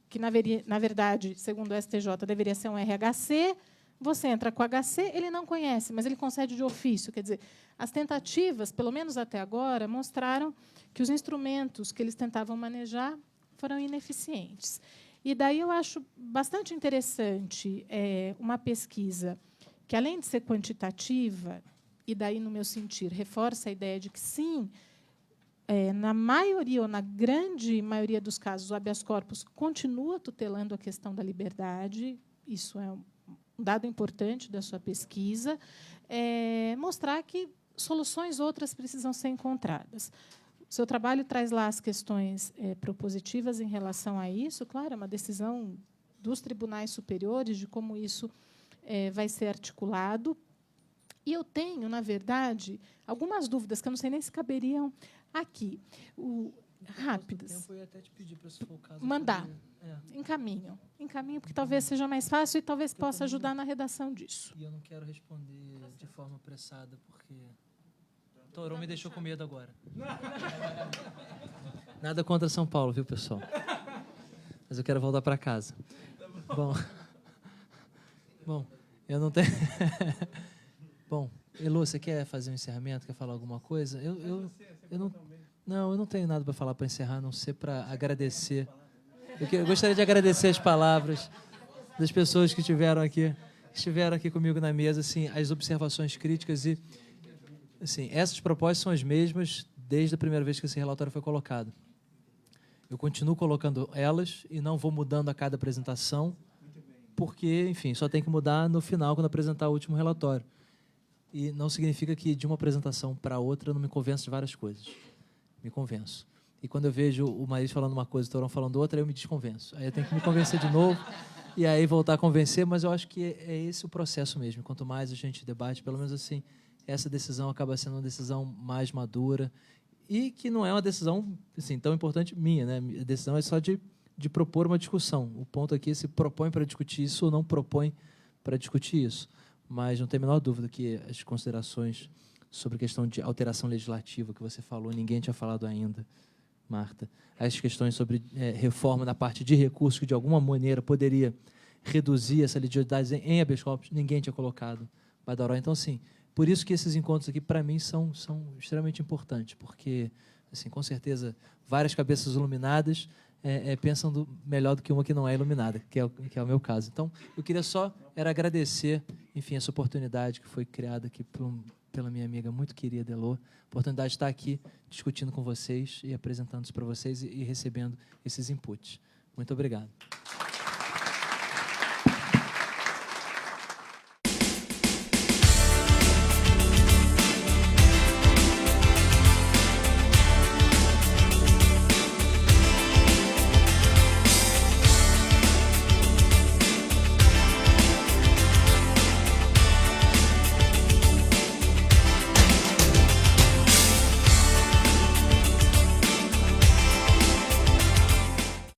que, na verdade, segundo o STJ, deveria ser um RHC, você entra com o HC, ele não conhece, mas ele concede de ofício. Quer dizer, as tentativas, pelo menos até agora, mostraram que os instrumentos que eles tentavam manejar foram ineficientes. E daí eu acho bastante interessante uma pesquisa que, além de ser quantitativa, e daí, no meu sentir, reforça a ideia de que, sim, na maioria, ou na grande maioria dos casos, o habeas corpus continua tutelando a questão da liberdade, isso é um dado importante da sua pesquisa, mostrar que soluções outras precisam ser encontradas. O seu trabalho traz lá as questões propositivas em relação a isso. Claro, é uma decisão dos tribunais superiores de como isso vai ser articulado. E eu tenho, na verdade, algumas dúvidas que eu não sei nem se caberiam aqui. Rápidas. Eu ia até te pedir para, se for o caso, mandar. Encaminho, porque talvez seja mais fácil e talvez possa ajudar na redação disso. E eu não quero responder de forma apressada, porque Torão me deixou com medo agora. Nada contra São Paulo, viu, pessoal? Mas eu quero voltar para casa. Bom, eu não tenho... Bom, Elô, você quer fazer um encerramento? Quer falar alguma coisa? Eu não tenho nada para falar para encerrar, a não ser para agradecer. Eu gostaria de agradecer as palavras das pessoas que estiveram aqui comigo na mesa, assim, as observações críticas e, assim, essas propostas são as mesmas desde a primeira vez que esse relatório foi colocado. Eu continuo colocando elas e não vou mudando a cada apresentação, porque, enfim, só tem que mudar no final, quando apresentar o último relatório. E não significa que de uma apresentação para outra eu não me convenço de várias coisas. Me convenço. E quando eu vejo o Maris falando uma coisa e o Torão falando outra, eu me desconvenço. Aí eu tenho que me convencer de novo e aí voltar a convencer, mas eu acho que é esse o processo mesmo. Quanto mais a gente debate, pelo menos assim, essa decisão acaba sendo uma decisão mais madura e que não é uma decisão assim, tão importante minha, né? A decisão é só de propor uma discussão. O ponto aqui é se propõe para discutir isso ou não propõe para discutir isso. Mas não tem a menor dúvida que as considerações sobre a questão de alteração legislativa que você falou, ninguém tinha falado ainda, Marta. As questões sobre reforma na parte de recursos, que de alguma maneira poderia reduzir essa litigiosidade em habeas corpus, ninguém tinha colocado. Badaró. Então, assim, por isso que esses encontros aqui, para mim, são extremamente importantes, porque, assim, com certeza, várias cabeças iluminadas pensam melhor do que uma que não é iluminada, que é o meu caso. Então, eu queria só agradecer, enfim, essa oportunidade que foi criada aqui pela minha amiga muito querida, Elô, a oportunidade de estar aqui discutindo com vocês e apresentando isso para vocês e recebendo esses inputs. Muito obrigado.